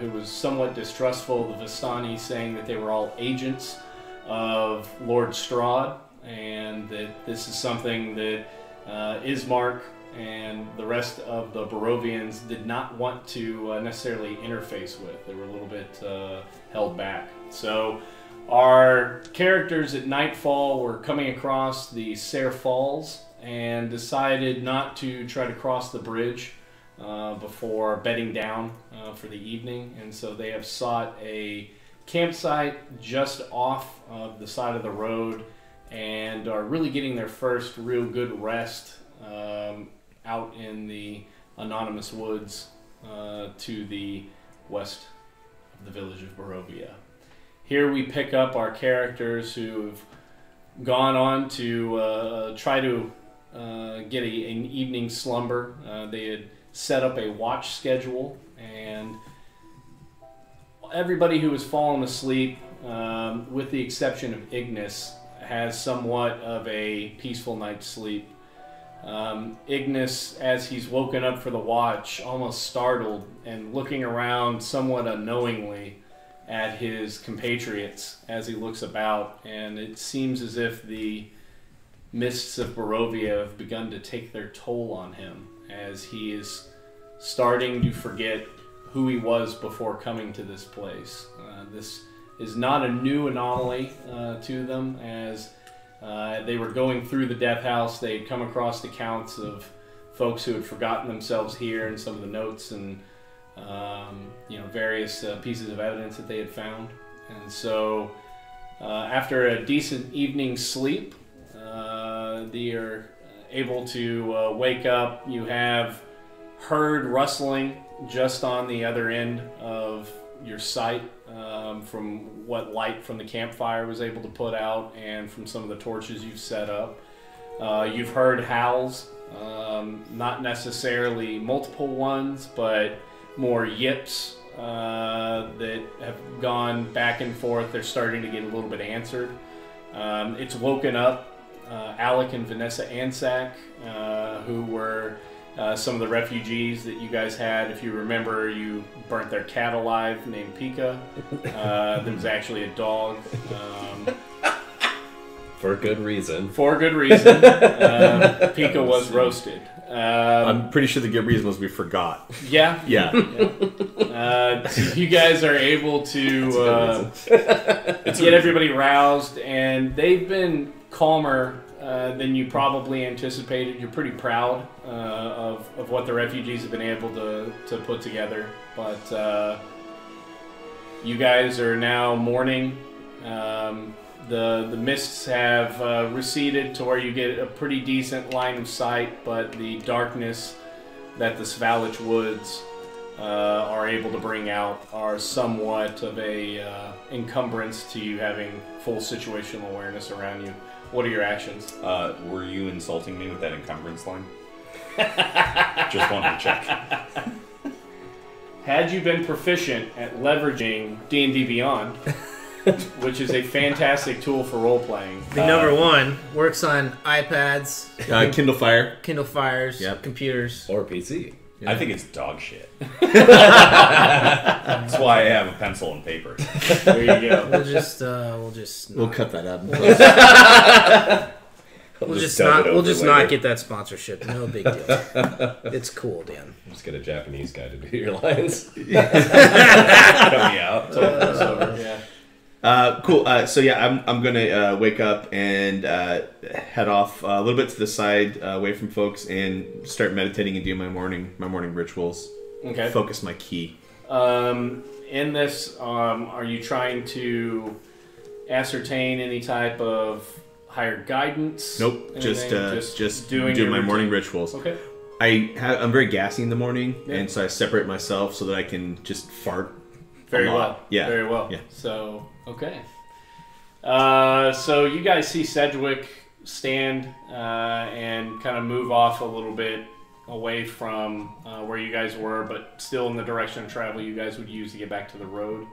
who was somewhat distrustful of the Vistani, saying that they were all agents of Lord Strahd, and that this is something that Ismark and the rest of the Barovians did not want to necessarily interface with. They were a little bit held back. So our characters at nightfall were coming across the Sayre Falls and decided not to try to cross the bridge before bedding down for the evening, and so they have sought a campsite just off of the side of the road and are really getting their first real good rest out in the anonymous woods to the west of the village of Barovia. Here we pick up our characters who've gone on to try to get an evening slumber. They had set up a watch schedule, and everybody who has fallen asleep, with the exception of Ignis, has somewhat of a peaceful night's sleep. Ignis, as he's woken up for the watch, almost startled and looking around somewhat unknowingly at his compatriots as he looks about, and it seems as if the mists of Barovia have begun to take their toll on him as he is starting to forget who he was before coming to this place. This is not a new anomaly to them, as they were going through the death house. They had come across accounts of folks who had forgotten themselves here, and some of the notes and various pieces of evidence that they had found. And so after a decent evening's sleep, they are able to wake up. You have heard rustling just on the other end of your sight from what light from the campfire was able to put out and from some of the torches you've set up. You've heard howls, not necessarily multiple ones, but more yips that have gone back and forth. They're starting to get a little bit answered. It's woken up Alec and Vanessa Ansack, who were some of the refugees that you guys had. If you remember, you burnt their cat alive named Pika. There was actually a dog. For good reason. For good reason. Pika was roasted. I'm pretty sure the good reason was we forgot. Yeah? Yeah. So you guys are able to get everybody roused, and they've been calmer than you probably anticipated. You're pretty proud of what the refugees have been able to put together. But you guys are now mourning. The mists have receded to where you get a pretty decent line of sight, but the darkness that the Svalich woods are able to bring out are somewhat of a encumbrance to you having full situational awareness around you. What are your actions? Were you insulting me with that encumbrance line? Just wanted to check. Had you been proficient at leveraging D&D Beyond, which is a fantastic tool for role-playing. The number one works on iPads, Kindle Fire. Kindle Fires, Yep. computers. Or PC. Yeah. I think it's dog shit. That's why I have a pencil and paper. There you go. We'll cut that out. We'll just not get that sponsorship. No big deal. It's cool, Dan. Just get a Japanese guy to do your lines. Help me out. Yeah. Cool. So yeah, I'm gonna wake up and head off a little bit to the side, away from folks, and start meditating and do my morning rituals. Okay. Focus my ki. In this, are you trying to ascertain any type of higher guidance? Nope. Anything? Just doing do your my morning routine. rituals. Okay. I'm very gassy in the morning, Yeah. and so I separate myself so that I can just fart. Very a well. lot. Yeah. Very well. Yeah. So, okay. So you guys see Sedgwick stand and kind of move off a little bit away from where you guys were, but still in the direction of travel you guys would use to get back to the road.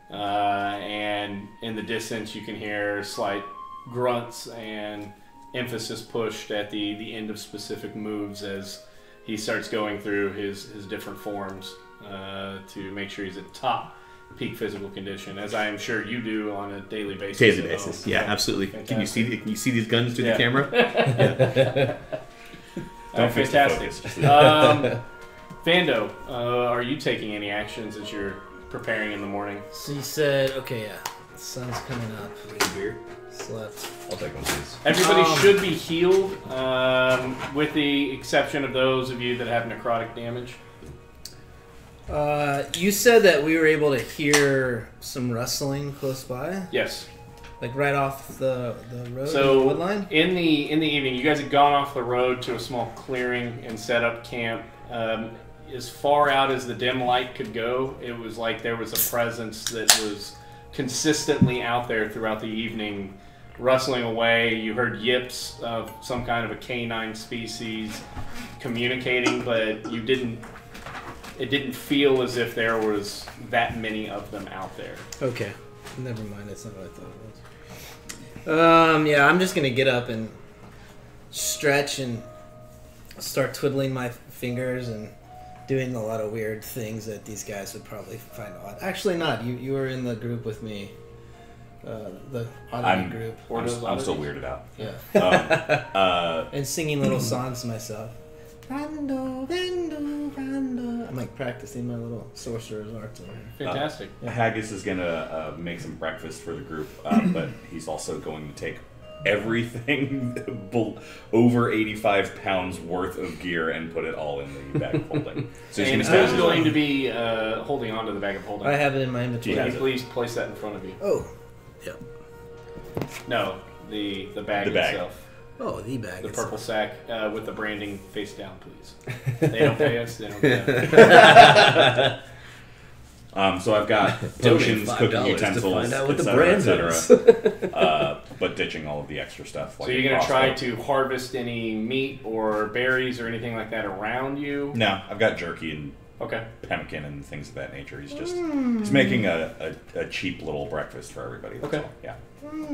And in the distance you can hear slight grunts and emphasis pushed at the end of specific moves as he starts going through his different forms. to make sure he's at top peak physical condition, as I am sure you do on a daily basis. Daily basis, yeah, absolutely. Fantastic. Can you see these guns through the Yeah. camera? Don't fix the fantastic. focus. Fando, are you taking any actions as you're preparing in the morning? So you said, okay, yeah, the sun's coming up. Beer. Slept. I'll take one, please. Everybody should be healed, with the exception of those of you that have necrotic damage. You said that we were able to hear some rustling close by, Yes. like right off the road, So the wood line. in the evening, you guys had gone off the road to a small clearing and set up camp. As far out as the dim light could go, it was like there was a presence that was consistently out there throughout the evening, rustling away. You heard yips of some kind of a canine species communicating, but you didn't. It didn't feel as if there was that many of them out there. Okay, never mind. That's not what I thought it was. Yeah, I'm just gonna get up and stretch and start twiddling my fingers and doing a lot of weird things that these guys would probably find odd. Actually, not. You were in the group with me, the oddity group. I'm still weirded out. Yeah. And singing little songs to myself. Rando, Rando, Rando. I'm like practicing my little sorcerer's arts over here. Fantastic. Haggis is gonna make some breakfast for the group, but he's also going to take everything over 85 pounds worth of gear and put it all in the bag of holding. So he's And gonna who's going to be holding on to the bag of holding? I have it in my inventory. Can you please place that in front of you? Oh, yeah. No, the bag itself. Oh, the bag. The itself. purple sack with the branding face down, please. They don't pay us. They don't pay us. So I've got potions, $5 cooking to utensils, find out what the etc., brand etc. But ditching all of the extra stuff. Like So a you're going to try crossbow. to harvest any meat or berries or anything like that around you? No, I've got jerky and Okay. pemmican and things of that nature. He's making a cheap little breakfast for everybody. That's Okay. all. Yeah.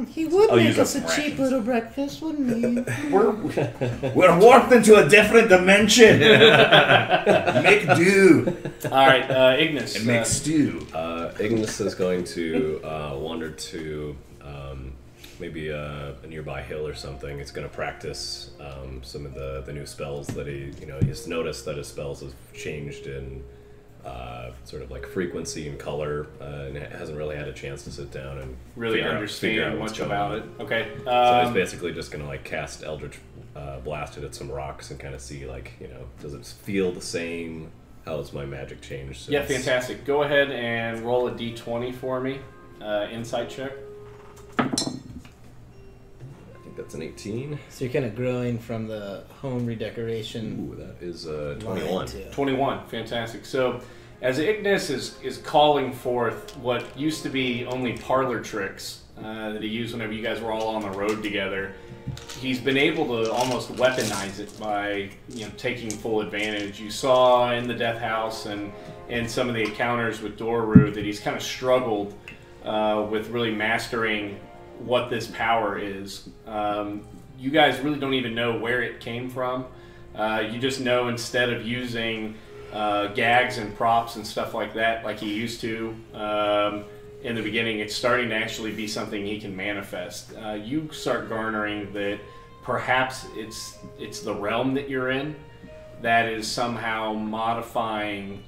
He would I'll make use up us a some cheap rations. little breakfast, wouldn't he? We're warped into a different dimension. Make do All right, Ignis. and make stew. Ignis is going to wander to maybe a nearby hill or something. It's going to practice some of the new spells that he's noticed that his spells have changed in sort of like frequency and color, and hasn't really had a chance to sit down and really figure out understand what's much going about on. it. Okay. So he's basically just going to like cast Eldritch Blast at some rocks and kind of see does it feel the same? How has my magic changed? Yeah, fantastic. Go ahead and roll a d20 for me. Insight check. I think that's an 18. So you're kind of growing from the home redecoration. Ooh, that is line 21. to- 21. Fantastic. So as Ignis is calling forth what used to be only parlor tricks that he used whenever you guys were all on the road together, he's been able to almost weaponize it by taking full advantage. You saw in the Death House and some of the encounters with Doru that he's kind of struggled with really mastering what this power is. You guys really don't even know where it came from. You just know instead of using gags and props and stuff like that like he used to in the beginning, it's starting to actually be something he can manifest. You start garnering that perhaps it's the realm that you're in that is somehow modifying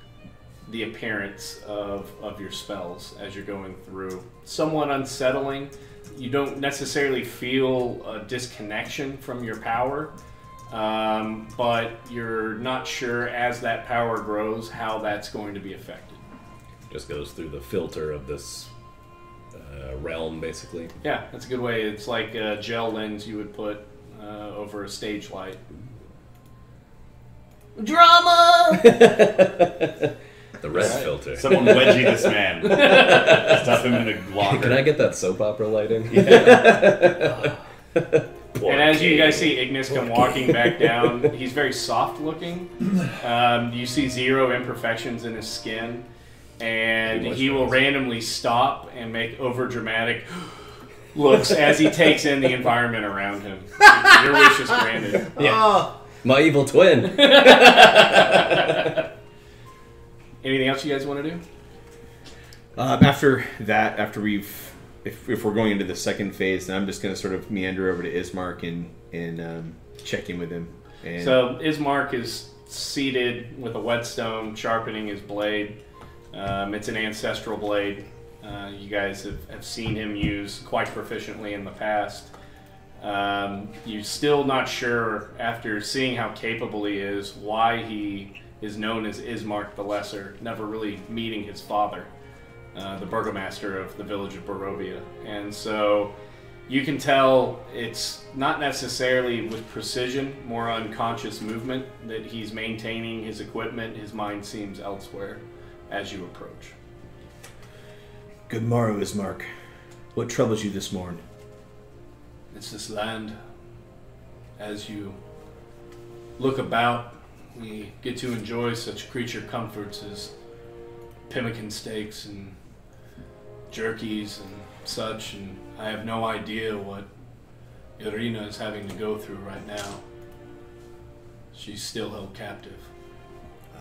the appearance of your spells as you're going through. Somewhat unsettling. You don't necessarily feel a disconnection from your power, but you're not sure as that power grows how that's going to be affected. Just goes through the filter of this realm, basically. Yeah, that's a good way. It's like a gel lens you would put over a stage light. Drama! The red filter. Someone wedgie this man. Stuff him in a locker. Can I get that soap opera lighting? And as you guys see Ignis come walking back down, he's very soft looking. You see 0 imperfections in his skin. And he will randomly stop and make over-dramatic looks as he takes in the environment around him. Your wish is granted. Yeah. My evil twin. Anything else you guys want to do? After that, if we're going into the second phase, then I'm just going to sort of meander over to Ismark and check in with him. And So Ismark is seated with a whetstone, sharpening his blade. It's an ancestral blade. You guys have seen him use quite proficiently in the past. You're still not sure, after seeing how capable he is, why he is known as Ismark the Lesser, never really meeting his father, the burgomaster of the village of Barovia. And so you can tell it's not necessarily with precision, more unconscious movement, that he's maintaining his equipment. His mind seems elsewhere as you approach. good morrow, Ismark. What troubles you this morn? It's this land. As you look about, we get to enjoy such creature comforts as pemmican steaks and jerkies and such, and I have no idea what Irina is having to go through right now. She's still held captive.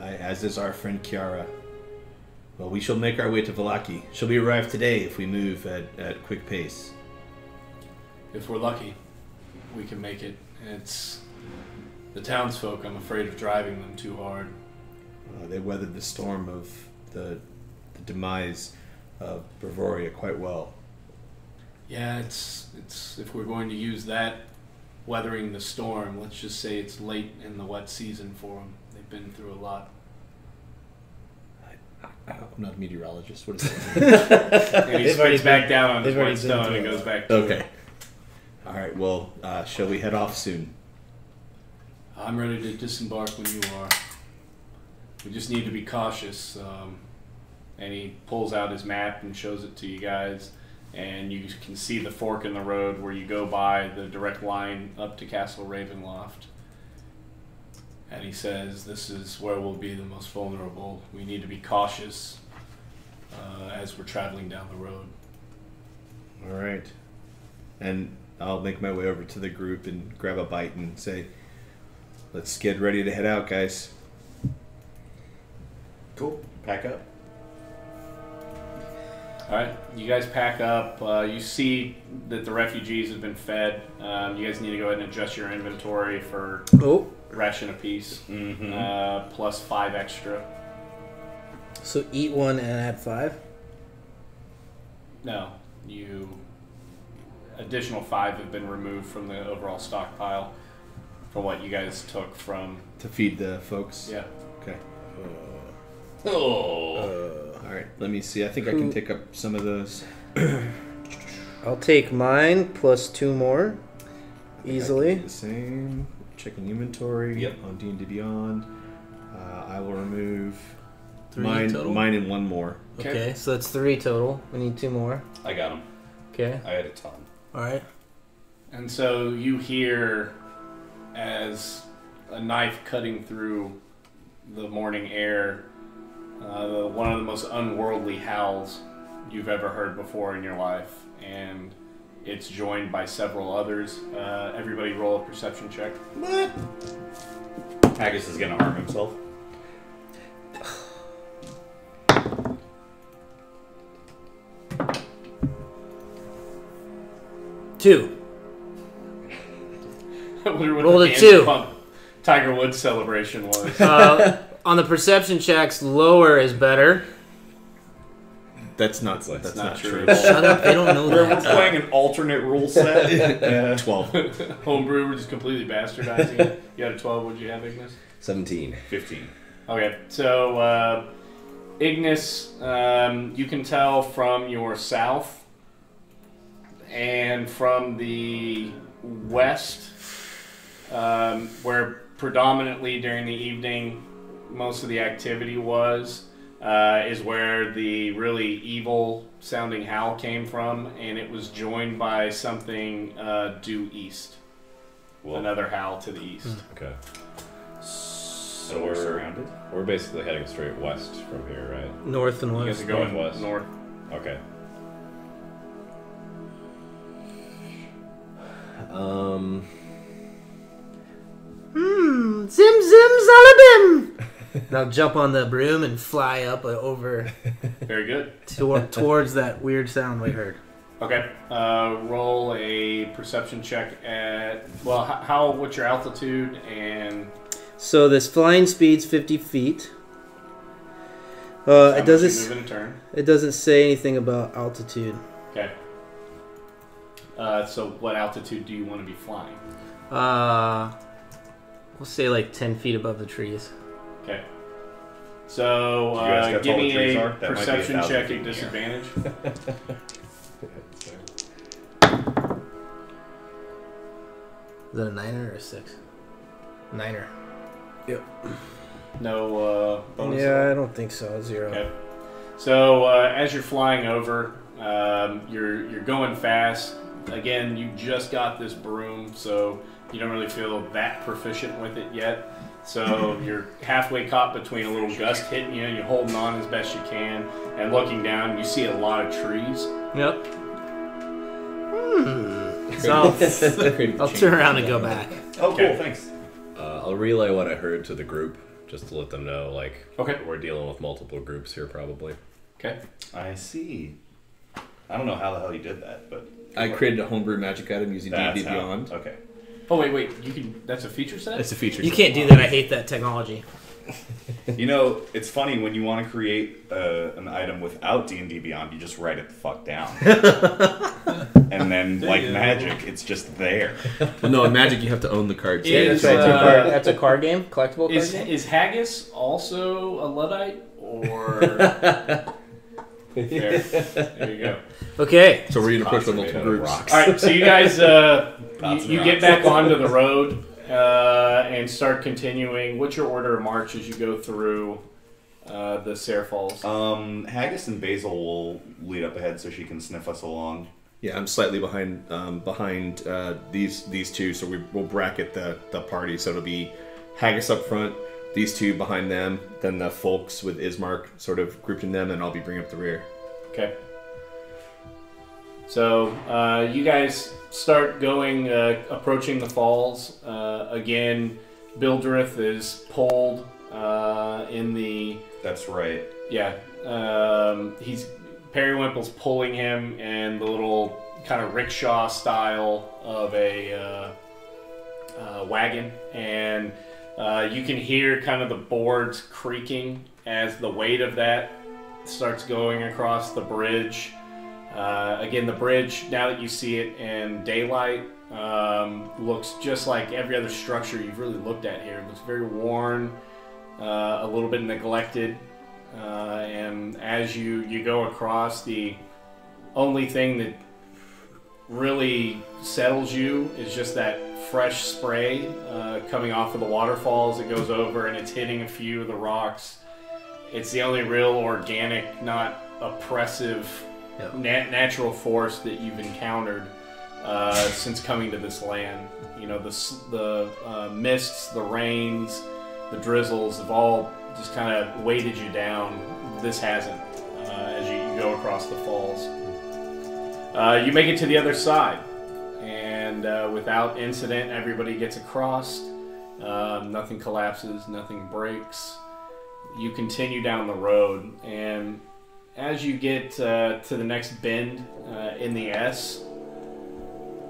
As is our friend Kiara. Well, we shall make our way to Vallaki. Shall we arrive today if we move at quick pace? If we're lucky, we can make it. It's the townsfolk, I'm afraid of driving them too hard. They weathered the storm of the demise of Bavaria quite well. Yeah, it's if we're going to use that, weathering the storm, let's just say it's late in the wet season for them. They've been through a lot. I'm not a meteorologist. What is that? And he spits back down on his white stone and goes back to Okay. All right. Well, shall we head off soon? I'm ready to disembark when you are. We just need to be cautious. And he pulls out his map and shows it to you guys. And you can see the fork in the road where you go by the direct line up to Castle Ravenloft. And he says, this is where we'll be the most vulnerable. We need to be cautious as we're traveling down the road. All right. And I'll make my way over to the group and grab a bite and say, let's get ready to head out, guys. Cool. Pack up. Alright, you guys pack up. You see that the refugees have been fed. You guys need to go ahead and adjust your inventory for ration apiece. Plus 5 extra. So eat one and add 5? No, additional 5 have been removed from the overall stockpile for what you guys took from... To feed the folks? Yeah. Okay. Oh. All right, let me see. I think I can take up some of those. I'll take mine plus 2 more. I can Easily. do the same. Checking inventory. Yep. On D&D Beyond. I will remove 3 mine total? and 1 more. Okay, so that's 3 total. We need 2 more. I got him. Okay. I had a ton. Alright. And so you hear as a knife cutting through the morning air, one of the most unworldly howls you've ever heard before in your life. And it's joined by several others. Everybody roll a perception check. What? Haggis is going to harm himself. I wonder what Rolled the a Hands 2. Pump Tiger Woods celebration was. On the perception checks, lower is better. That's not not true. Shut up, they don't know We're that. playing an alternate rule set. 12. Homebrew, we're just completely bastardizing it. You had a 12, what'd you have, Ignis? 17. 15. Okay, so Ignis, you can tell from your south and from the west, where predominantly during the evening most of the activity was, is where the really evil sounding howl came from, and it was joined by something due east. Well, Another howl to the east. okay. So we're surrounded. We're basically heading straight west from here, right? North and You guys west. are going Northwest. north. Okay. Zim zim zalabim! And I'll jump on the broom and fly up over Very good. towards that weird sound we heard. Okay. Roll a perception check at. Well, how? What's your altitude and? So this flying speed's 50 feet. How It much doesn't. you move in a turn. It doesn't say anything about altitude. Okay. So what altitude do you want to be flying? We'll say like 10 feet above the trees. Okay. So You guys got give tall me the trees a are? That might be perception 1,000 check feet at in the air. disadvantage. Is that a 9er or a 6? 9er. No bonus. Yeah, I don't think so. 0. Okay. So as you're flying over, you're going fast. Again, you just got this broom, so you don't really feel that proficient with it yet. So you're halfway caught between a little gust hitting you, and you're holding on as best you can, and looking down, you see a lot of trees. Yep. So I'll turn around and go back. Oh, Okay. cool. Thanks. I'll relay what I heard to the group, just to let them know, like, Okay. we're dealing with multiple groups here, probably. Okay. I see. I don't know how the hell you did that, but I created a homebrew magic item using that's D&D how. Beyond. Okay. Oh wait, you can. That's a feature set. It's a feature. You can't do that. I hate that technology. You know, it's funny when you want to create an item without D&D Beyond, you just write it the fuck down, and then like magic, it's just there. Well, no, in Magic you have to own the cards. Yeah, That's Is, right. That's a card game, collectible card game. Is Haggis also a Luddite or? There you go. Okay. So we're going to push with Concentrate multiple on groups. rocks. All right, so you guys, Pots you and get rocks. back onto the road and start continuing. What's your order of march as you go through the Sayre Falls? Haggis and Basil will lead up ahead so she can sniff us along. Yeah, I'm slightly behind these two, so we'll bracket the party. So it'll be Haggis up front, these two behind them, then the folks with Ismark sort of grouped in them, and I'll be bringing up the rear. Okay. So you guys start going, approaching the falls. Again, Bildrith is pulled in the... That's right. Yeah. He's... Periwinkle's pulling him in the little kind of rickshaw style of a wagon. And you can hear kind of the boards creaking as the weight of that starts going across the bridge. Again, the bridge, now that you see it in daylight, looks just like every other structure you've really looked at here. It looks very worn, a little bit neglected. And as you go across, the only thing that really settles you is just that fresh spray coming off of the waterfalls that goes over, and it's hitting a few of the rocks. It's the only real organic, not oppressive, natural force that you've encountered since coming to this land. You know, the mists, the rains, the drizzles have all just kind of weighted you down. This hasn't, as you go across the falls. You make it to the other side, and without incident, everybody gets across. Nothing collapses, nothing breaks. You continue down the road, and as you get to the next bend in the S,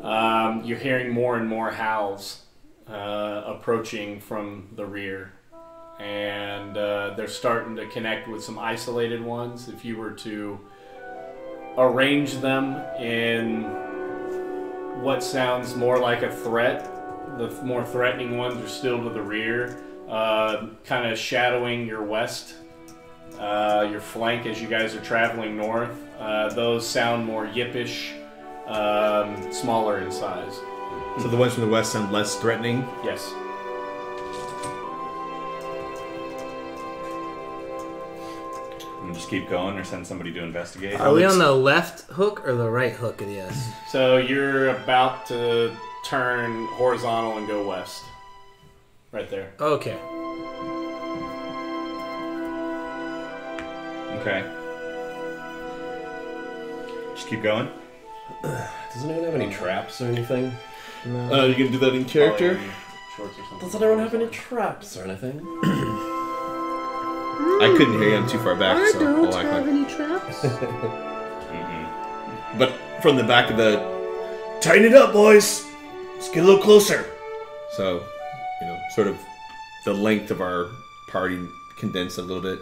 you're hearing more and more howls approaching from the rear. And they're starting to connect with some isolated ones. If you were to arrange them in what sounds more like a threat, the more threatening ones are still to the rear, kind of shadowing your west, your flank as you guys are traveling north. Those sound more yippish, smaller in size. So the ones from the west sound less threatening. Yes. And just keep going or send somebody to investigate. Are we on the left hook or the right hook of the S? So you're about to turn horizontal and go west. Right there. Okay. Okay. Just keep going. Does anyone have any traps or anything? You gonna do that in character? Shorts or something. Does anyone have any traps or anything? I couldn't hear you. I'm too far back. I so don't I'll act have like... any traps. But from the back of the... Tighten it up, boys! Let's get a little closer. So, sort of the length of our party condensed a little bit.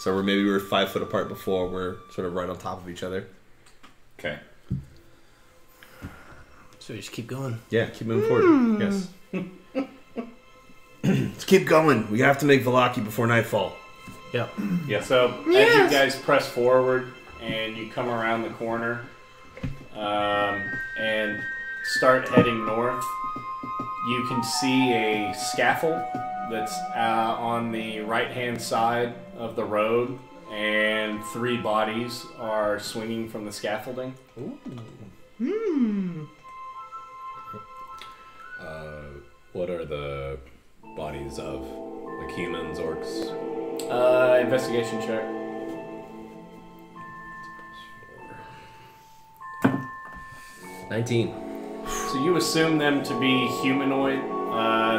So we were 5 foot apart before. We're sort of right on top of each other. Okay. So we just keep going. Yeah, keep moving forward. Yes. Let's keep going. We have to make Vallaki before nightfall. Yep. Yeah. So as you guys press forward and you come around the corner and start heading north, you can see a scaffold that's on the right-hand side of the road, and 3 bodies are swinging from the scaffolding. What are the bodies of? Like humans, orcs? Investigation check. 19. So you assume them to be humanoid.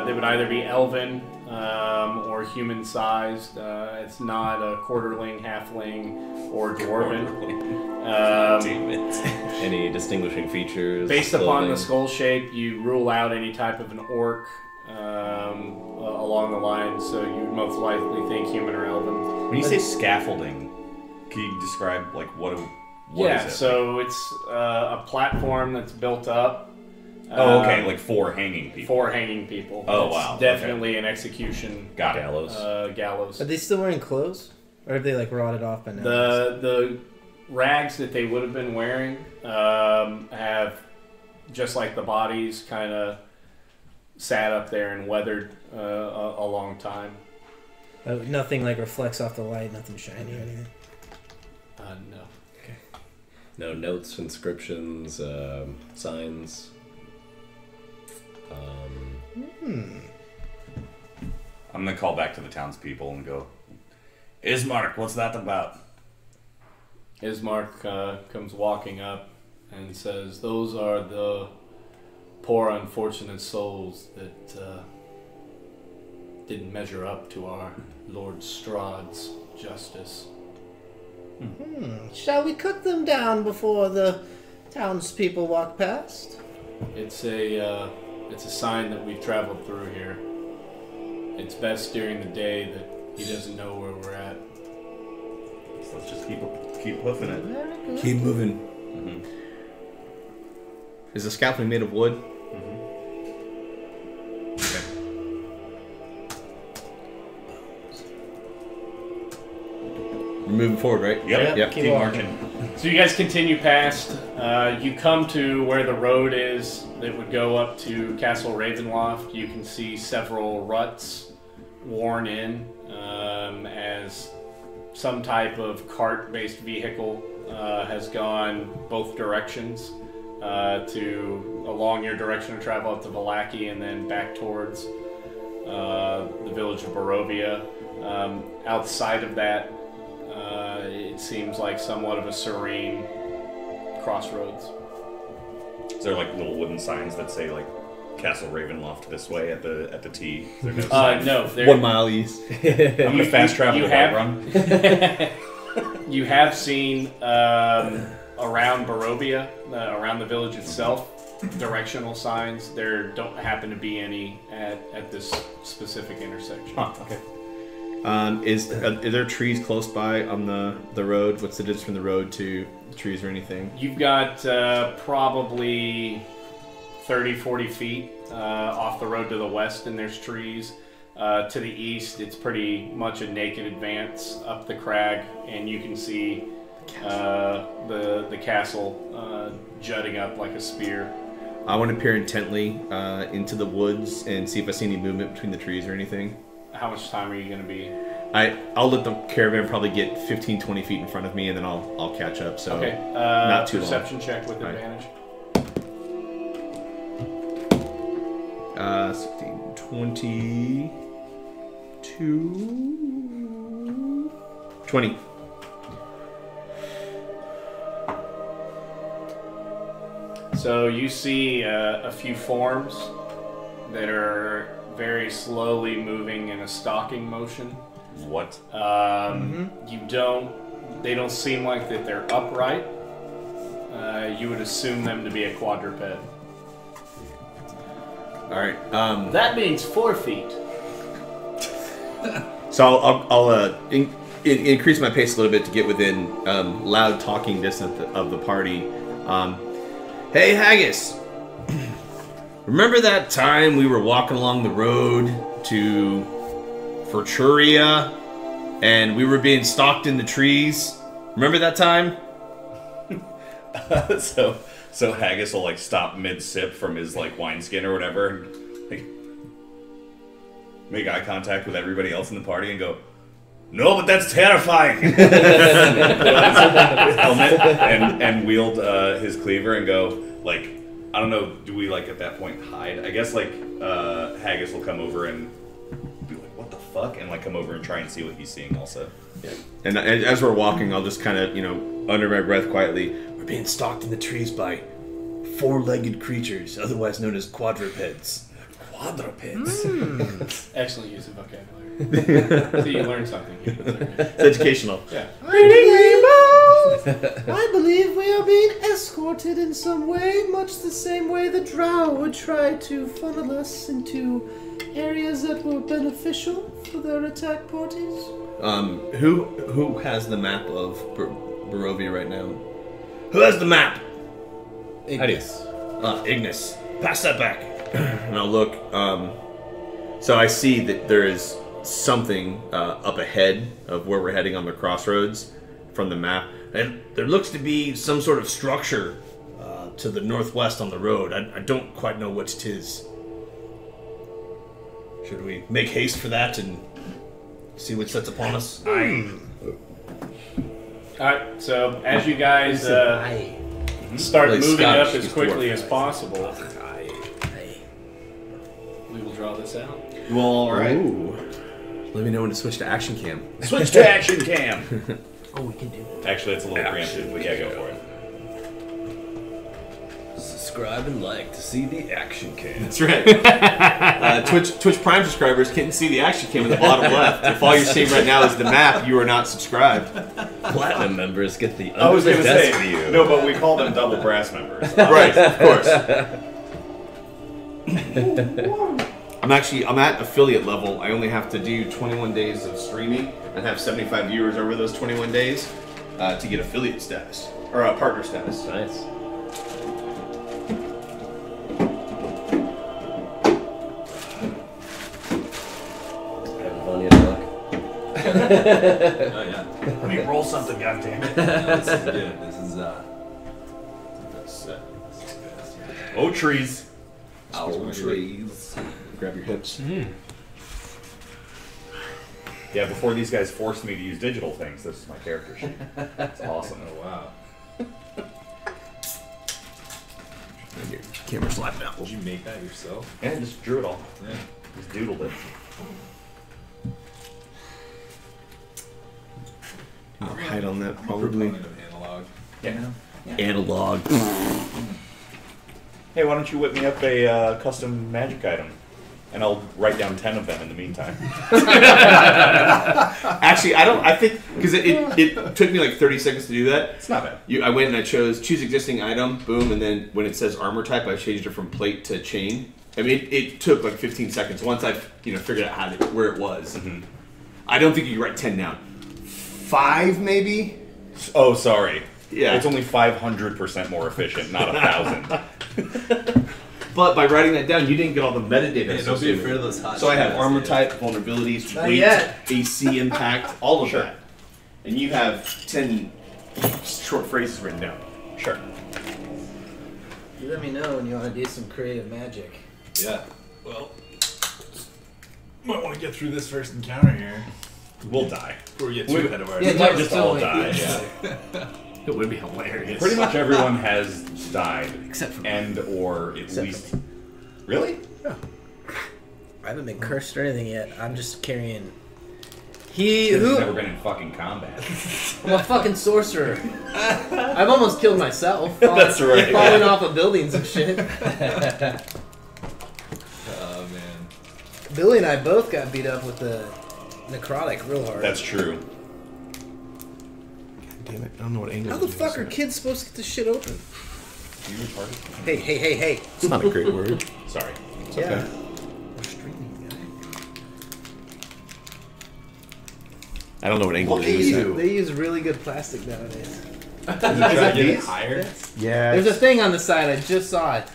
They would either be elven or human-sized. It's not a quarterling, halfling, or dwarven. Any distinguishing features? Based upon clothing? the skull shape, you rule out any type of an orc along the line, so you would most likely think human or elven. When you say scaffolding, can you describe like what is it? So it's a platform that's built up. Oh, okay, like 4 hanging people. 4 hanging people. Oh, It's wow, definitely an execution Got it. Gallows. gallows. Are they still wearing clothes? Or have they like rotted off by now? The rags that they would have been wearing have, just like the bodies, kind of sat up there and weathered a long time. Nothing like reflects off the light, nothing shiny or anything. No. No notes, inscriptions, signs. I'm gonna call back to the townspeople and go, Ismark, what's that about? Ismark comes walking up and says, "Those are the poor, unfortunate souls that didn't measure up to our Lord Strahd's justice." Shall we cut them down before the townspeople walk past? It's a sign that we've traveled through here. It's best during the day that he doesn't know where we're at. So let's just keep hoofing it. Very good. Keep moving. Mm-hmm. Is the scaffolding made of wood? We're moving forward, right? Yep. Keep Keep walking. marching. So you guys continue past. You come to where the road is that would go up to Castle Ravenloft. You can see several ruts worn in as some type of cart-based vehicle has gone both directions along your direction of travel up to Vallaki and then back towards the village of Barovia. Outside of that, it seems like somewhat of a serene crossroads. Is there like little wooden signs that say like Castle Ravenloft this way at the T? Is there no sign? No, 1 mile east. I'm gonna fast travel you the have- run. You have seen around Barovia, around the village itself, directional signs. There don't happen to be any at this specific intersection. Huh, okay. Are there trees close by on the road? What's the distance from the road to trees or anything? You've got probably 30, 40 feet off the road to the west, and there's trees. To the east, it's pretty much a naked advance up the crag, and you can see the castle jutting up like a spear. I want to peer intently into the woods and see if I see any movement between the trees or anything. How much time are you going to be? I'll let the caravan probably get 15, 20 feet in front of me, and then I'll catch up. So Okay, not too long. perception check with Right. advantage. 16, 22, 20. So you see a few forms that are very slowly moving in a stalking motion What? You don't. They don't seem like that they're upright. You would assume them to be a quadruped. All right. That means 4 feet. So I'll increase my pace a little bit to get within loud talking distance of the party. Hey, Haggis. Remember that time we were walking along the road to Forturia and we were being stalked in the trees? Remember that time? So Haggis will like stop mid sip from his like wineskin or whatever, and like, make eye contact with everybody else in the party and go, "No, but that's terrifying." Put on his helmet and wield his cleaver and go like, I don't know. Do we like at that point hide? I guess like Haggis will come over and be like, "What the fuck?" and like come over and try and see what he's seeing also. Yeah. And as we're walking, I'll just kind of, under my breath quietly, we're being stalked in the trees by 4-legged creatures, otherwise known as quadrupeds. Quadrupeds? Excellent use of vocabulary. So you learn something. It's educational. Yeah. I believe we are being escorted in some way, much the same way the drow would try to funnel us into areas that were beneficial for their attack parties. Who has the map of Barovia right now? Who has the map? Ignis. Ignis. Pass that back. And I'll look. So I see that there is something up ahead of where we're heading on the crossroads from the map. And there looks to be some sort of structure to the northwest on the road. I don't quite know what it is. Should we make haste for that and see what sets upon us? Alright, so as you guys start Really moving Scottish, up as just quickly dwarf. as possible, we will draw this out. Well, all right. Ooh. Let me know when to switch to action cam. Switch to action cam. Oh, we can do that. Actually, it's a little preemptive, but yeah, go for it. Subscribe and like to see the action cam. That's right. Twitch Prime subscribers can't see the action cam in the bottom left. If all you're seeing right now is the map, you are not subscribed. Platinum members get the I was under going the to desk say, view. no, but we call them double brass members. Right, of course. I'm at affiliate level. I only have to do 21 days of streaming and have 75 viewers over those 21 days to get affiliate status or partner status. Nice. Having fun yet, Buck? Oh yeah. Let me roll something, goddammit. This is good. This is Oh, trees. our trees. Grab your hips. Yeah, before these guys forced me to use digital things, this is my character sheet. It's awesome. Oh wow. And your camera slapping out. Did you make that yourself? Yeah, just drew it all. Yeah. Just doodled it. Or hide on that, I'm a probably. proponent of analog. Yeah. Analog. Hey, why don't you whip me up a custom magic item? And I'll write down 10 of them in the meantime. Actually, I think, because it took me like 30 seconds to do that. It's not bad. I went and I chose choose existing item, boom, and then when it says armor type, I changed it from plate to chain. I mean, it took like 15 seconds once I figured out where it was. Mm-hmm. I don't think you can write 10 down. 5 maybe? Oh, sorry. Yeah. It's only 500% more efficient, not 1,000. But by writing that down, you didn't get all the metadata. Hey, don't be associated afraid of with it. those hot So I have shots, armor yeah. type, vulnerabilities, Not weight, yet. AC impact, all of Sure. that. And you have 10 short phrases written down. Sure. You let me know when you want to do some creative magic. Yeah. Well, might want to get through this first encounter here We'll die. before we get too ahead of We ourselves. might just all totally. die. Yeah. It would be hilarious. Pretty much everyone has died. Except for me. And or at Except least... Really? I haven't been cursed or anything yet. I'm just carrying. He He's who? never been in fucking combat. I'm a fucking sorcerer. I've almost killed myself. That's right. Falling off of buildings and shit. Oh man. Billy and I both got beat up with the necrotic real hard. That's true. Damn it! I don't know what angle. How the fuck are kids supposed to get this shit open? You retarded? Hey. It's not a great word. Sorry. It's Yeah. okay. We're streaming, guy. I don't know what angle Look it at is. you. They use really good plastic nowadays. Is it trying to get it higher? Yeah. There's a thing on the side. I just saw it.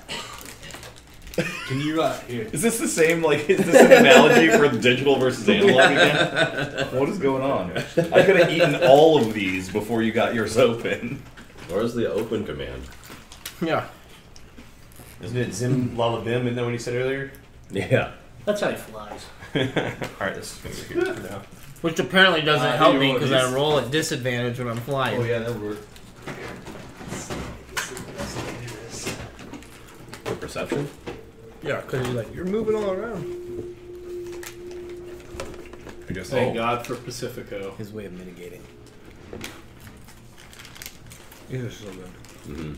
Can you, here. Is this the same, like, is this an analogy for digital versus analog again? What is going on? I could have eaten all of these before you got yours open. Where's the open command? Yeah. Isn't it Zim Lalabim? Isn't that what he said earlier? Yeah. That's how he flies. Alright, this is gonna be good for now. Which apparently doesn't do help you me roll because these? I roll at disadvantage when I'm flying. Oh yeah, that would work. For perception? Yeah, because you're moving all around. I guess. Thank God for Pacifico. His way of mitigating. Yeah, so good. Mm-hmm.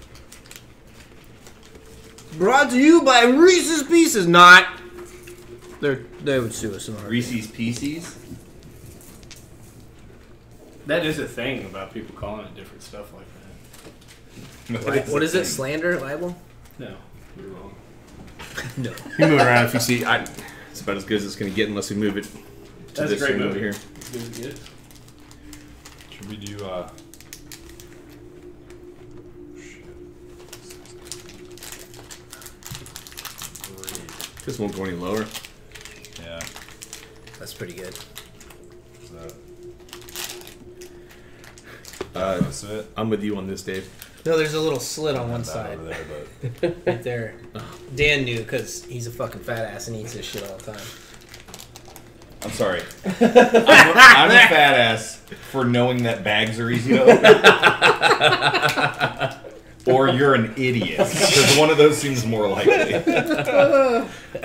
Brought to you by Reese's Pieces. Not. They would sue us in a heartbeat. Reese's Pieces? That is a thing about people calling it different stuff like that. What is it? Slander? Libel? No, you're wrong. No. You move it around if you see. It's about as good as it's gonna get unless we move it to That's a this great thing over movie. here. Good, good. Should we do, This won't go any lower. yeah. That's pretty good. Is that Uh, most of it? I'm with you on this, Dave. No, there's a little slit on one Not side. over there, but Right there. Dan knew because he's a fucking fat ass and eats this shit all the time. I'm sorry. I'm a fat ass for knowing that bags are easy to open. Or you're an idiot. Because one of those seems more likely.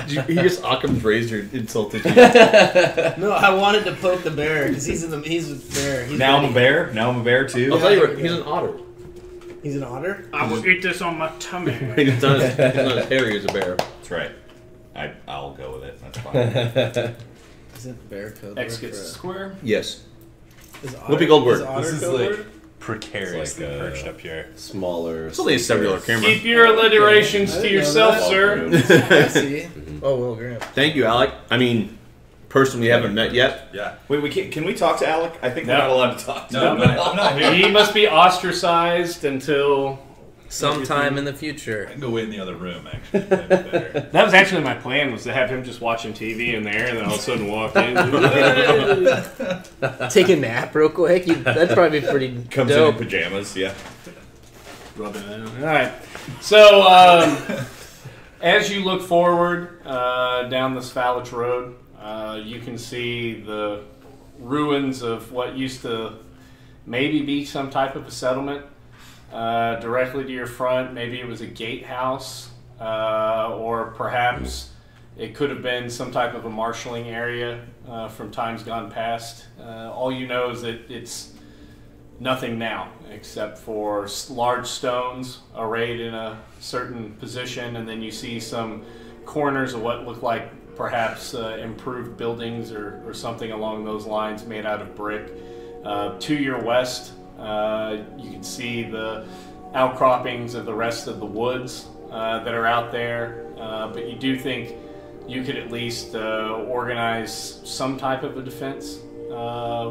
He just Occam's razor insulted you. No, I wanted to poke the bear because he's a bear. He's Now I'm a ready. bear? Now I'm a bear too? I'll tell you what, he's an otter. He's an otter. I will eat this on my tummy. He's not as hairy as a bear. That's right. I'll go with it. That's fine. Isn't bear code? X word gets a for square. Yes. Is Whoopi Goldberg. is otter this is code like word? precariously It's like, perched up here. Smaller. It's only a cellular camera. Keep your alliterations I to didn't know yourself, that. sir. I see. Oh, Will Graham. Thank you, Alec. I mean, person we haven't met yet. Yeah. Wait, can we talk to Alec? I think No. we're not allowed to talk to No, him. I'm not here. He must be ostracized until Sometime in the I future. can go wait in the other room, actually. That'd be better. That was actually my plan, was to have him just watching TV in there, and then all of a sudden walk in. Take a nap real quick. That'd probably be pretty Comes dope. in pajamas, yeah. Rubbing it out. All right. So, as you look forward down this Falich Road, you can see the ruins of what used to maybe be some type of a settlement. Directly to your front, maybe it was a gatehouse, or perhaps it could have been some type of a marshalling area from times gone past. All you know is that it's nothing now, except for large stones arrayed in a certain position, and then you see some corners of what look like perhaps improved buildings or something along those lines made out of brick. To your west, you can see the outcroppings of the rest of the woods that are out there, but you do think you could at least organize some type of a defense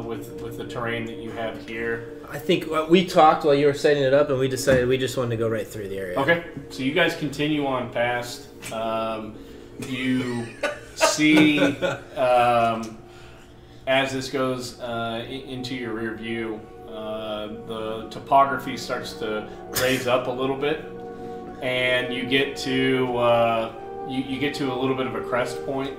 with the terrain that you have here. I think we talked while you were setting it up, and we decided we just wanted to go right through the area. Okay, so you guys continue on past. You see, as this goes into your rear view, the topography starts to raise up a little bit, and you get to you get to a little bit of a crest point.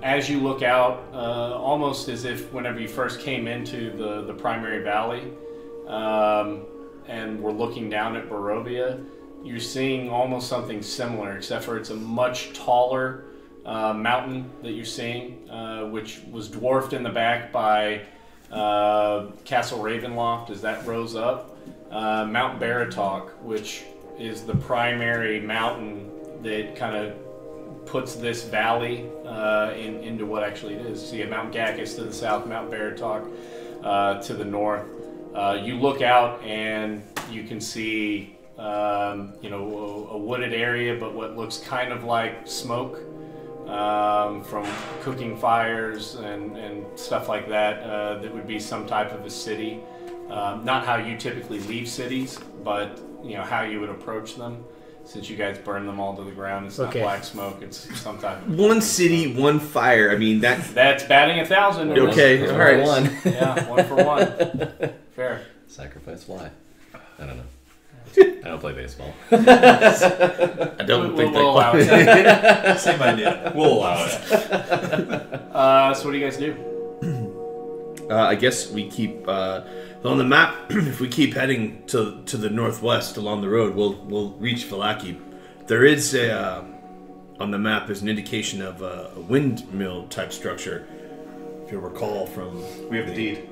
As you look out, almost as if whenever you first came into the primary valley, and were looking down at Barovia, you're seeing almost something similar, except for it's a much taller mountain that you're seeing, which was dwarfed in the back by Castle Ravenloft as that rose up. Mount Baratok, which is the primary mountain that kind of puts this valley into what actually it is. So you have Mount Gacchus to the south, Mount Veritok to the north. You look out and you can see, a wooded area, but what looks kind of like smoke from cooking fires and stuff like that. That would be some type of a city. Not how you typically leave cities, but how you would approach them. Since you guys burn them all to the ground, it's not black smoke. It's some type of one city, one fire. I mean that's batting 1,000. Okay, all right. One. Yeah, 1 for 1. Fair. Sacrifice fly. I don't know. I don't play baseball. I don't think we'll allow it. Same idea. We'll allow it. So what do you guys do? I guess we keep on the map. If we keep heading to the northwest along the road, we'll reach Vallaki. There is on the map is an indication of a windmill type structure. If you recall from We have the deed.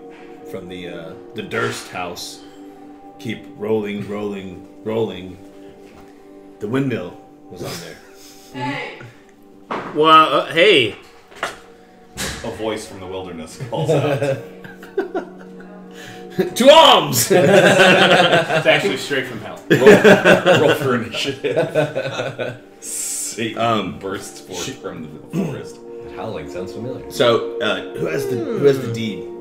from the Durst house. Keep rolling. The windmill was on there. Well, hey. A voice from the wilderness calls out. To arms! It's actually straight from hell. Roll for initiative. Satan bursts forth from the forest. That howling sounds familiar. So, who has the deed?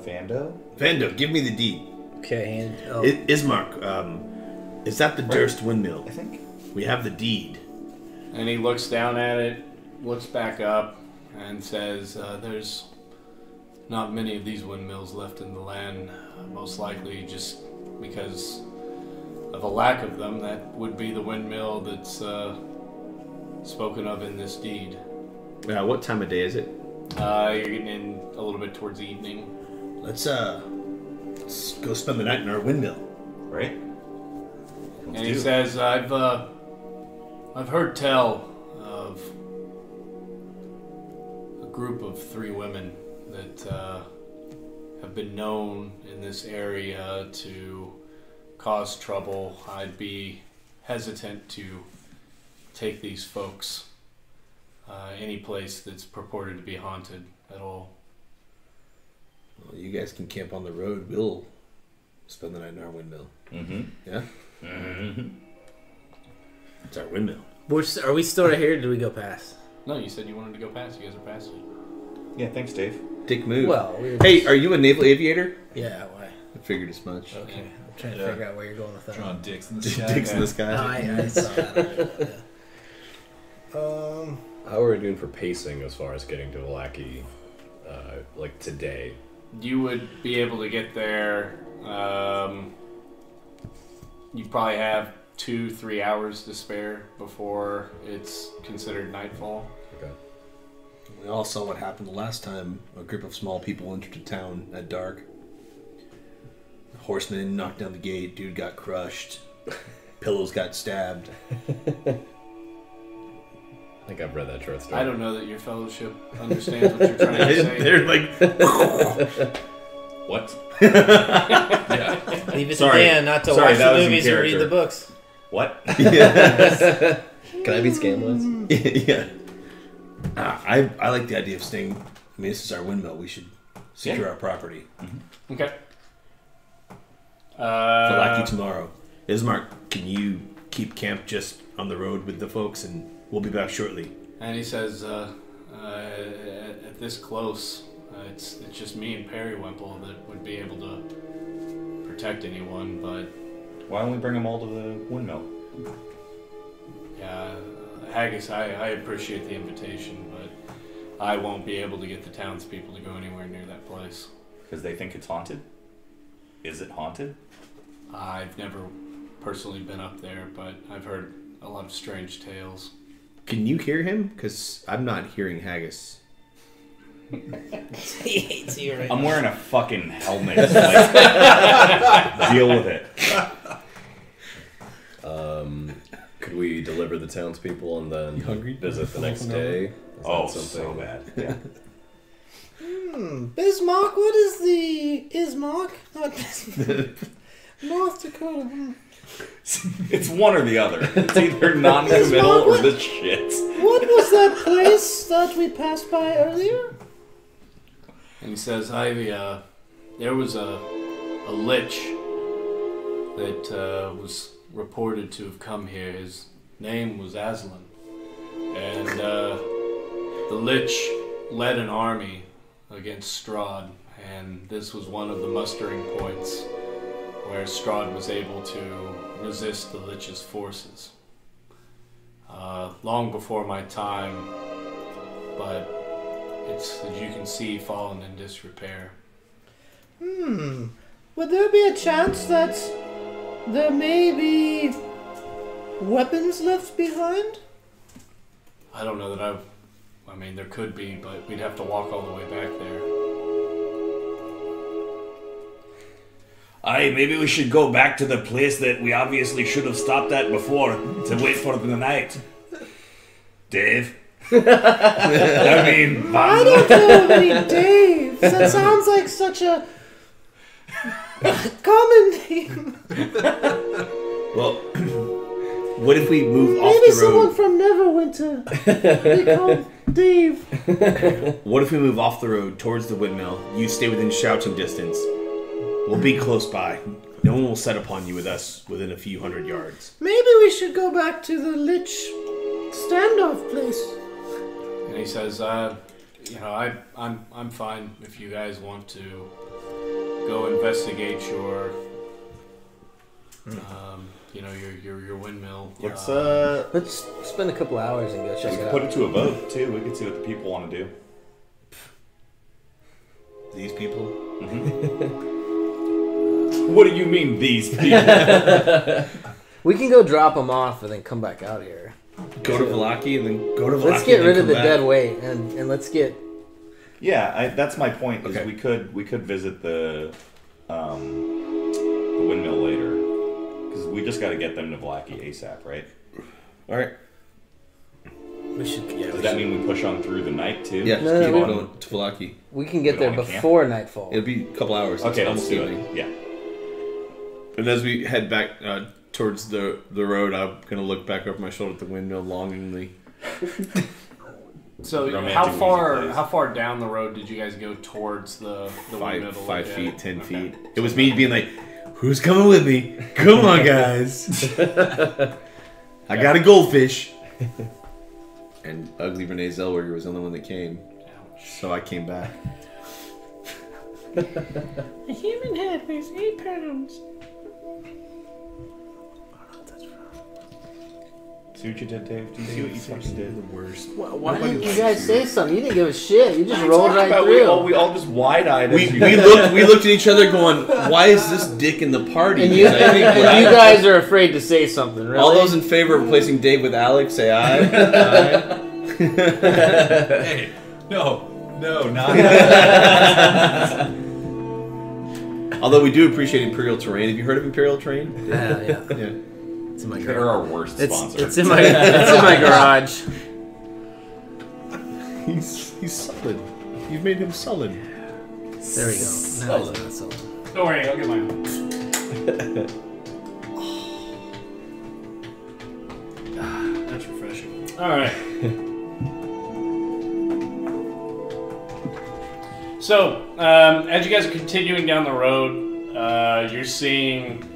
Vando? Vando, give me the deed. Okay, Ismark, is that the Durst windmill? I think. We have the deed. And he looks down at it, looks back up, and says, there's not many of these windmills left in the land. Most likely just because of a lack of them. That would be the windmill that's spoken of in this deed. What time of day is it? You're getting in a little bit towards the evening. Let's go spend the night in our windmill. Right? And he says, I've heard tell of a group of 3 women that have been known in this area to cause trouble. I'd be hesitant to take these folks any place that's purported to be haunted at all. Well, you guys can camp on the road. We'll spend the night in our windmill. Mm-hmm. Yeah? Mm-hmm. It's our windmill. are we still right here or did we go past? No, you said you wanted to go past. You guys are past it. Yeah, thanks, Dave. Dick move. Well, Hey, are you a naval aviator? Yeah, why? I figured as much. Okay, I'm trying to figure out where you're going with that. Drawing dicks in the sky. Dicks in the No, sky. I saw that. Yeah. How are we doing for pacing as far as getting to Vallaki, like today? You would be able to get there. You probably have 2-3 hours to spare before it's considered nightfall. Okay. We all saw what happened the last time a group of small people entered a town at dark. A horseman knocked down the gate, dude got crushed, pillows got stabbed. I think I've read that short story. I don't know that your fellowship understands what you're trying to say. They're like, What? Yeah. Leave it Sorry. to Dan not to Sorry, watch that the was in movies or read character. the books. What? Can I be scamless? yeah. I like the idea of staying. I mean, this is our windmill. We should secure our property. Okay. Vallaki tomorrow. Ismark, can you keep camp just on the road with the folks, and we'll be back shortly. And he says, at this close, it's just me and Periwinkle that would be able to protect anyone, but Why don't we bring them all to the windmill? yeah, Haggis, I appreciate the invitation, but I won't be able to get the townspeople to go anywhere near that place. Because they think it's haunted? Is it haunted? I've never personally been up there, but I've heard a lot of strange tales. Can you hear him? Because I'm not hearing Haggis. He hates you right I'm now. wearing a fucking helmet. Like, deal with it. Could we deliver the townspeople and then visit the next day? Is that Oh, something? so bad. Yeah. Bismarck, what is the Ismark? Not Bismarck. North Dakota. It's one or the other. It's either non-committal or the shit. What was that place that we passed by earlier? And he says, there was a lich that was reported to have come here. His name was Aslan. And the lich led an army against Strahd, and this was one of the mustering points where Strahd was able to resist the lich's forces. Long before my time, but it's, as you can see, fallen in disrepair. Would there be a chance that there may be weapons left behind? I don't know that I mean, there could be, but we'd have to walk all the way back there. Aye, maybe we should go back to the place that we obviously should have stopped at before to wait for the night. Dave? I mean, I don't know of any Daves. That sounds like such a common name. Well, what if we move off Maybe the someone road? from Neverwinter. They call Dave. What if we move off the road towards the windmill? You stay within shouting distance. We'll be close by. No one will set upon you with us within a few hundred yards. Maybe we should go back to the Lich standoff place. And he says, I'm fine if you guys want to go investigate your, your windmill. Let's spend a couple hours and go check We it could out. put it to a vote, too. We could see what the people want to do. These people? What do you mean, these people? We can go drop them off and then come back out here. Go to Valaki and then go to Valaki. Let's get and rid then of the come dead back. weight and let's get. Yeah, that's my point. Is Okay. we could visit the windmill later because we just got to get them to Valaki ASAP, right? All right. We should. Yeah, Does that mean we push on through the night too? Yeah, No, just keep no, on no. going to Valaki. we can get We there don't wanna camp? before nightfall. It'll be a couple hours. Okay, It's let's almost do evening. it. Yeah. And as we head back towards the road, I'm gonna look back over my shoulder at the windmill longingly. So Romantic how music far plays. down the road did you guys go towards the windmill? to Five look at? feet, 10 Okay. feet. It was me being like, "Who's coming with me? Come on, guys! I got a goldfish." And ugly Renee Zellweger was the only one that came, so I came back. A human head weighs 8 pounds. See what you did, Dave? Do you see what you fucking did? The worst. Why didn't you guys say something? You didn't give a shit. You just rolled Talking right about through. we all just wide-eyed. We as you- looked at each other going, "Why is this dick in the party?" And you, Because I think what and you I- guys are afraid to say something, really? all those in favor of replacing Dave with Alex, say aye. Aye. Hey, no, not. Although we do appreciate Imperial Terrain. Have you heard of Imperial Terrain? Yeah. Yeah. It's in my They're garage. our worst sponsor. It's in my garage. He's sullen. You've made him sullen. There we go. Now it's not so. Don't worry, I'll get mine. That's refreshing. All right. So, as you guys are continuing down the road, you're seeing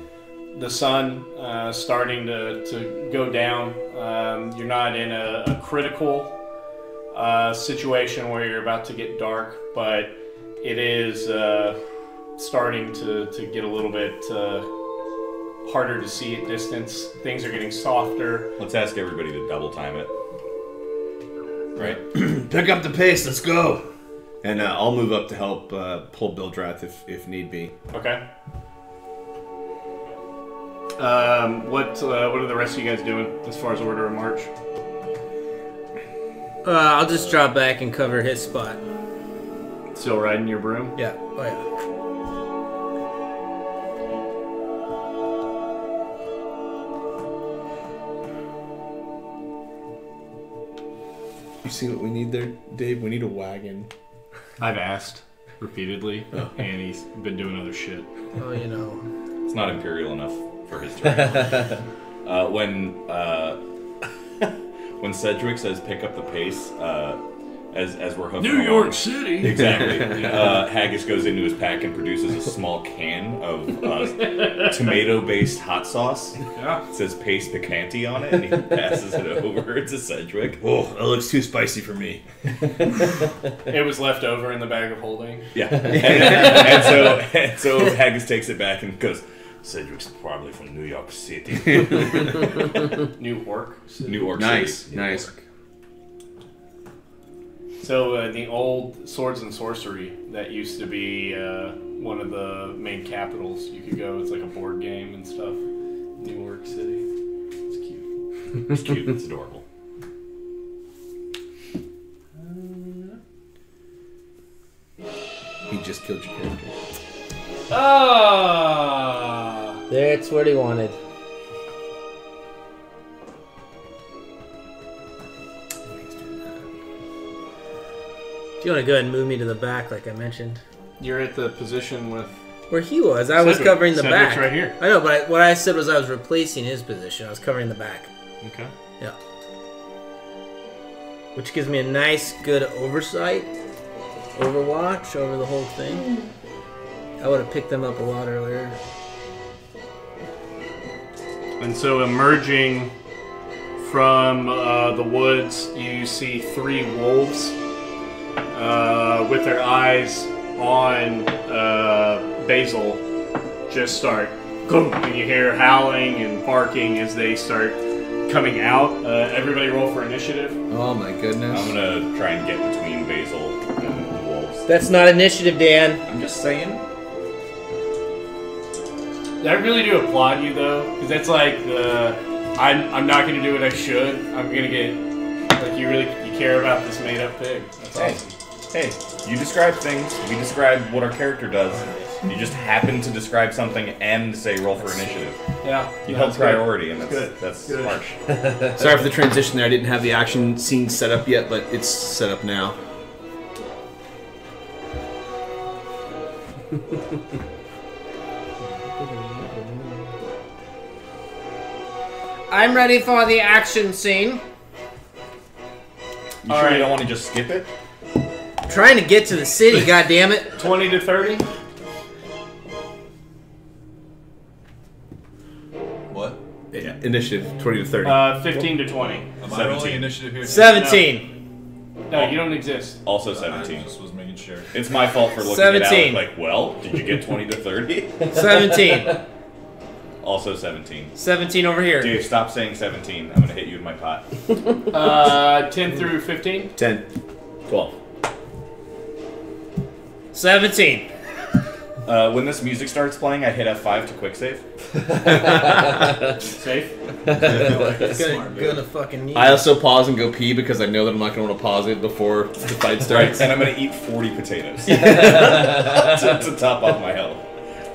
the sun starting to go down. You're not in a critical situation where you're about to get dark, but it is starting to get a little bit harder to see at distance. Things are getting softer. Let's ask everybody to double time it. Right? Pick up the pace. Let's go. And I'll move up to help pull Bildrath if need be. Okay. What are the rest of you guys doing as far as order of march? I'll just drop back and cover his spot. Still riding your broom? Yeah. Oh yeah. You see what we need there, Dave? We need a wagon. I've asked repeatedly, and he's been doing other shit. Oh, you know. It's not imperial enough for his terrain. When Cedric says pick up the pace, as we're hoofing New York along, City. exactly. Haggis goes into his pack and produces a small can of tomato-based hot sauce. Yeah. It says paste picante on it, and he passes it over to Cedric. Oh, that looks too spicy for me. It was left over in the bag of holding. Yeah, and so Haggis takes it back and goes, Cedric's probably from New York City. New Orc. New York Nice, City. nice. So the old Swords and Sorcery that used to be one of the main capitals. You could go. It's like a board game and stuff. New York City. It's cute. It's cute. It's adorable. He just killed your character. Ah. That's what he wanted. Do you want to go ahead and move me to the back, like I mentioned? You're at the position with. Where he was. I was Cedric. covering the Cedric's back. right here. I know, but what I said was I was replacing his position. I was covering the back. Okay. Yeah. Which gives me a nice, good oversight, overwatch over the whole thing. I would have picked them up a lot earlier. And so emerging from the woods, you see 3 wolves with their eyes on Basil just start, and you hear howling and barking as they start coming out. Everybody roll for initiative. Oh my goodness. I'm gonna try and get between Basil and the wolves. That's not initiative, Dan. I'm just saying. I really do applaud you though, because that's like the I'm not going to do what I should. I'm going to get like you care about this made up pig. That's awesome. Hey, you describe things. We describe what our character does. You just happen to describe something and say roll for initiative. Yeah, You held priority, and that's harsh. Sorry for the transition there. I didn't have the action scene set up yet, but it's set up now. I'm ready for the action scene. You sure you don't want to just skip it? I'm trying to get to the city, goddammit. 20 to 30. What? Yeah. Initiative 20 to 30. 15 to 20. Am I 17. rolling initiative here? 17. No, you don't exist. Also I 17. just was making sure. It's my fault for looking at 17. Alec like, well, did you get 20 to 30? 17. Also 17. 17 over here. Dave, stop saying 17. I'm going to hit you in my pot. 10 through 15. 10. 12. 17. When this music starts playing, I hit F5 to quick save. Safe. Gonna fucking need I also pause and go pee because I know that I'm not going to want to pause it before the fight starts. And I'm going to eat 40 potatoes to top off my health.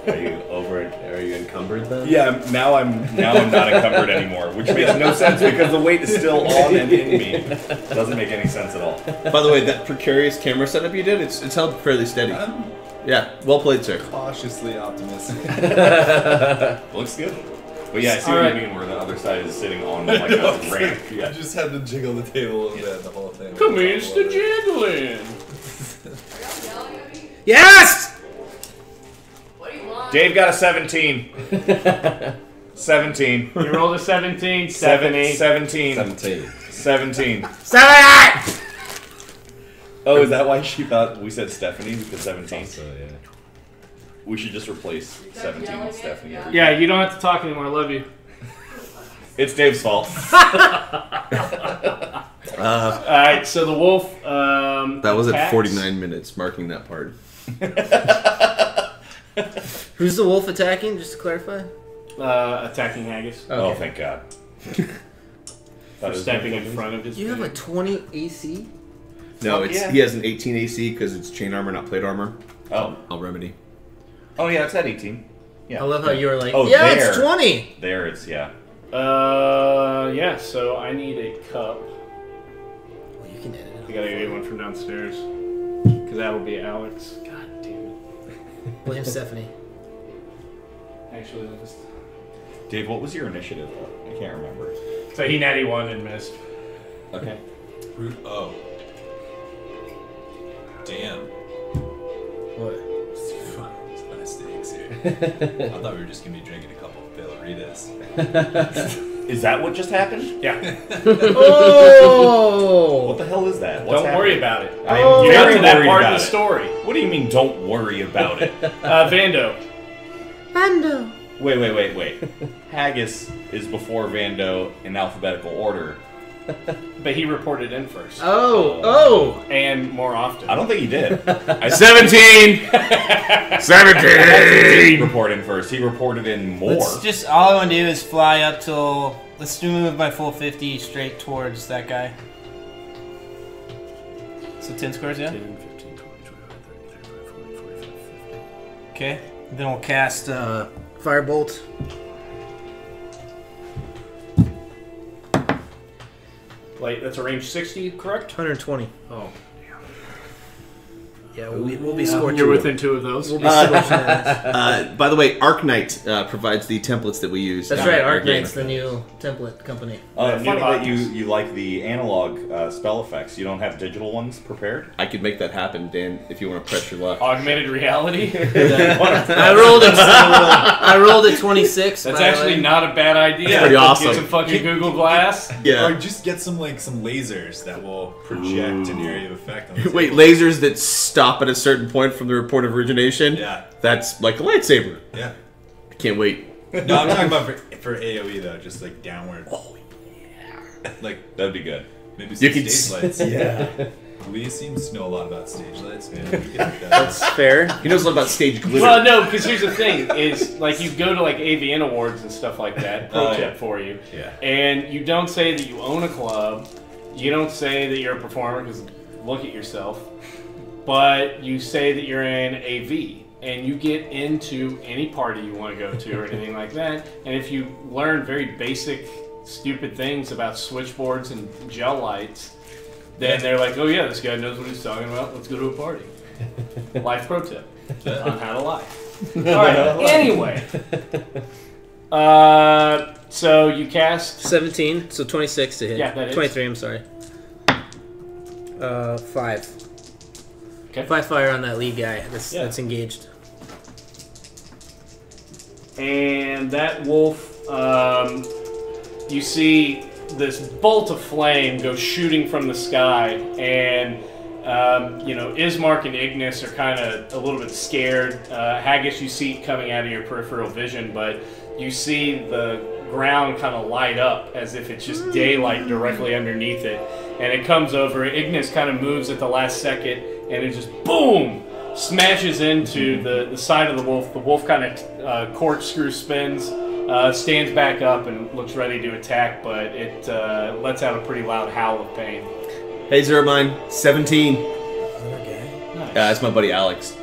Are you over it? Are you encumbered then? Yeah, now I'm not encumbered anymore, which makes no sense because the weight is still on and in me. Doesn't make any sense at all. By the way, that precarious camera setup you did, it's held fairly steady. Yeah, well played, sir. Cautiously optimistic. Looks good. But yeah, I see All what right. you mean, where the other side is sitting on like a ramp. I Yeah. just had to jiggle the table a little bit, the whole thing. Come in, Mr. Jiggling. Yes! What do you want? Dave got a 17. 17. You rolled a 17, Stephanie. 17. 17. 17. 78! Oh, is that why she thought we said Stephanie? Because 17? So, yeah. We should just replace 17 with Stephanie. every Yeah, you don't have to talk anymore. I love you. It's Dave's fault. Alright, so the wolf. That was at attacks. 49 minutes, marking that part. Who's the wolf attacking, just to clarify? Attacking Haggis. Oh, thank God. For stepping in front of his. You have a pig. 20 AC? No, Fuck it's yeah. he has an 18 AC because it's chain armor, not plate armor. Oh. I'll remedy. Oh, yeah, it's at 18. Yeah. I love how you were like, Oh, yeah, there. it's 20! There it's, yeah. Yeah, so I need a cup. Well, you can edit I it. gotta get one from downstairs. Because that'll be Alex. God damn it. Blame Stephanie. actually. Just... Dave, what was your initiative? I can't remember. So he natty one and missed. Okay. Oh. Damn. What? It's kind of stakes here. I thought we were just gonna be drinking a couple of Pillaritas. Is that what just happened? Yeah. Oh! What the hell is that? What's Don't worry happening? about it. I am You got very to that worried part about of the it. story. What do you mean, don't worry about it? Vando. Mando. Wait. Haggis is before Vando in alphabetical order. But he reported in first. Oh! And more often. I don't think he did. 17! 17! Report in first. He reported in more. Let's just, all I want to do is fly up till, let's do move my full 50 straight towards that guy. So 10 squares, yeah? 10, 15, 20, 25, 30, 35, 40, 45, 50. Okay. Then we'll cast Firebolt. Like, that's a range 60, correct? 120. Oh. Yeah, we'll be scorching. You're within 2 of those. We'll be scorching that. By the way, Arknight provides the templates that we use. That's in right, our game. Arknight's the new template company. Funny new that Oddities. you like the analog spell effects. You don't have digital ones prepared? I could make that happen, Dan, if you want to press your luck. Augmented reality. I rolled a 26. That's by the actually way. not a bad idea. That's pretty awesome. Get some fucking Google Glass. Yeah. Or just get some lasers that will project an area of effect on the Wait, table. lasers that stop at a certain point from the report of origination? Yeah. That's like a lightsaber. Yeah. I can't wait. No, I'm talking about for AoE though, just like downward. Oh yeah. Like That'd be good. maybe some You can stage lights. Yeah. Lee seems to know a lot about stage lights, man. We could do that. That's fair. He knows a lot about stage glitter. Well, no, because here's the thing: is like you go to like AVN awards and stuff like that. Pro Oh, tip yeah. for you. Yeah. And you don't say that you own a club. You don't say that you're a performer because look at yourself. But you say that you're in AV. And you get into any party you want to go to or anything like that. And if you learn very basic, stupid things about switchboards and gel lights, then they're like, oh yeah, this guy knows what he's talking about. Let's go to a party. Life pro tip on how to lie. Alright, anyway. So you cast... 17, so 26 to hit. Yeah, that hits. 23, I'm sorry. 5. Okay. 5 fire on that lead guy that's engaged. And that wolf, you see this bolt of flame go shooting from the sky, and Ismark and Ignis are kind of a little bit scared. Haggis, you see it coming out of your peripheral vision, but you see the ground kind of light up as if it's just daylight directly underneath it, and it comes over. Ignis kind of moves at the last second, and it just boom! Smashes into the side of the wolf. The wolf kind of corkscrew spins, stands back up, and looks ready to attack, but it lets out a pretty loud howl of pain. Hey, Zermine, 17. Okay. Nice. That's my buddy Alex.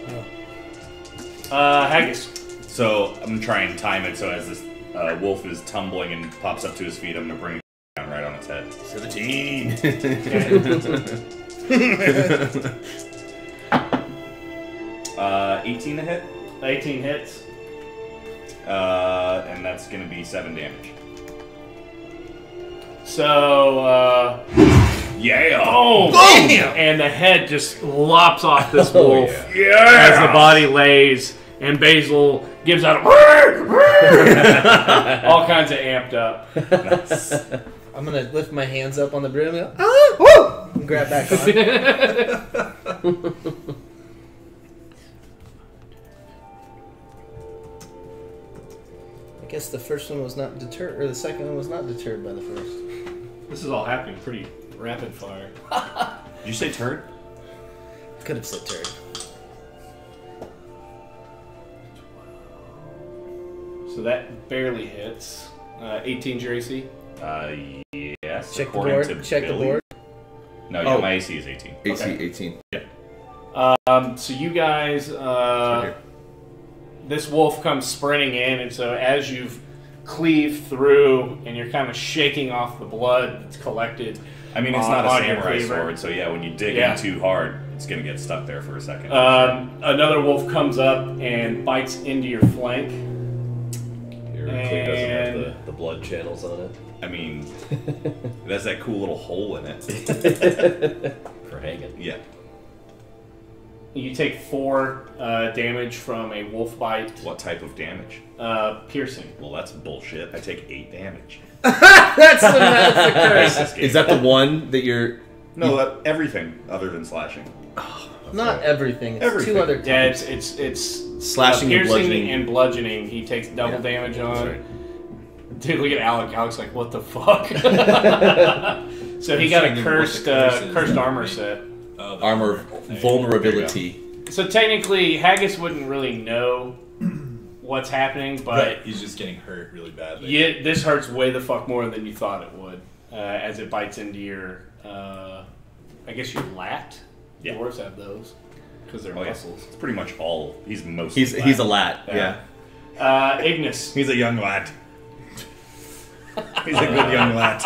Haggis. So I'm gonna try and time it so as this wolf is tumbling and pops up to his feet, I'm gonna bring it down right on its head. 17. 18 to hit, 18 hits. and that's gonna be 7 damage. So, Yeah! boom! Damn! And the head just lops off this Oh, wolf yeah. as the body lays, and Basil gives out a all kinds of amped up. I'm going to lift my hands up on the broom and go, ah! Woo! And grab back on. I guess the first one was not deterred, or the second one was not deterred by the first. This is all happening pretty rapid fire. Did you say turd? Could have said turd. So that barely hits. 18's your AC? Yes. Check the according board. to Check the Billy. board. No, Oh. my AC is 18. AC Okay. 18. So you guys, this wolf comes sprinting in, and so as you've cleaved through and you're kind of shaking off the blood that's collected. I mean, it's not a on your samurai cleaver. sword, so yeah, when you dig Yeah. in too hard, it's gonna get stuck there for a second. Another wolf comes up and bites into your flank. Your clear doesn't have the blood channels on it. I mean, it has that cool little hole in it. For hanging. Yeah. You take 4 damage from a wolf bite. What type of damage? Piercing. Well, that's bullshit. I take 8 damage. That's the curse. Is that the one that you're? No, everything other than slashing. Not everything. It's Everything. 2 other Yeah, types. it's Slashing and piercing bludgeoning. and bludgeoning. He takes double Yeah. damage on. That's right. Dude, look at Alec. Alec's like, what the fuck? So he got a cursed armor set. Oh, the Armor thing. vulnerability. So technically, Haggis wouldn't really know what's happening, but Right, he's just getting hurt really badly. yeah, this hurts way the fuck more than you thought it would, as it bites into your, I guess your lat. Yeah. Dwarves have those because they're Oh, yeah. muscles. It's pretty much all. He's mostly. He's a lat. Yeah. Yeah. Ignis. He's a young lad. He's a good young lad.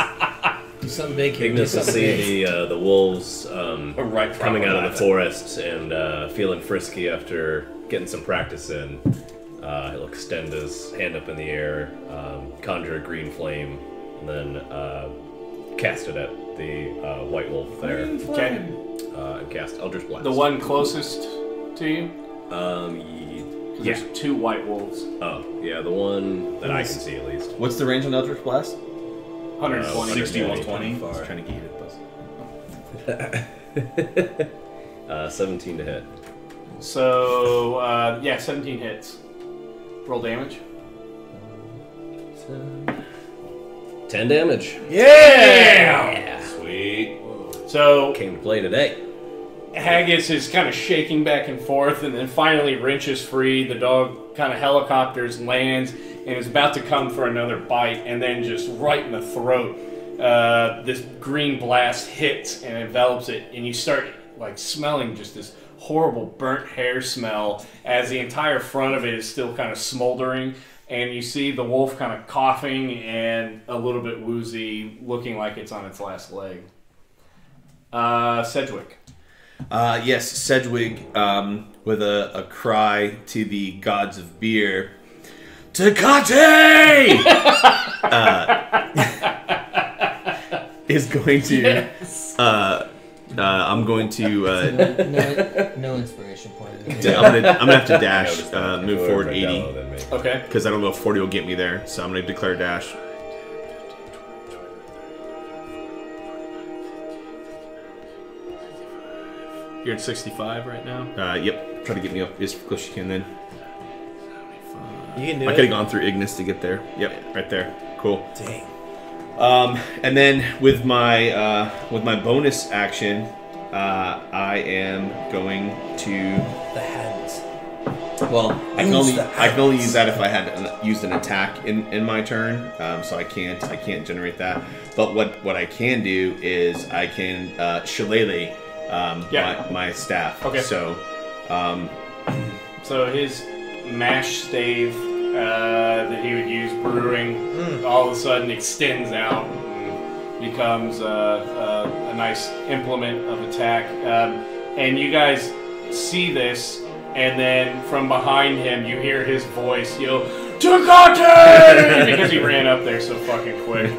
Do something big here. Ignis Do will something see big. the wolves Right, coming out of the lad. forest and feeling frisky after getting some practice in. He'll extend his hand up in the air, conjure a green flame, and then cast it at the white wolf there, Okay. and cast Eldritch Blast. The one closest to you? Yeah. There's 2 white wolves. Oh, yeah, the one that I can see at least. What's the range on Eldritch Blast? 120. 60, 120. I was trying to get it. 17 to hit. So, 17 hits. Roll damage. 10 damage. Yeah! Sweet. So, Came to play today. Haggis is kind of shaking back and forth and then finally wrenches free. The dog kind of helicopters, lands, and is about to come for another bite, and then just right in the throat, this green blast hits and envelops it, and you start like smelling just this horrible burnt hair smell as the entire front of it is still kind of smoldering, and you see the wolf kind of coughing and a little bit woozy, looking like it's on its last leg. Sedgwick. Yes, Sedgwick, with a cry to the gods of beer, Tecate! Is going to. I'm going to. No inspiration point. I'm gonna have to dash. Notice that. Move Go forward over 80 Dello, then maybe. Okay. because I don't know if 40 will get me there. So I'm gonna declare dash. You're at 65 right now? Yep. Try to get me up as close as you can. Then You can do I it. could have gone through Ignis to get there. Yep, right there. Cool. Dang. And then with my bonus action, I am going to. The hands. Well, I can Use only the use that if I had used an attack in my turn. So I can't generate that. But what I can do is I can shillelagh my staff. Okay. So So his mash stave that he would use brewing all of a sudden extends out and becomes a nice implement of attack. And you guys see this, and then from behind him you hear his voice yell, Tecate! Because he ran up there so fucking quick.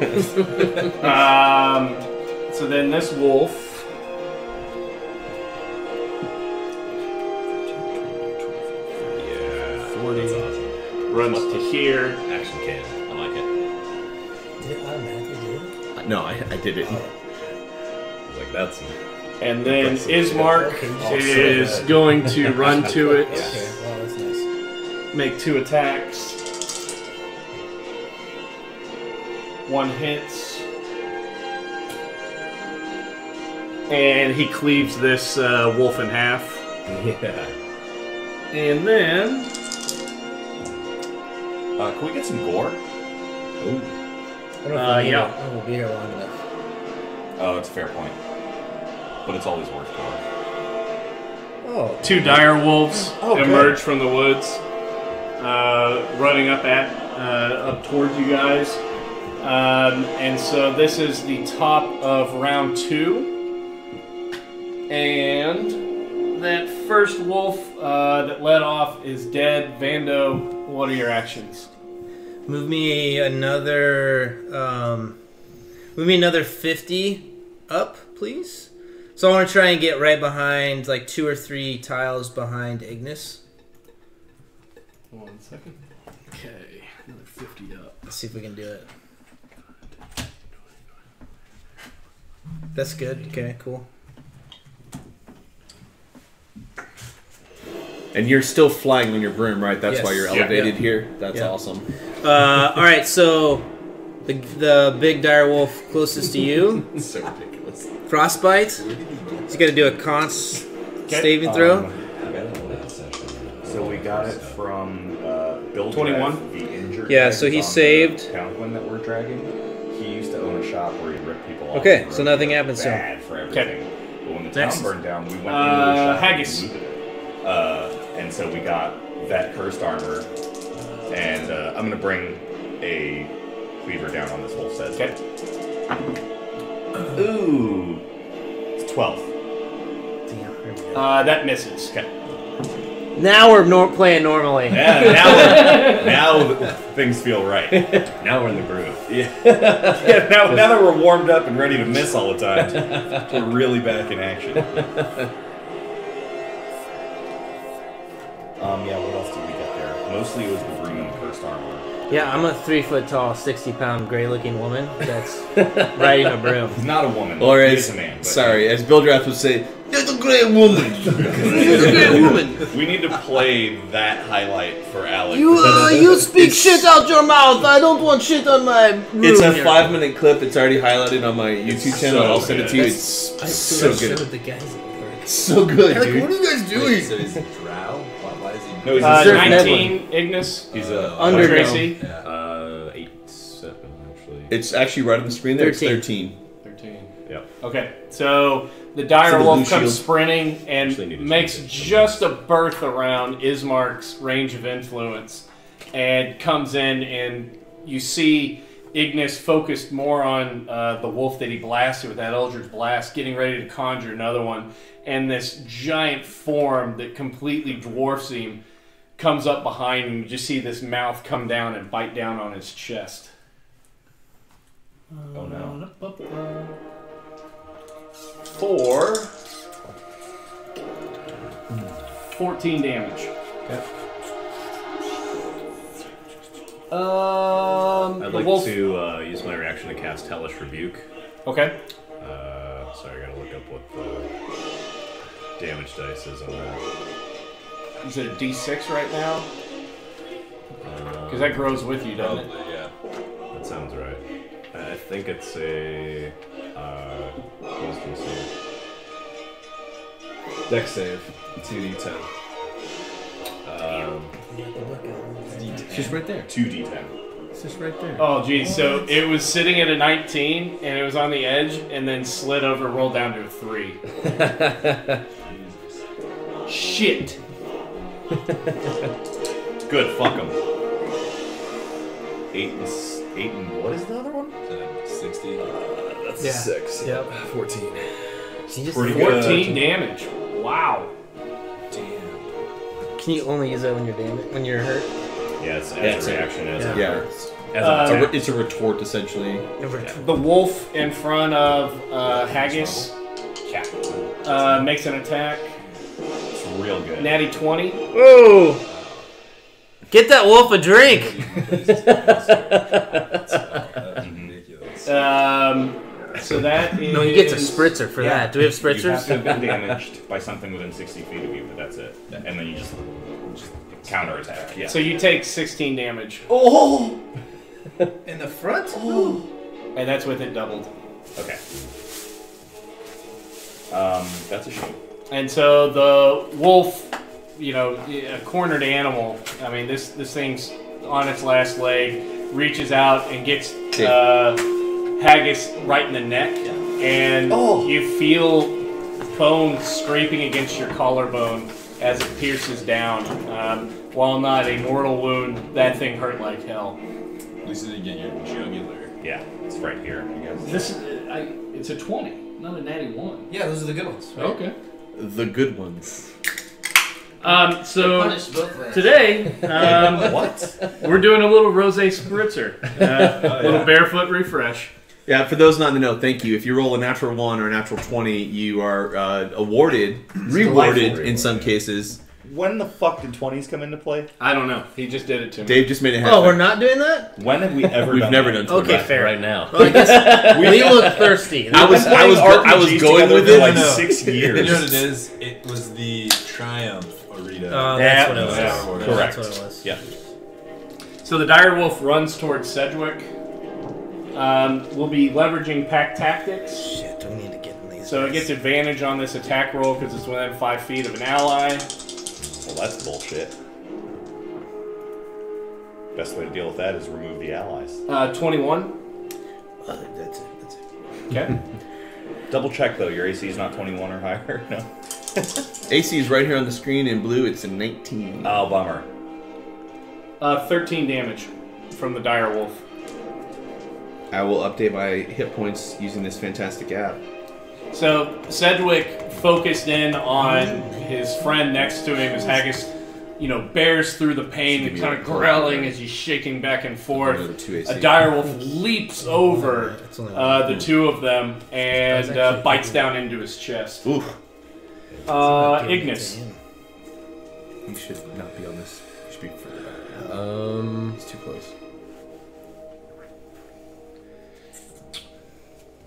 So then this wolf. Yeah. 40. That's awesome. Runs to here. Action can. I like it. Did it automatically do it? no, I did it. I was like, that's. And then That's so Ismark good. is going to run to it, Okay, wow, that's nice. make 2 attacks. 1 hits. And he cleaves this wolf in half. Yeah. And then Can we get some gore? I don't know if yeah. I don't know if we'll be here long enough. Oh, that's a fair point. But it's always worth gore. Oh. 2 dire wolves Oh, emerge from the woods, running up towards you guys. And so this is the top of round 2. And that first wolf that led off is dead. Vando, what are your actions? Move me another 50 up, please. So I want to try and get right behind, like 2 or 3 tiles behind Ignis. 1 second. Okay, another 50 up. Let's see if we can do it. That's good. Okay, cool. And you're still flying on your broom, right? That's Yes. why you're Yeah. elevated here. That's Yeah. awesome. All right, so the big dire wolf closest to you, It's so ridiculous. frostbite. He's got to do a const saving throw. So we got it from Bill 21. Dredd, the injured Yeah, guy so who's he on the saved. Palanquin that we're dragging. He used to own a shop where he ripped people off. Okay, the so road. nothing happens to him. Bad for everything. But when the town Next. burned down, we went into the shop Haggis. and looted it. And so we got that cursed armor, and I'm gonna bring a cleaver down on this whole set. Okay. Ooh, it's 12. That misses. Okay. Now we're playing normally. Yeah, now things feel right. Now we're in the groove. Yeah, yeah. Now that we're warmed up and ready to miss all the time, we're really back in action. Yeah. What else did we get there? Mostly it was the broom and the cursed armor. Yeah, I'm a 3 foot tall, 60-pound, gray-looking woman that's riding a broom. He's not a woman. Or he as is a man. But as Bildrath would say, "You're the great woman." You're the great woman. we need to play that highlight for Alex. You speak shit out your mouth. I don't want shit on my room. It's a here. 5-minute clip. It's already highlighted on my YouTube channel. so I'll send it to you. good. It's I so showed good. the guys at work. So good, Like, dude. what are you guys doing? So he's a drow? Why is he? No, he's a Surf 19, Ignis. He's a Under- Tracy. Yeah. 8, 7 actually. It's actually right on the screen there. 13. It's 13. 13. Yep. Okay, so the dire So the wolf blue comes shield. sprinting Actually and need to makes change it. just a berth around Ismark's range of influence and comes in, and you see Ignis focused more on the wolf that he blasted with that Eldritch Blast, getting ready to conjure another one, and this giant form that completely dwarfs him comes up behind him. You just see this mouth come down and bite down on his chest. Oh no. For 14 damage. I'd The like wolf. to use my reaction to cast Hellish Rebuke. Okay. Sorry, I gotta look up what the damage dice is on that. Is it a D6 right now? Because that grows with you, doesn't it? Probably, yeah. That sounds right. I think it's a wisdom save. Dex save. 2d10. It's just right there. 2d10. It's just right there. Oh, geez. So it was sitting at a 19, and it was on the edge, and then slid over, rolled down to a 3. Shit. Good. Fuck him. 8 and what is the other one? 60. That's Yeah. 6. Yep. 14. Can you, Pretty 14 damage. Wow. can you only use that when you're hurt? Yeah, it's it's a a- reaction as a Yeah. as an attack. It's a retort, essentially. The wolf in front of Haggis makes an attack. It's real good. Natty 20. Whoa! Get that wolf a drink. That's ridiculous. So that is... No, he gets a spritzer for that. Do we have You have spritzers? to have been damaged by something within 60 feet of you, but that's it. And then you just counterattack. Yeah. So you take 16 damage, Oh! In the front? and that's with it doubled. Okay. That's a shame. And so the wolf, you know, a cornered animal. I mean, this thing's on its last leg, reaches out and gets Haggis right in the neck, and you feel bone scraping against your collarbone as it pierces down. While not a mortal wound, that thing hurt like hell. At least you didn't get your jugular. Yeah, it's right here, I guess. It's a 20, not a natty 1. Yeah, those are the good ones. Right? Okay. The good ones. So Punished both ways. today, What? we're doing a little rosé spritzer, little barefoot refresh. Yeah, for those not in the know, thank you. If you roll a natural 1 or a natural 20, you are rewarded in some cases. When the fuck did 20s come into play? I don't know. He just did it to me. Dave just made it happen. Oh, we're not doing that? When have we ever We've done never that? done 20. Okay, fair. Right now. Well, I guess we look thirsty. I was RPGs going together with for it. like No. 6 years. You know what it is? It was the Triumph Arena. Oh, that's what it was. Yeah, correct. That's what it was. Yeah. So the direwolf runs towards Sedgwick. We'll be leveraging pack tactics. Shit, do we need to get in these? So it gets advantage on this attack roll because it's within 5 feet of an ally. Well, that's bullshit. Best way to deal with that is remove the allies. 21. That's it. Okay. Double check though, your AC is not 21 or higher. No. AC is right here on the screen in blue. It's a 19. Oh, bummer. 13 damage from the direwolf. I will update my hit points using this fantastic app. So Sedgwick focused in on his friend next to him as Haggis, bears through the pain and kind of growling as he's shaking back and forth. Another 2 AC. A direwolf leaps over the two of them and bites down into his chest. Oof. Ignis. You should not be on this. You should be further back. He's too close.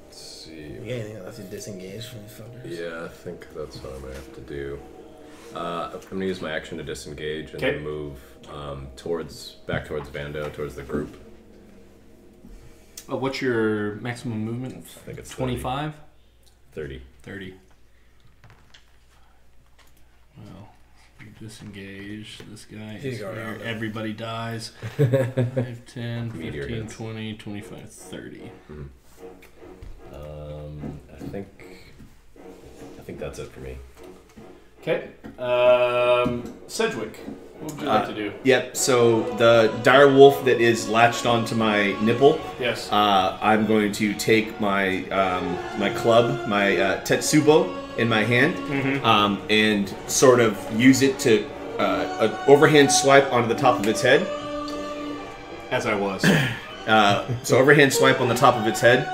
Let's see. Yeah, I think that's a disengage from the fuckers. Yeah, I think that's what I'm gonna have to do. I'm gonna use my action to disengage and Okay. then move back towards Vando, towards the group. What's your maximum movement? I think it's 25? 30. 30. Well, you disengage. This guy He's is going here. around there. Everybody dies. 5, 10, Meteor 15, hits. 20, 25, 30. I think that's it for me. Okay. Sedgwick, what would you like to do? Yep, so the dire wolf that is latched onto my nipple, Yes. I'm going to take my my club, my Tetsubo, in my hand, and sort of use it to an overhand swipe onto the top of its head. As I was. So overhand swipe on the top of its head.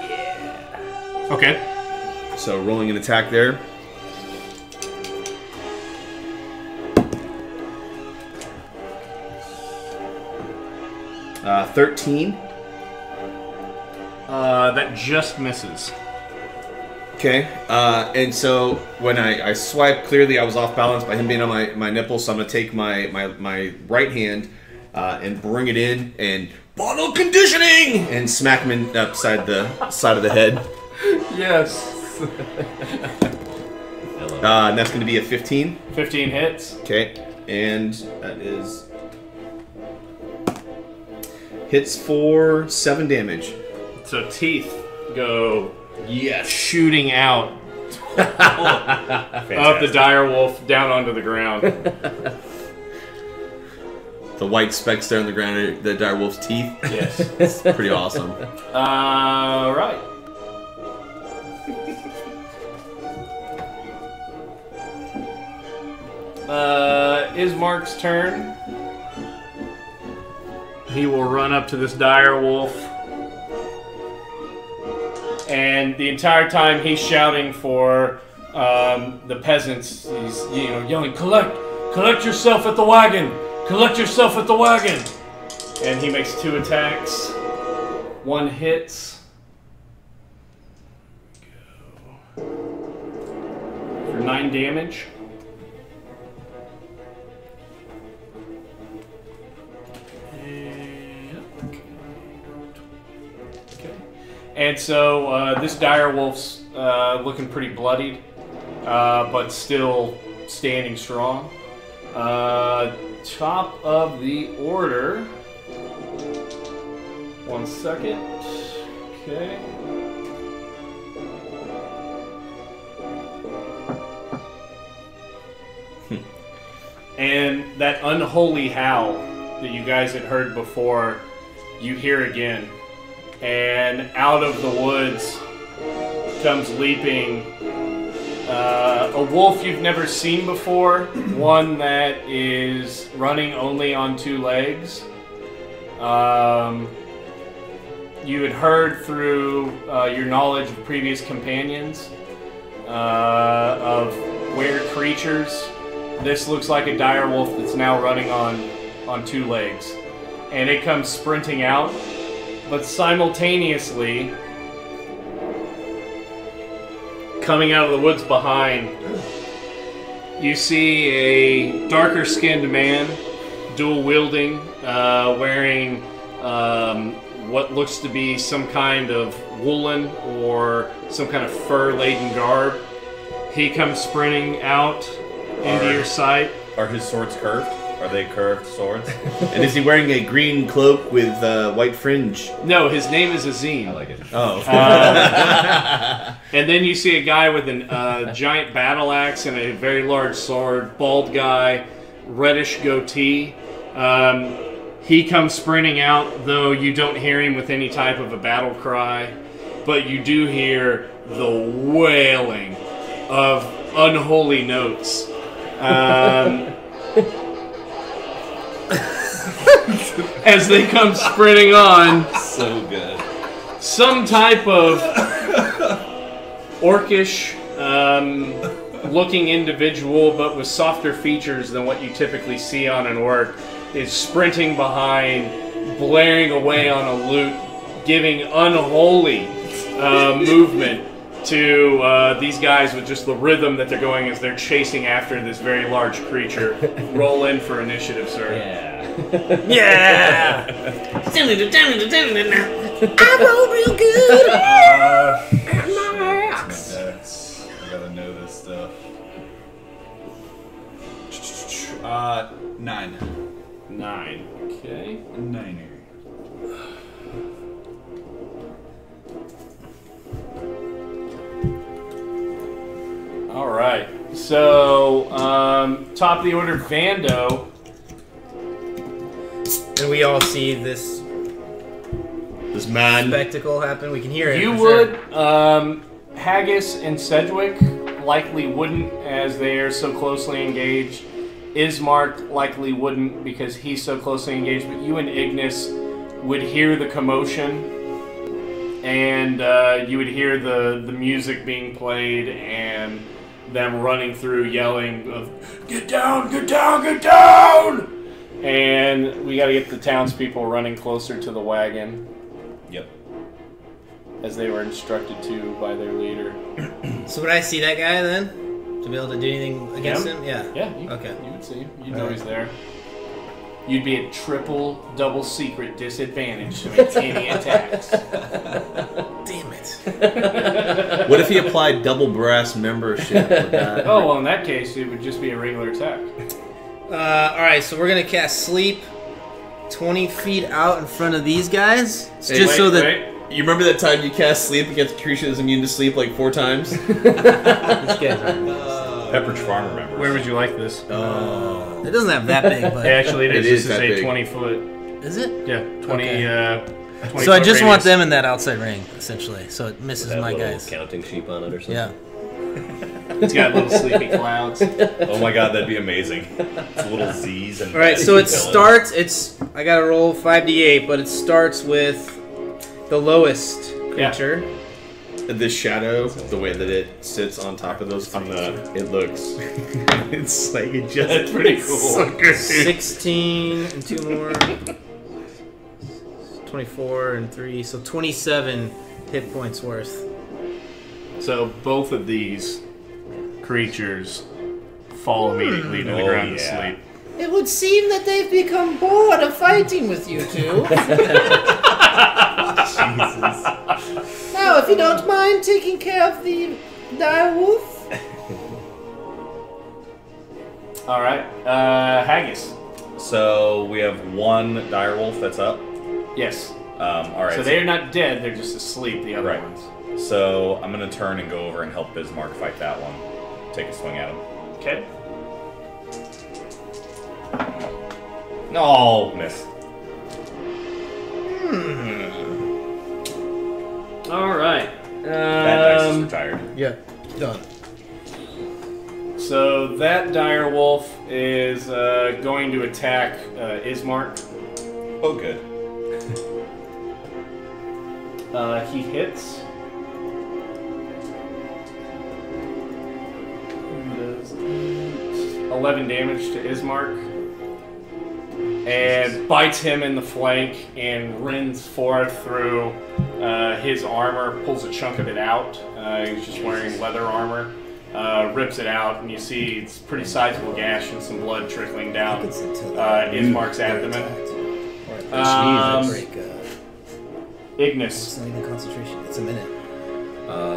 Okay. So rolling an attack there. Uh, 13. That just misses. Okay, and so when I swipe, clearly I was off balance by him being on my nipple, so I'm going to take my right hand and bring it in and bottle conditioning and smack him in upside the side of the head. Yes. And that's going to be a 15. 15 hits. Okay, and that is hits for 7 damage. So teeth go shooting out of the dire wolf down onto the ground. The white specks there on the ground are the dire wolf's teeth. Yes. It's pretty awesome. Right. Ismark's turn. He will run up to this dire wolf. And the entire time he's shouting for the peasants. He's yelling, collect yourself at the wagon! Collect yourself at the wagon! And he makes 2 attacks. 1 hits. For 9 damage. And so this dire wolf's looking pretty bloodied, but still standing strong. Top of the order. 1 second. Okay. And that unholy howl that you guys had heard before, you hear again. And out of the woods comes leaping A wolf you've never seen before, one that is running only on 2 legs. You had heard through your knowledge of previous companions of weird creatures. This looks like a dire wolf that's now running on 2 legs. And it comes sprinting out, but simultaneously, coming out of the woods behind, you see a darker-skinned man, dual-wielding, wearing what looks to be some kind of woolen or some kind of fur-laden garb. He comes sprinting out into your sight. Are his swords curved? Are they curved swords? And is he wearing a green cloak with white fringe? No, his name is Azim. I like it. Oh. And then you see a guy with a giant battle axe and a very large sword, bald guy, reddish goatee. He comes sprinting out, though you don't hear him with any type of a battle cry, but you do hear the wailing of unholy notes. As they come sprinting on, So good. some type of orcish looking individual, but with softer features than what you typically see on an orc, is sprinting behind, blaring away on a lute, giving unholy movement to these guys with just the rhythm that they're going as they're chasing after this very large creature. Roll in for initiative, sir. Yeah. Yeah! I rolled real good! I gotta know this stuff. 9. 9. Okay. 9er. All right. So, top of the order, Vando. And we all see this man. spectacle happen. We can hear it. You for would. sure. Haggis and Sedgwick likely wouldn't, as they are so closely engaged. Ismark likely wouldn't because he's so closely engaged. But you and Ignis would hear the commotion, and you would hear the music being played and them running through, yelling of "Get down! Get down! Get down!" And we got to get the townspeople running closer to the wagon. Yep. As they were instructed to by their leader. So would I see that guy then? To be able to do anything against him? Yeah. Yeah, you would see him. You'd know he's there. You'd be at double secret disadvantage to make any attacks. Damn it. What if he applied double brass membership with that? Oh, well, in that case, it would just be a regular attack. Alright, so we're gonna cast Sleep 20 feet out in front of these guys. It's just so that... You remember that time you cast sleep against a creature that's immune to sleep like 4 times? These guys are... Pepperidge Farm remembers. Where would you like this? It doesn't have that big, but... Actually, it is. It is This is that a big. 20-foot. Is it? Yeah, 20. Okay. 20 So I foot just want radius. them in that outside ring, essentially, so it misses That my little guys. counting sheep on it or something. Yeah. It's got little sleepy clouds. Oh my god, that'd be amazing. It's little Z's and. Alright, so it villains. starts... I gotta roll 5d8, but it starts with the lowest creature. The shadow, the way that it sits on top of those, it looks. It's like it just. That's pretty cool. So good. 16 and 2 more. 24 and 3, so 27 hit points worth. So both of these creatures fall immediately to the Oh, ground yeah. to sleep. It would seem that they've become bored of fighting with you two. Now, if you don't mind taking care of the dire wolf. All right, Haggis. So we have one direwolf that's up. Yes. All right. So they're not dead; they're just asleep. The other Right. ones. So I'm gonna turn and go over and help Bismarck fight that one. Take a swing at him. Okay. No, miss. All right. That dice is retired. Yeah, done. So that dire wolf is going to attack Ismark. Oh, good. He hits. Does 11 damage to Ismark. And bites him in the flank and rends forth through his armor, pulls a chunk of it out. He's just wearing leather armor. Rips it out, and you see it's a pretty sizable gash and some blood trickling down Ismark's abdomen. Ignis. It's not even concentration. It's a minute.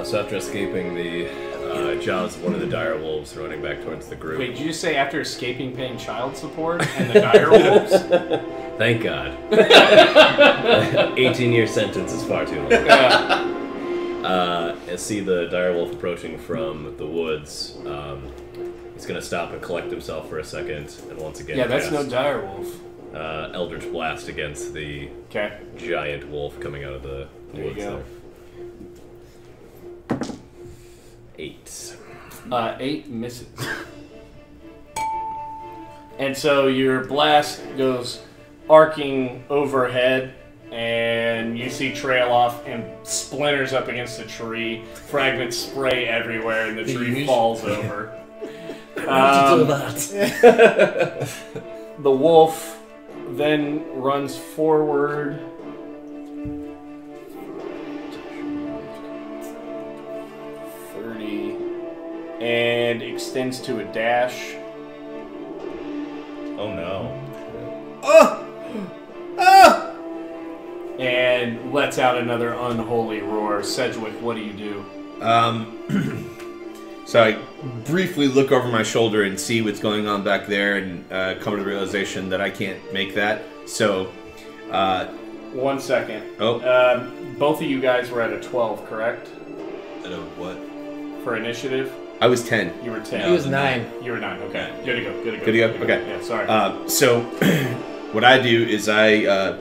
So after escaping the jaws of one of the dire wolves, running back towards the group. Wait, did you say after escaping paying child support and the dire wolves? Thank God. 18-year sentence is far too long. I see the dire wolf approaching from the woods. He's going to stop and collect himself for a second, and once again that's no cast, dire wolf. Eldritch Blast against the giant wolf coming out of the woods go. there. 8. 8 misses. And so your blast goes arcing overhead, and you see trail off and splinters up against a tree. Fragments spray everywhere, and the tree falls over. The wolf then runs forward. And extends to a dash. Oh no. And lets out another unholy roar. Sedgwick, what do you do? So I briefly look over my shoulder and see what's going on back there, and come to the realization that I can't make that. So, 1 second. Oh. Both of you guys were at a 12, correct? At a what? For initiative? I was 10. You were 10. He was 9. You were 9, okay. Good to go, good to go. Good to go? Okay. Yeah, sorry. So, what I do is I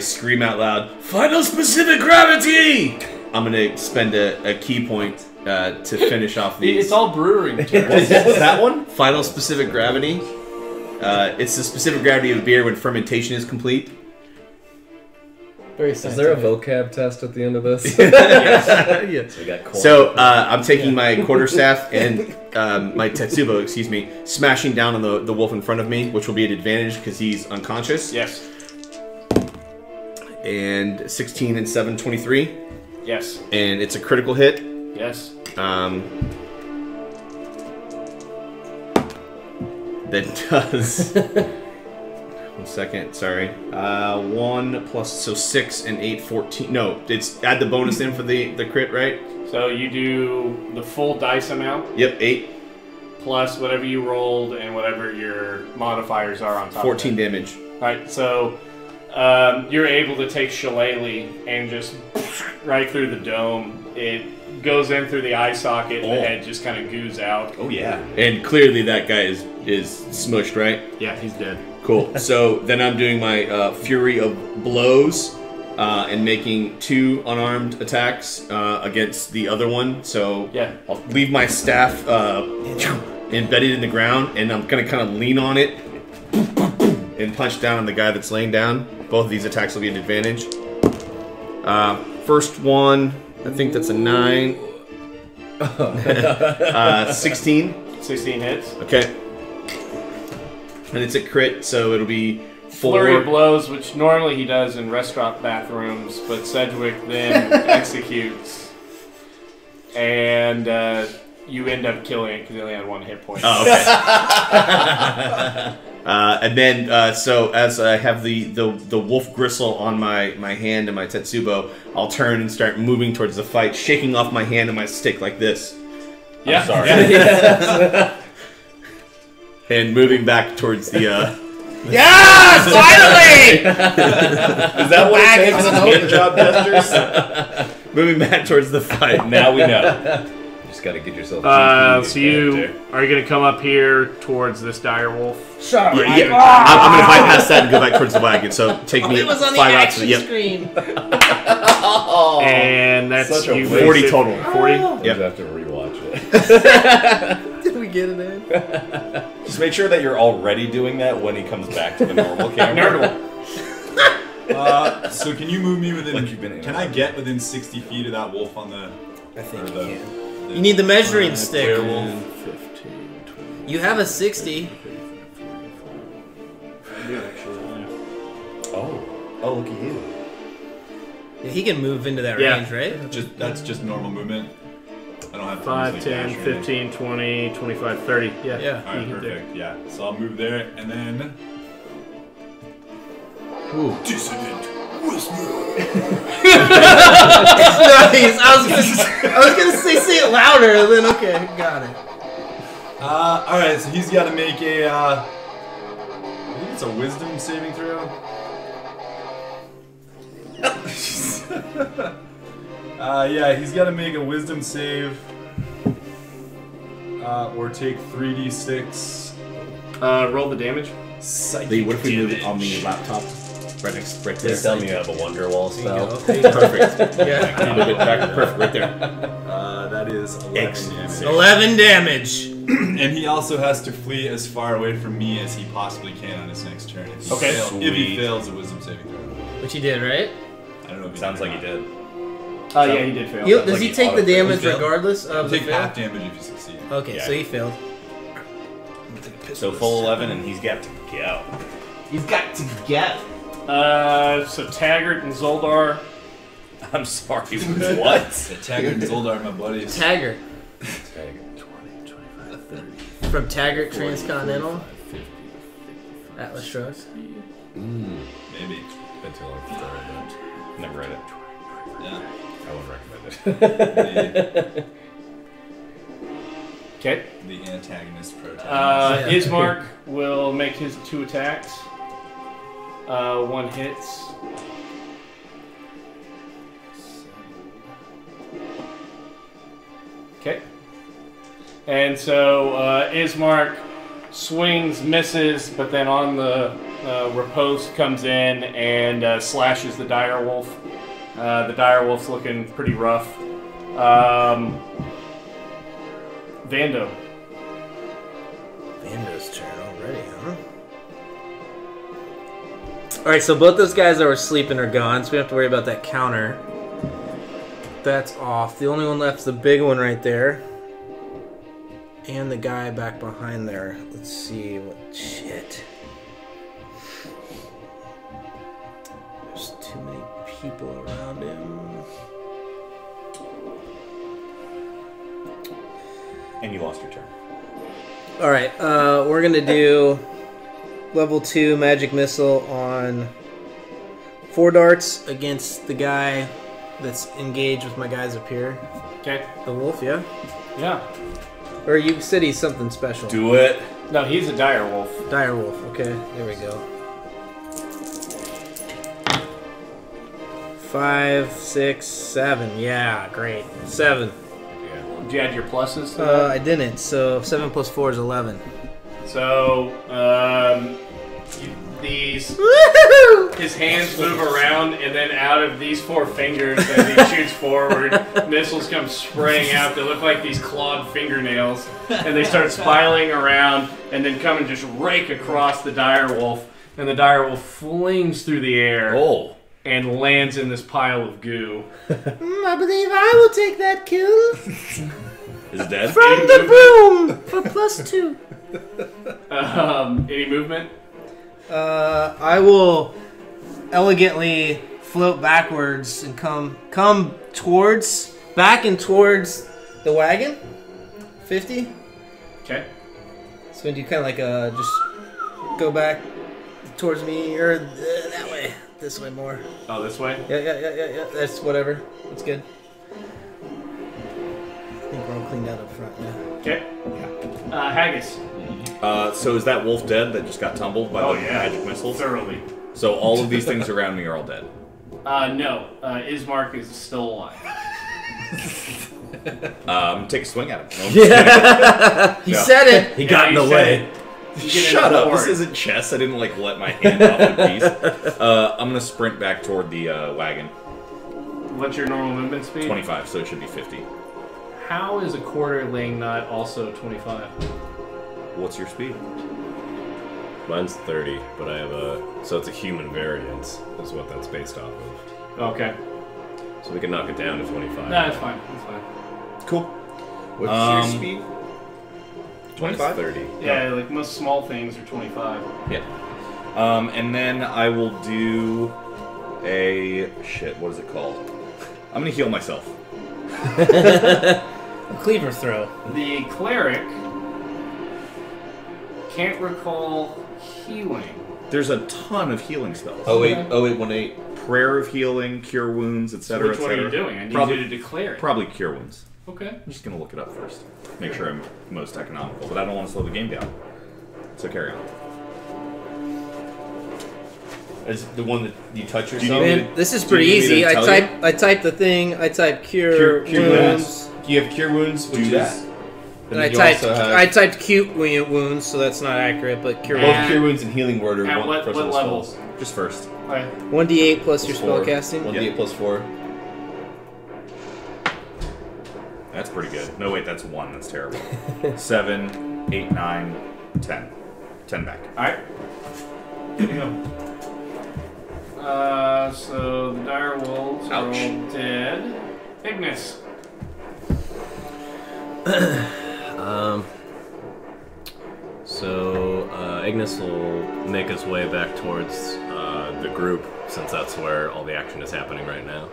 scream out loud, "Final specific gravity!" I'm going to spend a key point to finish off these. It's all brewing terms. Is that one? Final specific gravity. It's the specific gravity of beer when fermentation is complete. Very Is there a scientific. vocab test at the end of this? Yeah. So we got corn. So I'm taking my quarterstaff and my tetsubo, smashing down on the wolf in front of me, which will be an advantage because he's unconscious. Yes. And 16 and 7, 23. Yes. And it's a critical hit. Yes. That does. 1 second, sorry. 1 plus, so 6 and 8, 14. No, it's add the bonus in for the crit, right? So you do the full dice amount. Yep, 8. Plus whatever you rolled and whatever your modifiers are on top 14 of it. damage. Alright, so you're able to take Shillelagh and just right through the dome. It goes in through the eye socket and the head just kind of goos out. Oh yeah. And clearly that guy is smushed, right? Yeah, he's dead. Cool. So then I'm doing my Fury of Blows and making 2 unarmed attacks against the other one. So Yeah. I'll leave my staff embedded in the ground, and I'm going to kind of lean on it and punch down on the guy that's laying down. Both of these attacks will be an advantage. First one, I think that's a 9. 16. 16 hits. Okay. And it's a crit, so it'll be 4. Flurry of blows, which normally he does in restaurant bathrooms, but Sedgwick then executes. And you end up killing it because he only had 1 hit point. Oh, okay. And then, so as I have the wolf gristle on my hand and my tetsubo, I'll turn and start moving towards the fight, shaking off my hand and my stick like this. Yeah. I'm sorry. And moving back towards the. Yes! Finally! Is that what it takes? Hand job gestures? Moving back towards the fight. Now we know. You just gotta get yourself. So you are you gonna come up here towards this dire wolf? Shut up. Yeah, I'm gonna bypass that and go back towards the wagon. So take me It was on 5 the outs. action Yep. screen. And that's Such a you. 40 total. 40. You have to rewatch it. Did we get it in? Just make sure that you're already doing that when he comes back to the normal camera. So can you move me within? Like you've been in Can I get within 60 feet of that wolf on the? I think or you can. You need the measuring stick. werewolf? 15, 20. You have a 60. Oh, look at you. Yeah, he can move into that Yeah. range, right? That's just normal movement. I don't have to 5, use, like, 10, dash or anything. 15, 20, 25, 30. Yeah. Yeah. All right, You can do it. perfect. Yeah, so I'll move there and then. Dissonant whisper. Nice. I was gonna say it louder, and then okay, got it. All right, so he's got to make a. I think it's a wisdom saving throw. Yeah, he's got to make a wisdom save. Or take 3d6 Roll the damage. psychic Lee, what if we move it damage. on the laptop? Right next, right there. Please tell me you have a Wonder Wall There you spell. go. There you go. Perfect. Yeah. Move it back. Perfect. Right there. That is 11 damage. 11 damage. And he also has to flee as far away from me as he possibly can on his next turn. If he Okay. if he Sweet. fails a wisdom saving throw. Which he did, right? I don't know if he Sounds did or like he not. did. Oh, yeah, he did fail. Does like he he take the auto-failed. damage He failed? regardless of the Take fail? half damage if you succeed. Okay, Yeah. so he failed. So full 11, and he's got to go. You've got to get. So Taggart and Zoldar. I'm sorry, what? The Taggart and Zoldar are my buddies. Taggart. 20, 25, 30. From Taggart Transcontinental. Atlas Shrugs. Maybe. Been too long since I read that. Never read it. Yeah. I wouldn't recommend it. Okay. The antagonist protagonist. Ismark will make his 2 attacks. 1 hits. Okay. And so Ismark swings, misses, but then on the riposte comes in and slashes the direwolf. The direwolf's looking pretty rough. Vando. Vando's turn already, huh? Alright, so both those guys that were sleeping are gone, so we don't have to worry about that counter. That's off. The only one left is the big one right there. And the guy back behind there. Let's see what shit. There's too many people around him. And you lost your turn. Alright, we're gonna do level 2 magic missile on 4 darts against the guy that's engaged with my guys up here. Okay. The wolf, yeah? Yeah. Or you said he's something special. Do it. No, he's a direwolf. Dire wolf, okay, there we go. 5, 6, 7, yeah, great. 7. Did you add your pluses to that? I didn't, so 7 plus 4 is 11. So, his hands move around, and then out of these 4 fingers, as he shoots forward, missiles come spraying out. They look like these clawed fingernails, and they start spiraling around, and then come and just rake across the direwolf, and the direwolf flings through the air and lands in this pile of goo. I believe I will take that kill. Is it dead? From the broom for +2. Any movement? I will elegantly float backwards and come back and towards the wagon. 50. Okay. So when you kind of like just go back towards me or that way, this way more. Oh, this way? Yeah. That's whatever. That's good. I think we're all cleaned out up front. Yeah. Okay. Haggis. So is that wolf dead that just got tumbled by the magic missiles? Thoroughly. So all of these things around me are all dead. No. Ismark is still alive. Take a swing at him. He said it. He got in the way. Shut up! This isn't chess. I didn't like let my hand off the piece. I'm gonna sprint back toward the wagon. What's your normal movement speed? 25, so it should be 50. How is a quarterling not also 25? What's your speed? Mine's 30, but I have so it's a human variant, is what that's based off of. Okay. So we can knock it down to 25. No, that's fine. That's fine. Cool. What's your speed? Mine's 25? 30. Yeah, like most small things are 25. Yeah. And then I will do a shit. What is it called? I'm gonna heal myself. A cleaver throw. The cleric can't recall healing. There's a ton of healing spells. Oh wait, 0818. Prayer of healing, cure wounds, So etc. which one are you etc. doing? I need Probably- you to declare it. Probably cure wounds. Okay. I'm just gonna look it up first. Make sure I'm most economical, but I don't want to slow the game down. So carry on. Is it the one that you touch you yourself? need Man, this is do pretty you need me easy. to I tell type the thing. I type cure Cure wounds. Do you have cure wounds? Which Do is, that. and And I then you typed also have I typed cute wounds, so that's not accurate. But cure Yeah. both cure wounds and healing word are At one what personal level? spells. Just first. Okay. 1d8 plus your Plus 4. spellcasting. 1d8 plus 4. That's pretty good. No, wait, that's 1. That's terrible. 7, 8, 9, 10. 10 back. Alright. Here you go. So the dire wolves are all Ouch. dead. Ignis. So Ignis will make his way back towards the group, since that's where all the action is happening right now.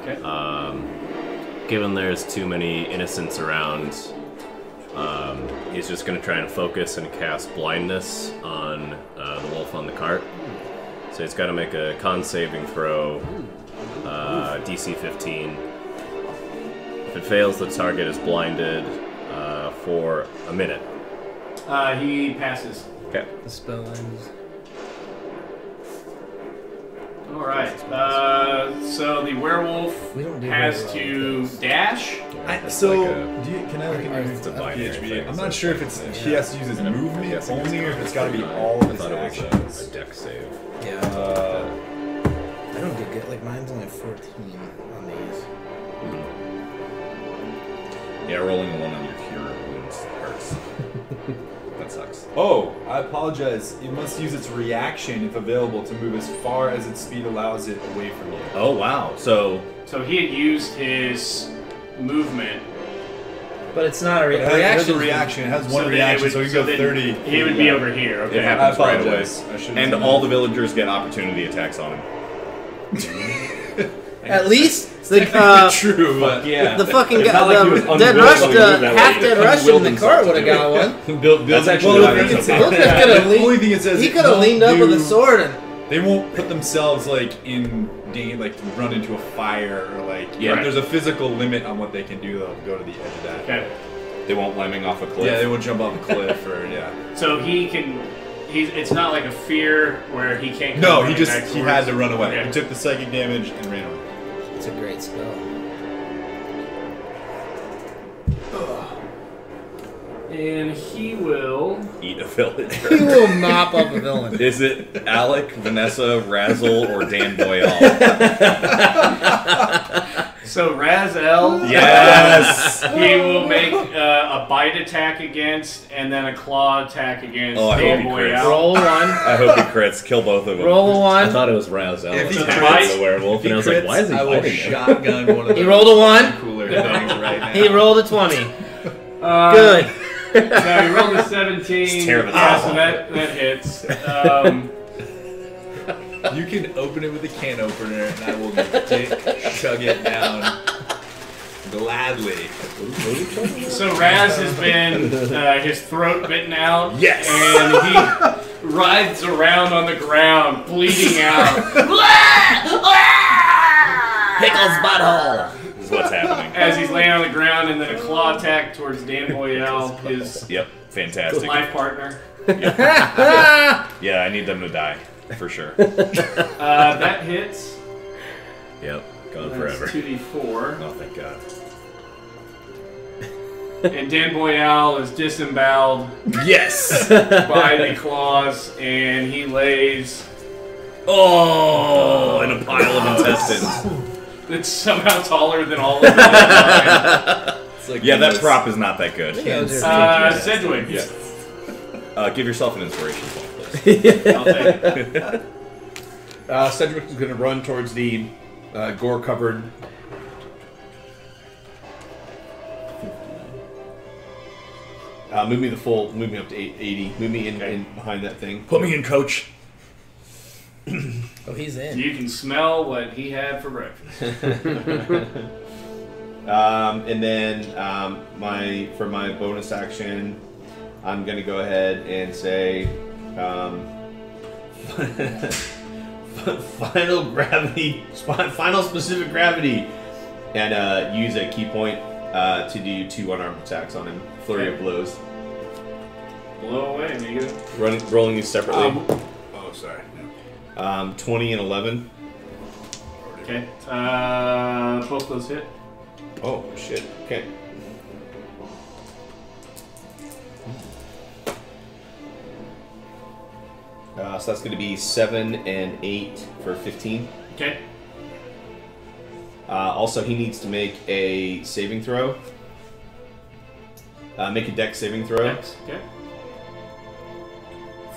Okay. Given there's too many innocents around, he's just going to try and focus and cast blindness on the wolf on the cart. So he's got to make a con saving throw, DC 15. If it fails, the target is blinded for a minute. He passes. Okay. The spell ends. Alright. So the werewolf We don't do has very to well. dash. So, like a- can I look at It's a binary PHP? thing, I'm so not sure if it's it's like- he has to use his movement guessing it's only, or if con it's got to be saving. all of I his thought it actions. was a deck save. Yeah. I don't get good. Like mine's only 14 on these. Yeah, rolling a 1 on your cure wounds hurts. That sucks. Oh, I apologize. It must use its reaction, if available, to move as far as its speed allows it away from you. Oh, wow. So, So he had used his movement. But it's not a It has reaction. a reaction. It has So one then reaction, it so would- he can so go then 30. He would be over here. Okay. it happens right away. apologize. I should've And done all that. the villagers get opportunity attacks on him. At least the True, but Yeah. the fucking It's guy, not like he was the dead unwilling rush, to move the that half way. dead He Russian willed in the car himself would have to do got it. one. That's actually well, why the thing there's is- a Lucas binary. could have the only thing it says He it could have won't leaned up with a do- sword and They won't put themselves like in like run into a fire or like Yeah. There's a physical limit on what they can do. They'll go to the edge of that. Okay. They won't lemming off a cliff. Yeah, they won't jump off a cliff or yeah. So he can. It's not like a fear where he can't. No, come he running just back he towards- had to run away. Okay. He took the psychic damage and ran away. it's a great spell. And he will. Eat a villager. He will mop up a villain. Is it Alec, Vanessa, Razzle, or Dan Boyle? So Razel. Yes! He will make a bite attack against, and then a claw attack against. Oh, I hope Dan he Boyle. crits. Roll a one. I hope he crits. Kill both of them. Roll a I one. thought it was Razzle. If he So crits- the werewolf, and I was like, why is he I will biting him? shotgun one of He the rolled a one. cooler things right now. He rolled a 20. Uh, Good. So he rolled a 17. Just tear the Yeah, top so off. that hits. You can open it with a can opener, and I will chug it down gladly. So Raz has been his throat bitten out. Yes! And he writhes around on the ground, bleeding out. Pickles butthole. This is what's happening. As he's laying on the ground, and then a claw attack towards Dan Boyle, his Yep, fantastic. life partner. Yeah, I need them to die, for sure. That hits. Yep, gone That's forever. 2d4. Oh, thank God. And Dan Boyle is disemboweled Yes! by the claws, and he lays. Oh, in a pile of intestines. It's somehow taller than all of them. It's like Yeah, one that of those- prop is not that good. Sedgwick. Yeah. Give yourself an inspiration point, please. I'll take it. Cedric is going to run towards the gore-covered. Move me up to 80. Move me in behind that thing. Put me in, coach. Oh, he's in. You can smell what he had for breakfast. And then for my bonus action, I'm going to go ahead and say final specific gravity, and use a key point to do 2 unarmed attacks on him. Flurry of blows. Blow away, amigo. Rolling these separately. Oh, sorry. 20 and 11. Okay. Both those hit. Oh shit. Okay. So that's going to be 7 and 8 for 15. Okay. Also, he needs to make a saving throw. Make a dex saving throw. Dex. Okay.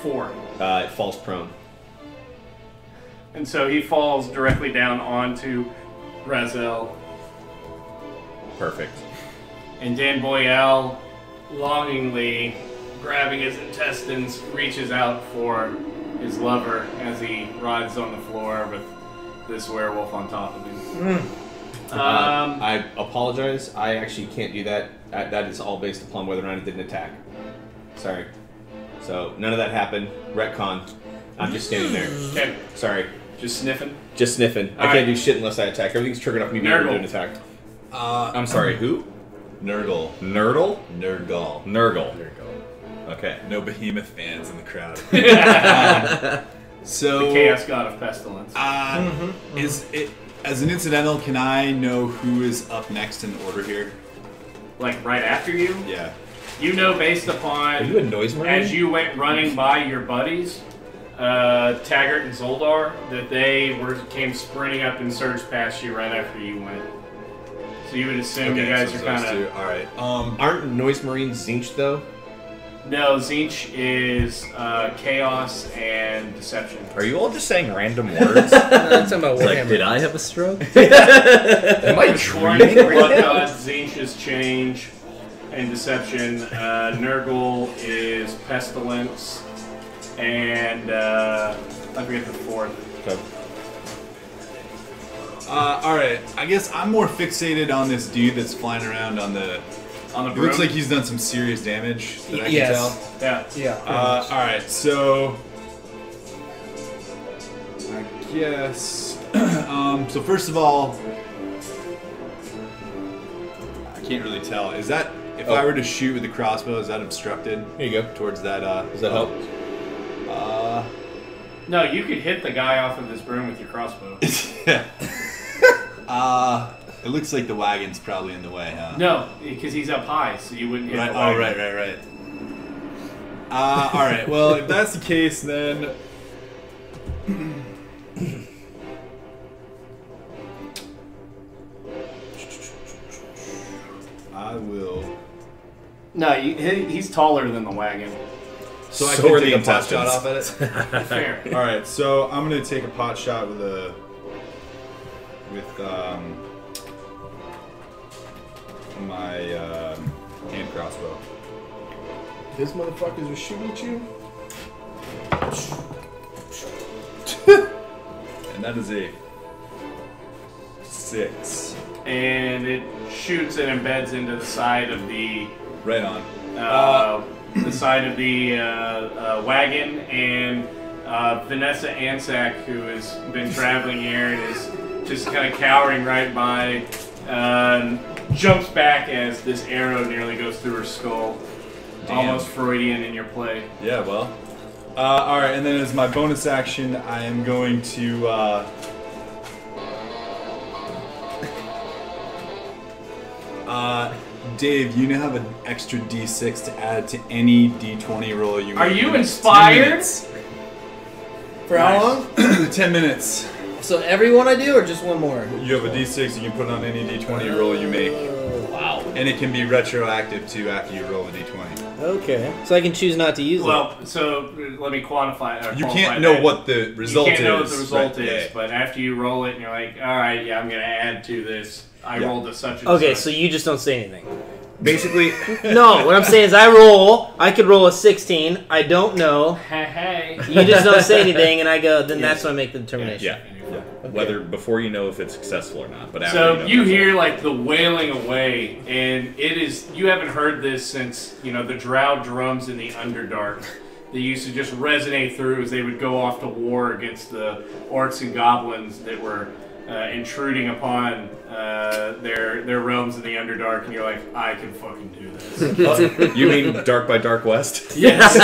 4. It falls prone. And so he falls directly down onto Razel. Perfect. And Dan Boyle, longingly grabbing his intestines, reaches out for his lover as he rides on the floor with this werewolf on top of him. I apologize. I actually can't do that. That is all based upon whether or not it did an attack. Sorry. So none of that happened. Retcon. I'm just standing there. Okay. Sorry. Just sniffing. Just sniffing. I can't do shit unless I attack. Everything's triggered off me being able to do an attack. I'm sorry, who? Nurgle. Nerdle? Nurgle. Nurgle. Okay, no behemoth fans in the crowd. So, The chaos god of pestilence. is it as an incidental? Can I know who is up next in order here? Like right after you? Yeah. You know based upon... Are you a noise marine? As you went running by your buddies, Taggart and Zoldar, that they came sprinting up and surged past you right after you went. So you would assume you guys are kind of... All right. Aren't noise marines Zinch though? No, Zinch is chaos and deception. Are you all just saying random words? Talking about Like, Warhammer. did I have a stroke? Am I Orange, blood god, Zinch is change and deception. Nurgle is pestilence, and I forget the fourth. Okay. All right. I guess I'm more fixated on this dude that's flying around on the. On the It broom. looks like he's done some serious damage. That I can Yes. tell. Yeah. Yeah. All right, so I guess. So first of all, I can't really tell. Is that if I were to shoot with the crossbow, is that obstructed? Here you go. Towards that. Does that help? No, you could hit the guy off of this broom with your crossbow. It looks like the wagon's probably in the way, huh? No, because he's up high, so you wouldn't hit Right. the Oh, wagon. right. All right. Well, if that's the case, then. I will. No, he's taller than the wagon. So I So can are take the a pot shot intestines. off at it. Fair. All right, so I'm gonna take a pot shot with my hand crossbow. This motherfuckers are shooting at you? And that is a 6. And it shoots and embeds into the side of the Right on. the side of the wagon, and Vanessa Ansack, who has been traveling here and is just kind of cowering right by, jumps back as this arrow nearly goes through her skull. Damn. Almost Freudian in your play. Yeah, well. All right, and then as my bonus action, I am going to. Dave, you now have an extra D6 to add to any D20 roll you make. Are you in the next 10 inspired? minutes. For how long? 10 minutes. So every one I do, or just one more? You have a D6 you can put on any D20 roll you make. Wow. And it can be retroactive to after you roll a d20. Okay. So I can choose not to use it. Well, so let me quantify. You qualify can't know that. what the result is. You can't know what the result right, is, yeah. but after you roll it and you're like, all right, yeah, I'm going to add to this. I rolled a such and Okay, such. so you just don't say anything. Basically, No, what I'm saying is I could roll a 16. I don't know. Hey. You just don't say anything, and I go, then that's when I make the determination. yeah. Whether before you know if it's successful or not, but after So know you if it's hear like the wailing away, and it is, you haven't heard this since, the Drow drums in the Underdark. They used to just resonate through as they would go off to war against the orcs and goblins that were intruding upon their realms in the Underdark, and you're like, I can fucking do this. You mean Dark by Dark West? Yes.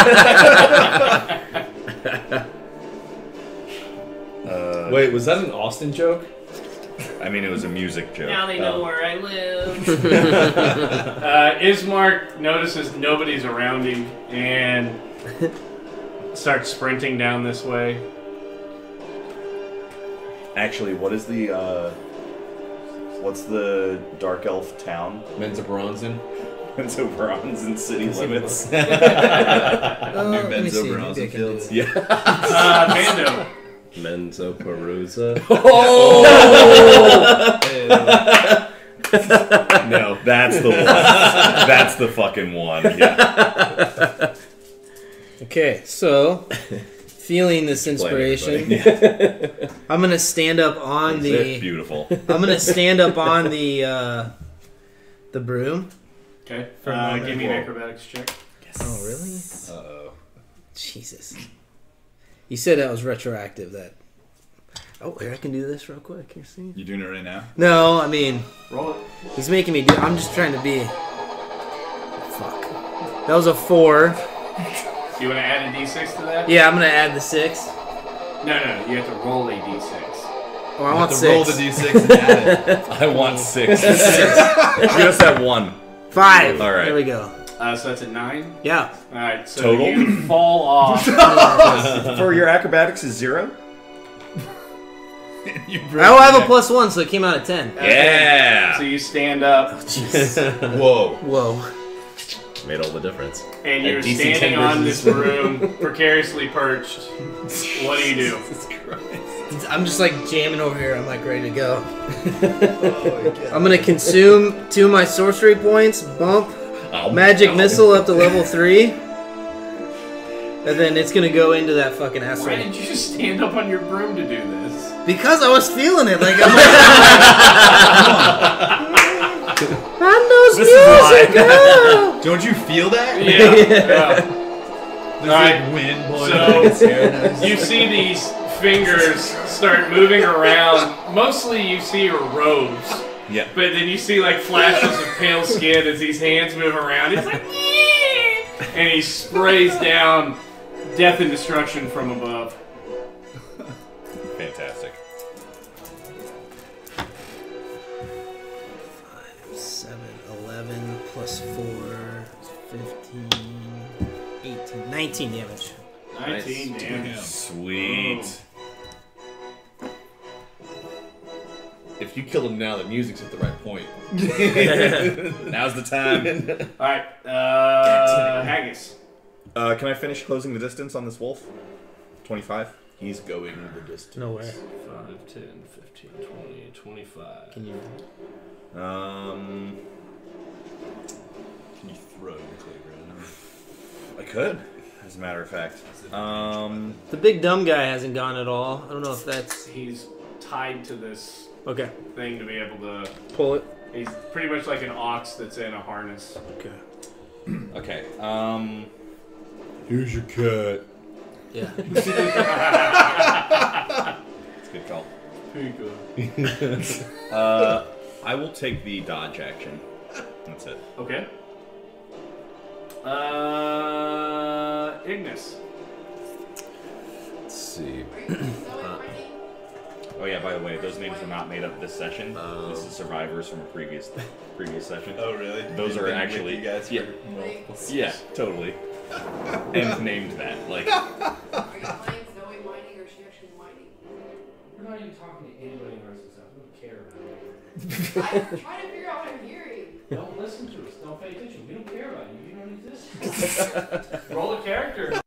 Wait, was that an Austin joke? I mean, it was a music joke. Now they know where I live. Ismark notices nobody's around him and starts sprinting down this way. Actually, what's the dark elf town? Men's of Bronson. It's over in city limits. Let me see. Maybe I can do it. Mando. Menzo Perusa. No, that's the one. That's the fucking one. Yeah. Okay, so feeling this inspiration, I'm gonna stand up on the. Beautiful. I'm gonna stand up on the broom. Okay. For a moment. Give me an acrobatics check. Oh really? Uh-oh. Jesus. You said that was retroactive. That. Oh, here I can do this real quick. Here, see? You doing it right now? No, I mean, Roll it. he's making me do. I'm just trying to be. Fuck. That was a 4. Do you want to add a d6 to that? Yeah, I'm gonna add the 6. No. You have to roll a d6. Oh, I want to 6. roll the d6 and add it. I want 6. You just have 1. 5. All right. There we go. So that's a 9. Yeah. All right. So Total? you fall off. For your acrobatics is 0? I will have a +1, so it came out at 10. Yeah. So you stand up, Whoa. Whoa. Made all the difference. and you're DC standing 10 on versus- this room, precariously perched. What do you do? I'm just like jamming over here. I'm like ready to go. I'm gonna consume 2 of my sorcery points, bump magic missile up to level 3, and then it's gonna go into that fucking Why asshole. did you just stand up on your broom to do this? Because I was feeling it. Like I'm like, music, girl. Don't you feel that? Yeah. There's Alright, like wind blowing so- back his hair. You see these fingers start moving around. Mostly you see her robes. Yeah. But then you see like flashes of pale skin as these hands move around. He's like, "Yeah!" And he sprays down death and destruction from above. Fantastic. 7, 11 plus 4, 15, 18, 19 damage. 19 damage. Sweet. If you kill him now, the music's at the right point. Now's the time. Alright, Haggis. Can I finish closing the distance on this wolf? 25? He's going the distance. No way. 5, 10, 15, 20, 25. Can you? Um, Can you throw the clay around? I could, as a matter of fact. The big dumb guy hasn't gone at all. I don't know if that's He's tied to this okay. thing to be able to. Pull it. He's pretty much like an ox that's in a harness. Okay. Okay. Here's your cut. Yeah. It's a good call. Pretty good. I will take the dodge action. That's it. Okay. Ignis. Let's see. Oh yeah, by the way, those names were not made up this session. This is survivors from a previous session. Oh really? Those are Been with actually you guys for yeah, multiple- yeah, totally. And named that like Are you playing Zoe whining or is she actually whining? We're not even talking to anybody in our stuff. We don't care about it. I'm trying to figure out what I'm hearing. Don't listen to us. Don't pay attention. We don't care about you. You don't exist. Roll a character.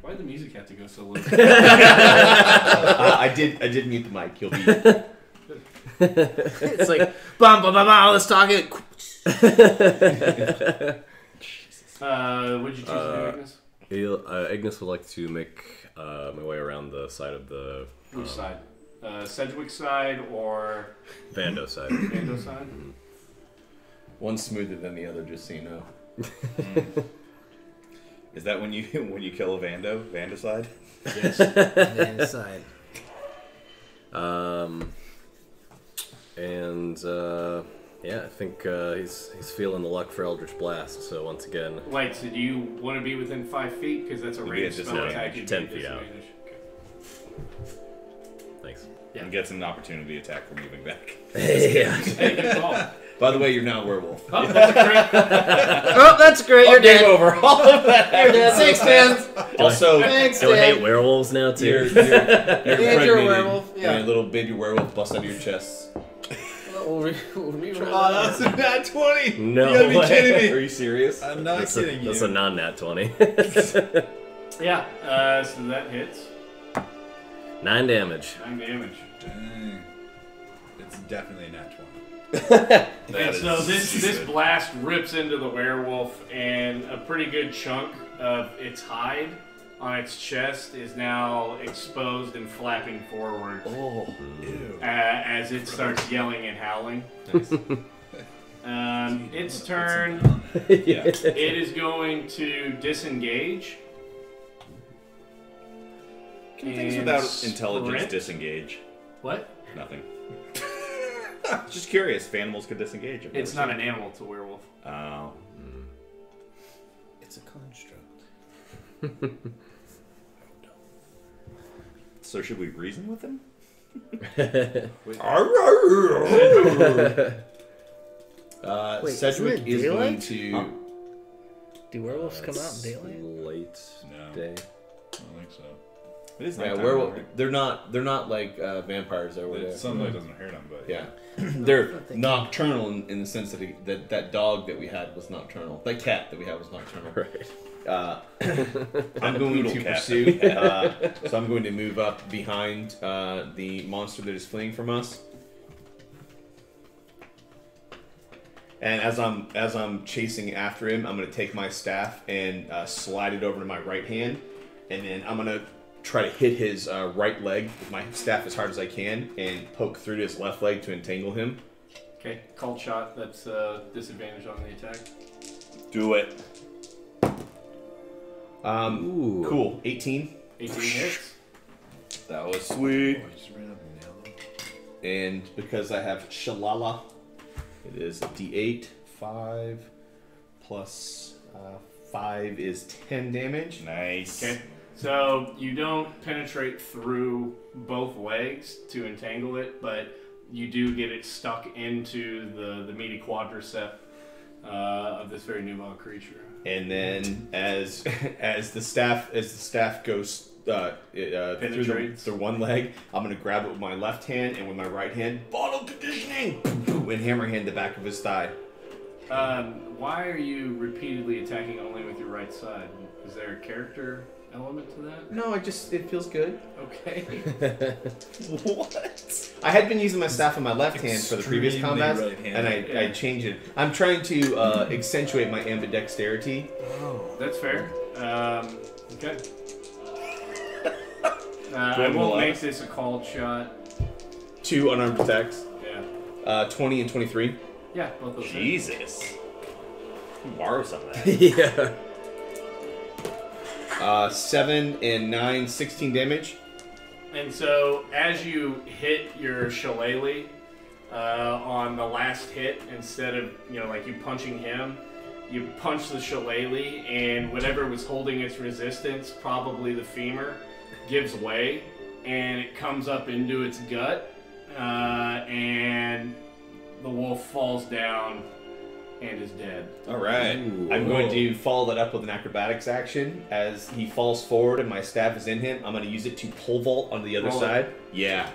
Why did the music have to go so low? I did mute the mic. You'll be. It's like, bum, bum, bum, bum, let's talk it. What'd you choose to do, Ignis? Ignis would like to make my way around the side of the... Which side? Sedgwick side or... Vando side. Vando side? One's smoother than the other, just so you know. Is that when you kill a Vandicide? Yes. Vando side. Yeah, I think he's feeling the luck for Eldritch Blast. So once again, Wait, so do you want to be within 5 feet? Because that's a You'll be ranged at spell disadvantage. attack. You'd 10 be at feet out. disadvantage. thanks. Yeah. And gets an opportunity attack for moving back. Yeah. Hey, good call. By the way, you're now a werewolf. Oh, that's a crit. Oh, that's great. You're dead. over. All of that. You're dead. Thanks, man. Also, Thanks, Do I hate Dan. werewolves now too? you're And you're a impregnated, werewolf, yeah. and a little baby werewolf busts out of your chest. We'll reroll Oh, that. that's a nat 20. No You gotta be way. kidding Are me. you serious? I'm not That's kidding you. That's a non-nat 20. Yeah, so that hits. 9 damage. 9 damage. Dang. It's definitely a nat 20. And so this blast rips into the werewolf, and a pretty good chunk of its hide on its chest is now exposed and flapping forward Oh, as it starts yelling and howling. Its turn. yeah. It is going to disengage. Can things And without intelligence sprint. disengage? What? Nothing. Just curious if animals could disengage. I've It's never not seen an animal, it's a werewolf. it. Oh. It's a construct. So should we reason with him? Wait, Sedgwick isn't it is going daylight? to. Do werewolves come out in daylight? Late No. day. I don't think so. It is Yeah, nighttime, werewolf. right? They're not like vampires or The whatever. sunlight doesn't hurt them, but Yeah, they're not thinking. nocturnal in the sense that that dog that we had was nocturnal. That cat that we had was nocturnal. Right. I'm going poodle to cat pursue. So I'm going to move up behind the monster that is fleeing from us. And as I'm chasing after him, I'm going to take my staff and slide it over to my right hand, and then I'm going to try to hit his right leg with my staff as hard as I can, and poke through to his left leg to entangle him. Okay, called shot. That's disadvantage on the attack. Do it. Ooh. Cool. 18. 18 hits. That was sweet. I just ran up and nailed them. And because I have Shalala, it is a D8. 5 plus 5 is 10 damage. Nice. Okay, so you don't penetrate through both legs to entangle it, but you do get it stuck into the meaty quadricep of this very nubile creature. And then as the staff goes through one leg, I'm gonna grab it with my left hand, and with my right hand, bottle conditioning, and hammer hand the back of his thigh. Why are you repeatedly attacking only with your right side? Is there a character element to that? No, it feels good. Okay. What? I had been using my staff in my left hand for the previous Extremely combats, right-handed. and I changed it. I'm trying to accentuate my ambidexterity. That's fair. Okay. I won't make this a called shot. 2 unarmed attacks, Yeah. 20 and 23. Yeah, both of those. Jesus. Can borrow some of that. Yeah. 7 and 9, 16 damage. And so, as you hit your shillelagh on the last hit, instead of like you punching him, you punch the shillelagh, and whatever was holding its resistance, probably the femur, gives way, and it comes up into its gut, and the wolf falls down and is dead. All right. I'm going to follow that up with an acrobatics action. As he falls forward and my staff is in him, I'm going to use it to pole vault on the other Roll it. side. Yeah.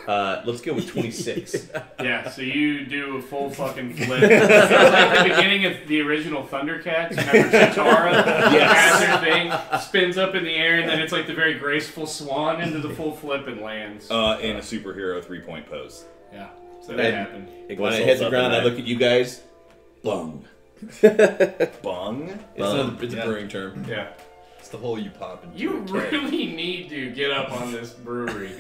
Let's go with 26. Yeah, so you do a full fucking flip. It's like the beginning of the original Thundercats. Remember Chitara? Has her thing, spins up in the air, and then it's like the very graceful swan into the full flip and lands. In a superhero 3-point pose. Yeah, so that happened. When I hit the ground, I look at you guys. Bung. Bung? It's a brewing term. Yeah. It's the hole you pop into. You really need to get up on this brewery.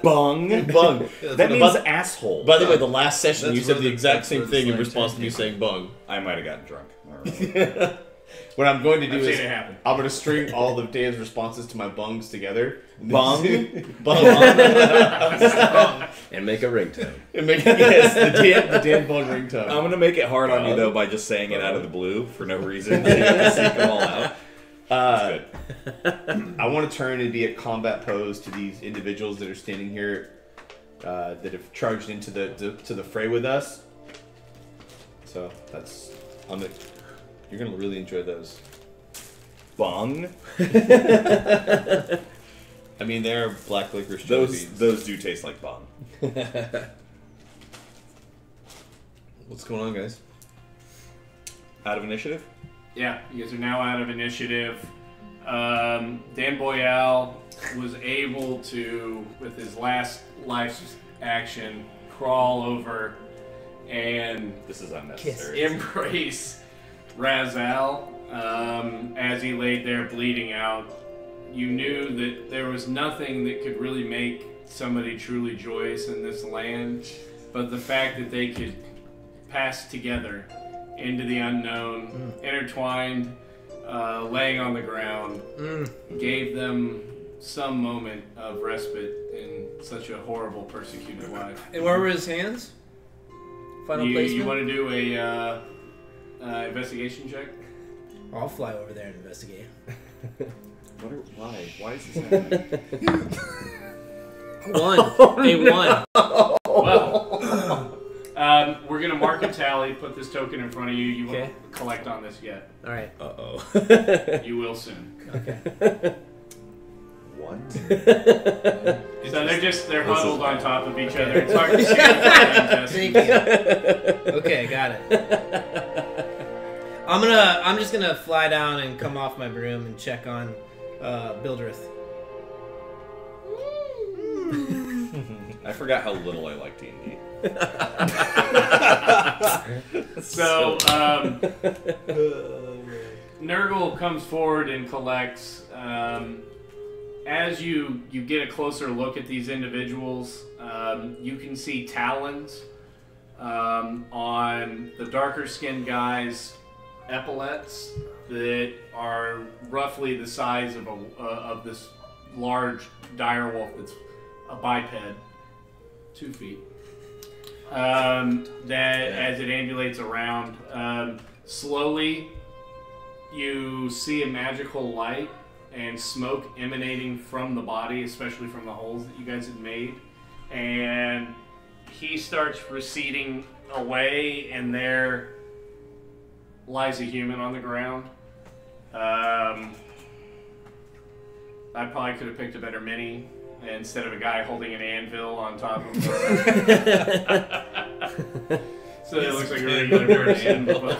Bung. Bung. That means asshole. By the way, the last session That's you said where the the- exact that's same where the thing in slang response to me came saying bung. I might have gotten drunk. I don't know. What I'm going to do I've is seen it happen. I'm going to string all of Dan's responses to my bungs together. Bung? Bung. And make a ringtone. And make yes, the Dan bung ringtone. I'm gonna make it hard on you though by just saying it out of the blue for no reason. So you have to seek them all out. That's good. I want to turn and be at combat pose to these individuals that are standing here that have charged into the fray with us. So that's you're gonna really enjoy those. Bung. I mean, they're black licorice Those jelly do taste like bung. What's going on, guys? Out of initiative? Yeah, you guys are now out of initiative. Dan Boyal was able to, with his last life action, crawl over and This is unnecessary. embrace Razal as he laid there bleeding out. You knew that there was nothing that could really make somebody truly joyous in this land, but the fact that they could pass together into the unknown, intertwined, laying on the ground, gave them some moment of respite in such a horrible, persecuted life. And where were his hands? Final You placement? want to do a investigation check? I'll fly over there and investigate. Why? Why is this happening? One. A one. Well, we're gonna mark a tally. Put this token in front of you. You Okay. won't collect on this yet. All right. Uh-oh. You will soon. Okay. What? So they're huddled on top of each other. It's hard to see. Thank you. Okay, got it. I'm just gonna fly down and come off my broom and check on Bildrith. I forgot how little I like D&D. So, Nurgle comes forward and collects. As you get a closer look at these individuals, you can see talons on the darker skinned guys' epaulets that are roughly the size of this large direwolf that's a biped, 2 feet. That as it ambulates around, slowly you see a magical light and smoke emanating from the body, especially from the holes that you guys had made. And he starts receding away, and there lies a human on the ground. I probably could have picked a better mini instead of a guy holding an anvil on top of him. So it looks like a regular anvil.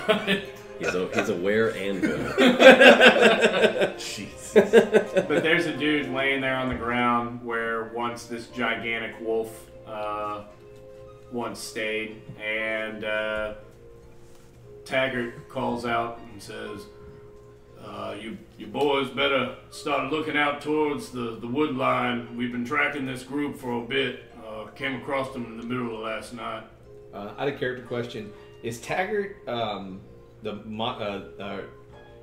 He's aware and good. Jesus. But there's a dude laying there on the ground where once this gigantic wolf once stayed, and Taggart calls out and says, you boys better start looking out towards the wood line. We've been tracking this group for a bit. Came across them in the middle of last night. I had a character question. Is Taggart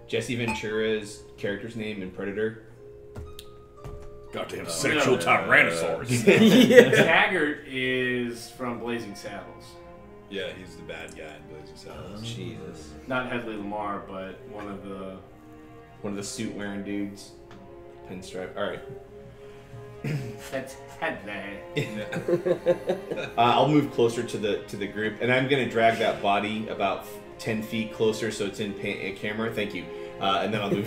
Jesse Ventura's character's name in Predator? Goddamn sexual tyrannosaurus. Taggart is from Blazing Saddles. Yeah, he's the bad guy in Blazing Saddles. Jesus. Not Headley Lamar, but one of the One of the suit wearing dudes. Pinstripe. Alright. That's Hadley. I'll move closer to the group, and I'm gonna drag that body about 10 feet closer so it's in camera. Thank you. And then I'll move.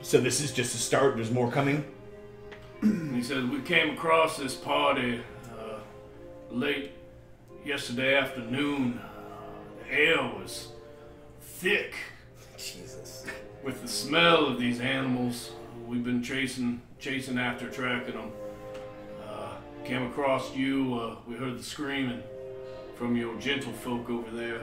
So this is just a start. There's more coming. He says, we came across this party late yesterday afternoon. The air was thick. Jesus. With the smell of these animals. We've been chasing after, tracking them. Came across you. We heard the screaming from your gentlefolk over there.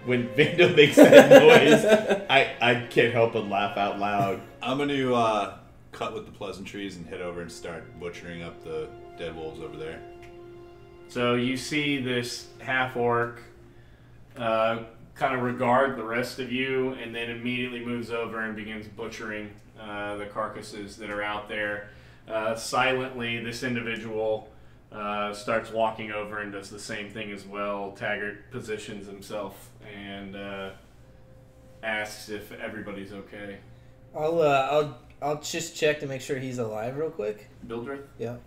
When Vando makes that noise, I can't help but laugh out loud. I'm going to cut with the pleasantries and head over and start butchering up the dead wolves over there. So you see this half-orc kind of regard the rest of you and then immediately moves over and begins butchering the carcasses that are out there. Silently, this individual starts walking over and does the same thing as well. Taggart positions himself and asks if everybody's okay. I'll just check to make sure he's alive real quick. Bildrith? Yeah.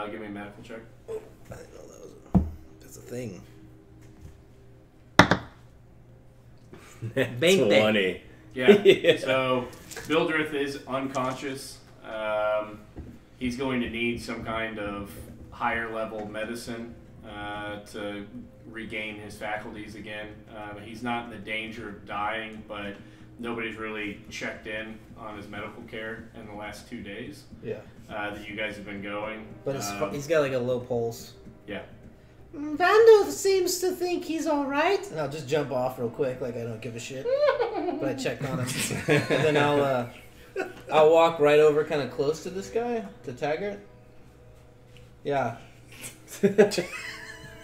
Give me a medical check. Oh, I didn't know that's a thing. 20. Yeah. So Bildrith is unconscious. He's going to need some kind of higher level medicine to regain his faculties again. He's not in the danger of dying, but nobody's really checked in on his medical care in the last 2 days. Yeah. That you guys have been going. But he's got like a low pulse. Yeah. Vando seems to think he's alright. And I'll just jump off real quick, like I don't give a shit. But I checked on him. And then I'll walk right over kind of close to this guy, to Taggart. Yeah.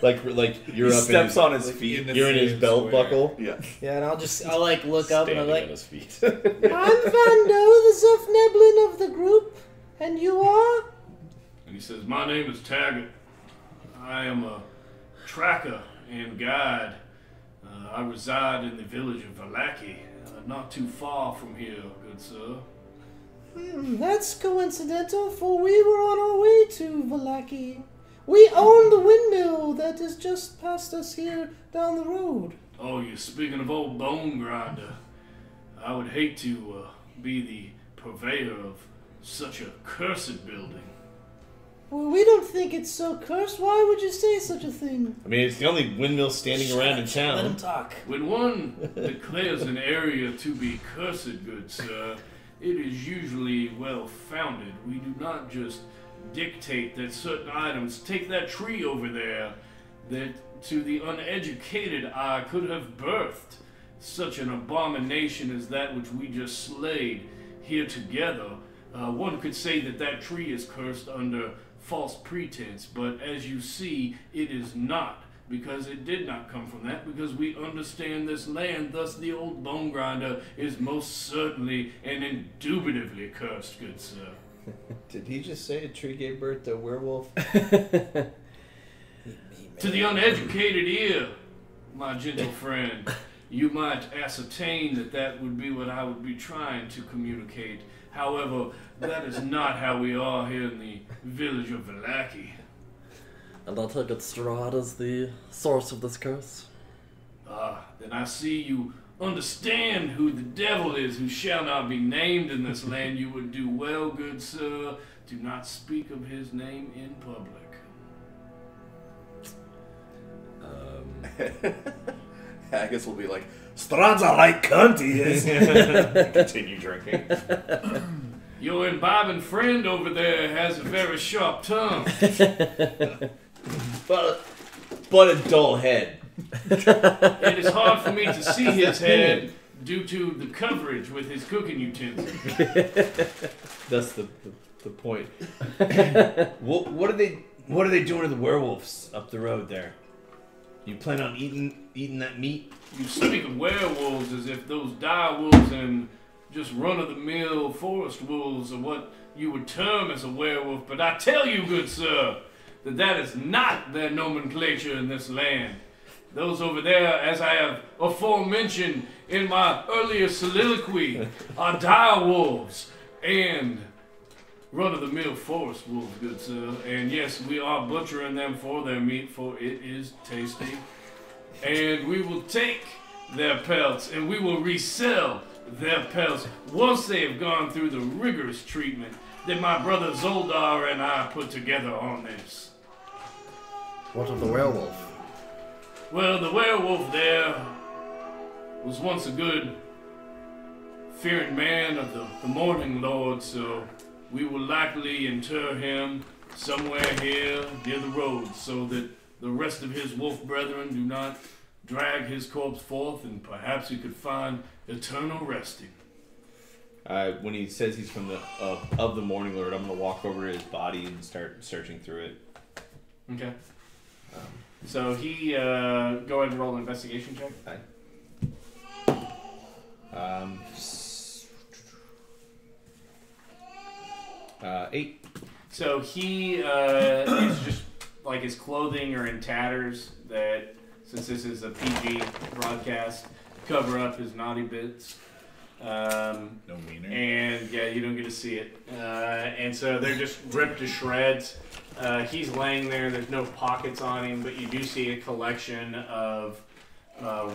like you're He up steps in, on his feet. You're in his belt buckle. Yeah. Yeah, and I'll like look up and I'm Standing like, on his feet. I'm Vando, the Zufneblin of the group, and you are? And he says, my name is Taggart. I am a tracker and guide. I reside in the village of Valaki, not too far from here, good sir. That's coincidental, for we were on our way to Valaki. We own the windmill that is just past us here down the road. Oh, you're speaking of old Bone Grinder. I would hate to be the purveyor of such a cursed building. Well, we don't think it's so cursed. Why would you say such a thing? I mean, it's the only windmill standing around in town. Let him talk. When one declares an area to be cursed, good sir, it is usually well-founded. We do not just dictate that certain items, take that tree over there, that to the uneducated eye could have birthed such an abomination as that which we just slayed here together. One could say that that tree is cursed under false pretense, but as you see, it is not, because it did not come from that, because we understand this land. Thus the old Bone Grinder is most certainly and indubitably cursed, good sir. Did he just say a tree gave birth to a werewolf? To the uneducated ear, my gentle friend, you might ascertain that that would be what I would be trying to communicate. However, that is not how we are here in the village of Valaki. And I take it Strahd is the source of this curse. Then I see you understand who the devil is, who shall not be named in this land. You would do well, good sir, do not speak of his name in public. I guess we'll be like, Strahd's a right cunt, he is. Continue drinking. Your imbibing friend over there has a very sharp tongue. but a dull head. It is hard for me to see his head due to the coverage with his cooking utensils. That's the point. What are they doing to the werewolves up the road there? You plan on eating that meat? You speak of werewolves as if those dire wolves and just run-of-the-mill forest wolves are what you would term as a werewolf, but I tell you, good sir, that is not their nomenclature in this land. Those over there, as I have aforementioned in my earlier soliloquy, are dire wolves and run-of-the-mill forest wolves, good sir. And yes, we are butchering them for their meat, for it is tasty. And we will take their pelts and we will resell their pelts once they have gone through the rigorous treatment that my brother Zoldar and I put together on this. What of the werewolf? Well, the werewolf there was once a good, fearing man of the Morning Lord, so we will likely inter him somewhere here near the road so that the rest of his wolf brethren do not drag his corpse forth, and perhaps he could find eternal resting. When he says he's from the of the Morning Lord, I'm gonna walk over to his body and start searching through it. Okay. So he go ahead and roll an investigation check. Aye. 8. So he is just like his clothing are in tatters that, since this is a PG broadcast, cover up his naughty bits. No wiener. And yeah, you don't get to see it. And so they're just ripped to shreds. He's laying there. There's no pockets on him, but you do see a collection of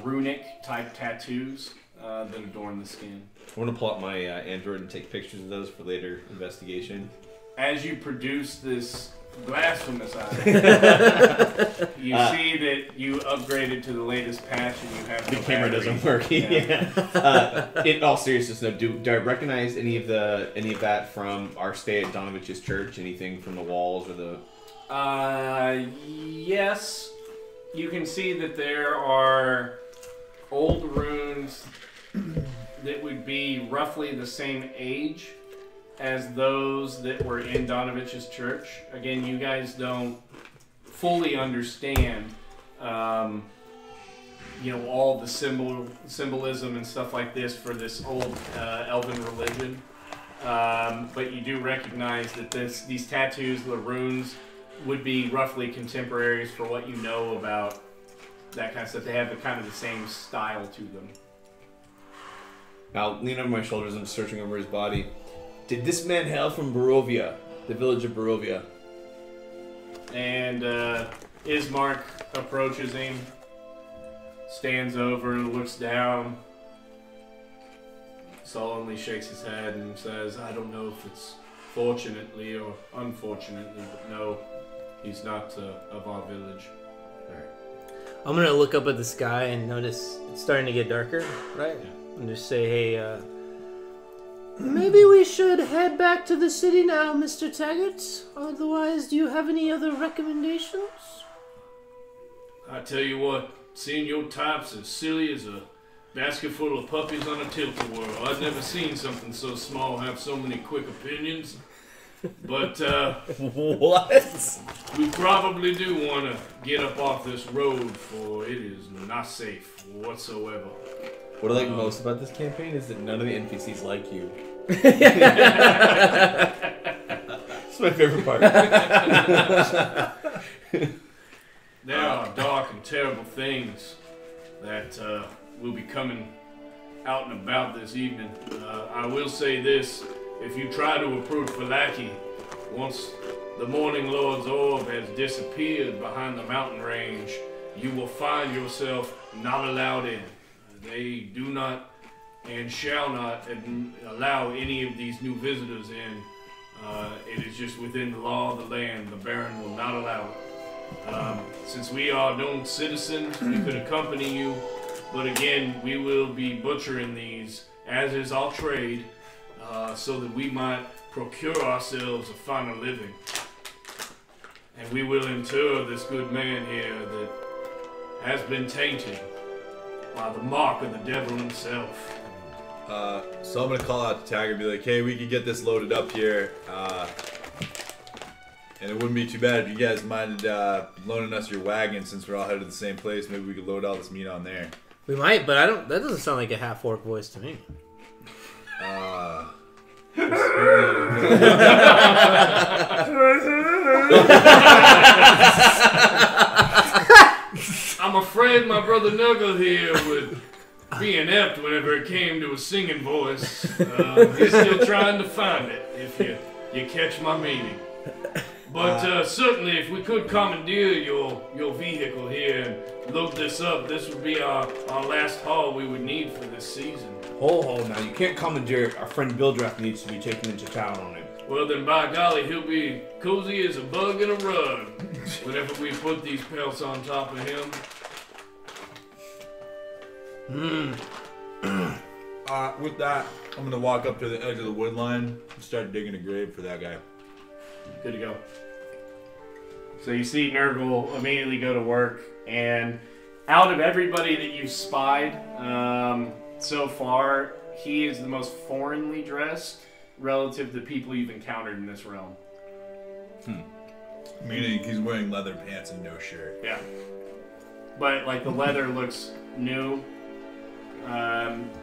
runic type tattoos that adorn the skin. I'm gonna pull out my Android and take pictures of those for later investigation. As you produce this blasphemous item, you see that you upgraded to the latest patch and you have The no camera battery. doesn't work. Yeah. In all seriousness, though, do I recognize any of that from our stay at Donovich's church? Anything from the walls or the? Yes. You can see that there are old runes that would be roughly the same age as those that were in Donovich's church. Again, you guys don't fully understand, all the symbolism and stuff like this for this old elven religion. But you do recognize that these tattoos, the runes, would be roughly contemporaries for what you know about that kind of stuff. They have kind of the same style to them. Now, lean over my shoulders. I'm searching over his body. Did this man hail from Barovia, the village of Barovia? And Ismark approaches him, stands over and looks down, solemnly shakes his head and says, I don't know if it's fortunately or unfortunately, but no, he's not of our village. I'm gonna look up at the sky and notice it's starting to get darker, right? Yeah. And just say, hey, maybe we should head back to the city now, Mr. Taggart. Otherwise, do you have any other recommendations? I tell you what, seeing your types as silly as a basket full of puppies on a tilt-a-whirl. I've never seen something so small have so many quick opinions. But, What? we probably do want to get up off this road, for it is not safe whatsoever. What I like most about this campaign is that none of the NPCs like you. It's my favorite part. There are dark and terrible things that will be coming out and about this evening. I will say this, if you try to approach Valaki, once the Morning Lord's orb has disappeared behind the mountain range, you will find yourself not allowed in. They do not and shall not allow any of these new visitors in. It is just within the law of the land. The Baron will not allow it. Since we are known citizens, we could accompany you, but again, we will be butchering these, as is our trade, so that we might procure ourselves a final living. And we will inter this good man here that has been tainted by the mark of the devil himself. So I'm gonna call out to Tagger and be like, hey, we could get this loaded up here. And it wouldn't be too bad if you guys minded loaning us your wagon, since we're all headed to the same place. Maybe we could load all this meat on there. We might, but that doesn't sound like a half-orc voice to me. I'm afraid afraid my brother Nuggle here would be inept whenever it came to a singing voice. He's still trying to find it, if you catch my meaning. But certainly, if we could commandeer your vehicle here and load this up, this would be our last haul we would need for this season. Ho, now you can't commandeer. Our friend Bildrath needs to be taken into town on it. Well, then, by golly, he'll be cozy as a bug in a rug whenever we put these pelts on top of him. With that, I'm gonna walk up to the edge of the wood line and start digging a grave for that guy. Good to go. So you see Nurgle immediately go to work, and out of everybody that you've spied so far, he is the most foreignly dressed relative to people you've encountered in this realm. Meaning he's wearing leather pants and no shirt. Yeah. But like the leather looks new.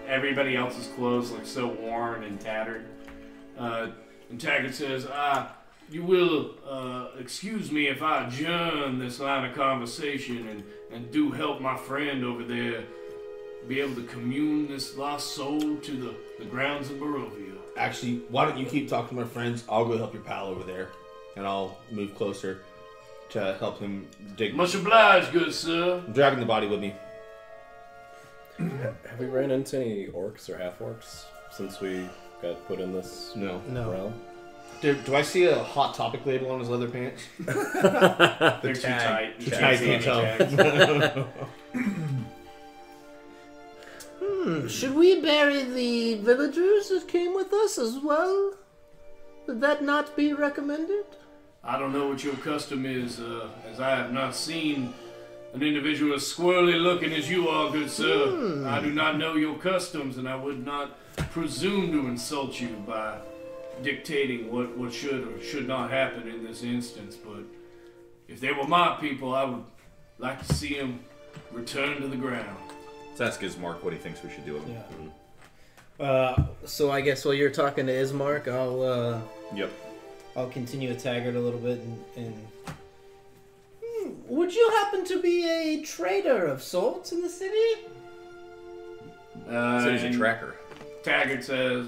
Everybody else's clothes look so worn and tattered. And Taggart says, you will excuse me if I adjourn this line of conversation and do help my friend over there be able to commune this lost soul to the grounds of Barovia. Actually, why don't you keep talking to my friends? I'll go help your pal over there, and I'll move closer to help him dig. Much obliged, good sir. I'm dragging the body with me. Have we ran into any orcs or half-orcs since we got put in this realm? Do I see a hot topic label on his leather pants? They're too tight. You can't tell. Should we bury the villagers that came with us as well? Would that not be recommended? I don't know what your custom is, as I have not seen an individual as squirrely looking as you are, good sir. I do not know your customs, and I would not presume to insult you by dictating what should or should not happen in this instance. But if they were my people, I would like to see them return to the ground. Let's ask Ismark what he thinks we should do with him. Yeah. So I guess while you're talking to Ismark, Yep. I'll continue to Taggart a little bit and would you happen to be a trader of sorts in the city? So he's a tracker. Taggart says,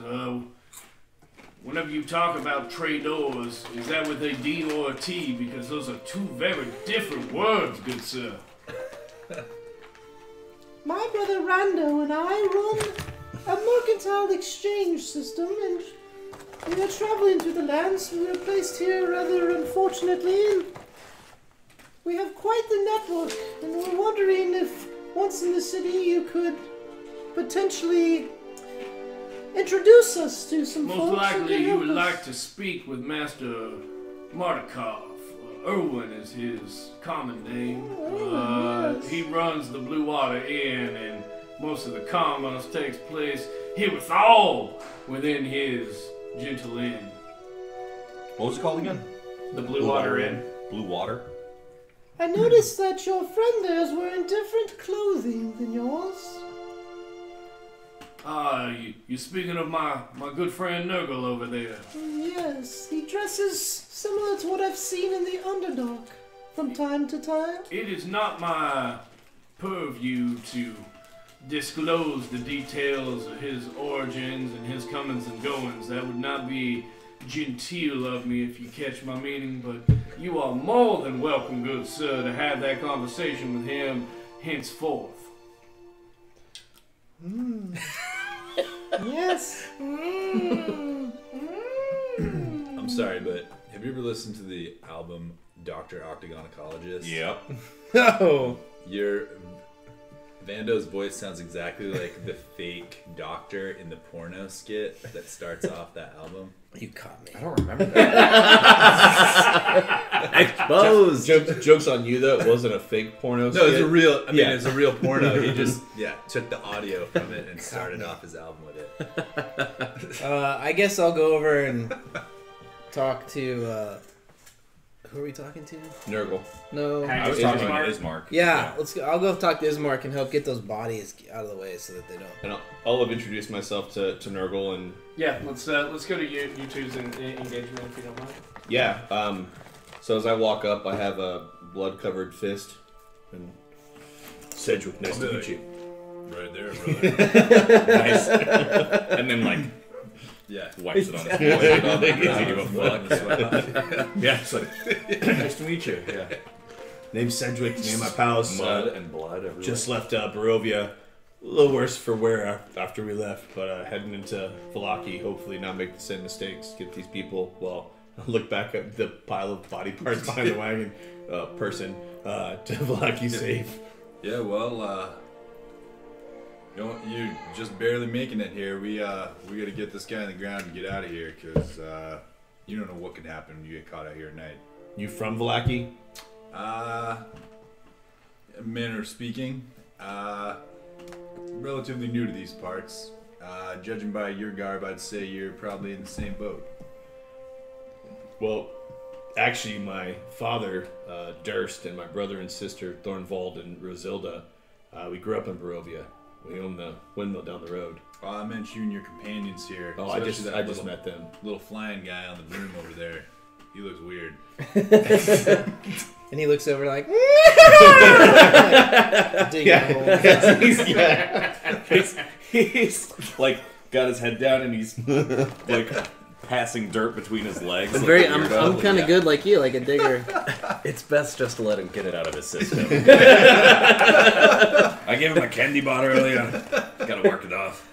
whenever you talk about traders, is that with a D or a T? Because those are two very different words, good sir. My brother Rando and I run a mercantile exchange system, and we are traveling through the lands. We were placed here rather unfortunately, and we have quite the network, and we're wondering if once in the city you could potentially introduce us to some folks. Most likely you would us. like to speak with Master Mardukov. Erwin is his common name. Yes. He runs the Blue Water Inn, and most of the commerce takes place herewithal within his gentle inn. What was it called again? The Blue Water Inn. Blue Water? I noticed that your friend there is wearing different clothing than yours. You speaking of my good friend Nurgle over there? Yes, he dresses similar to what I've seen in the Underdark from time to time. It is not my purview to disclose the details of his origins and his comings and goings. That would not be genteel of me, if you catch my meaning, but you are more than welcome, good sir, to have that conversation with him henceforth. Yes. I'm sorry, but have you ever listened to the album Dr. Octagonacologist? Yep. Oh. Your Vando's voice sounds exactly like the fake doctor in the porno skit that starts off that album. You caught me. I don't remember that. Exposed. Jokes on you though. It wasn't a fake porno. No, it's a real. I mean, Yeah. it's a real porno. He just took the audio from it and started off his album with it. I guess I'll go over and talk to. Who are we talking to? Nurgle. No. I was talking to Ismark. Yeah, let's go. I'll go talk to Ismark and help get those bodies out of the way so that they don't. And I'll have introduced myself to Nurgle and Yeah, let's go to you two's engagement if you don't mind. yeah. So as I walk up, I have a blood-covered fist, and Sedgwick, nice to meet you. Right there, brother. Nice. And then like Yeah. wipes it on his forehead. Doesn't give a fuck. Yeah, it's like, nice to meet you. Yeah. Name's Sedgwick, me and my pals. Mud and blood everywhere. Just left Barovia. A little worse for wear after we left, but heading into Vallaki, hopefully not make the same mistakes. Get these people, well, look back at the pile of body parts behind the wagon, to Vallaki safe. Yeah, well, you're just barely making it here. We gotta get this guy on the ground and get out of here, because you don't know what could happen when you get caught out here at night. You from Vallaki? Manner of speaking, relatively new to these parts. Judging by your garb, I'd say you're probably in the same boat. Well, actually, my father, Durst, and my brother and sister, Thornvald and Rosilda, we grew up in Barovia. We own the windmill down the road. Well, I meant you and your companions here. Oh, I especially just little, met them. Little flying guy on the broom over there. He looks weird. And he looks over like, He's like got his head down and he's like passing dirt between his legs. I'm like I'm kind of good like you, like a digger. It's best just to let him get it out of his system. I gave him a candy bar earlier. Gotta work it off.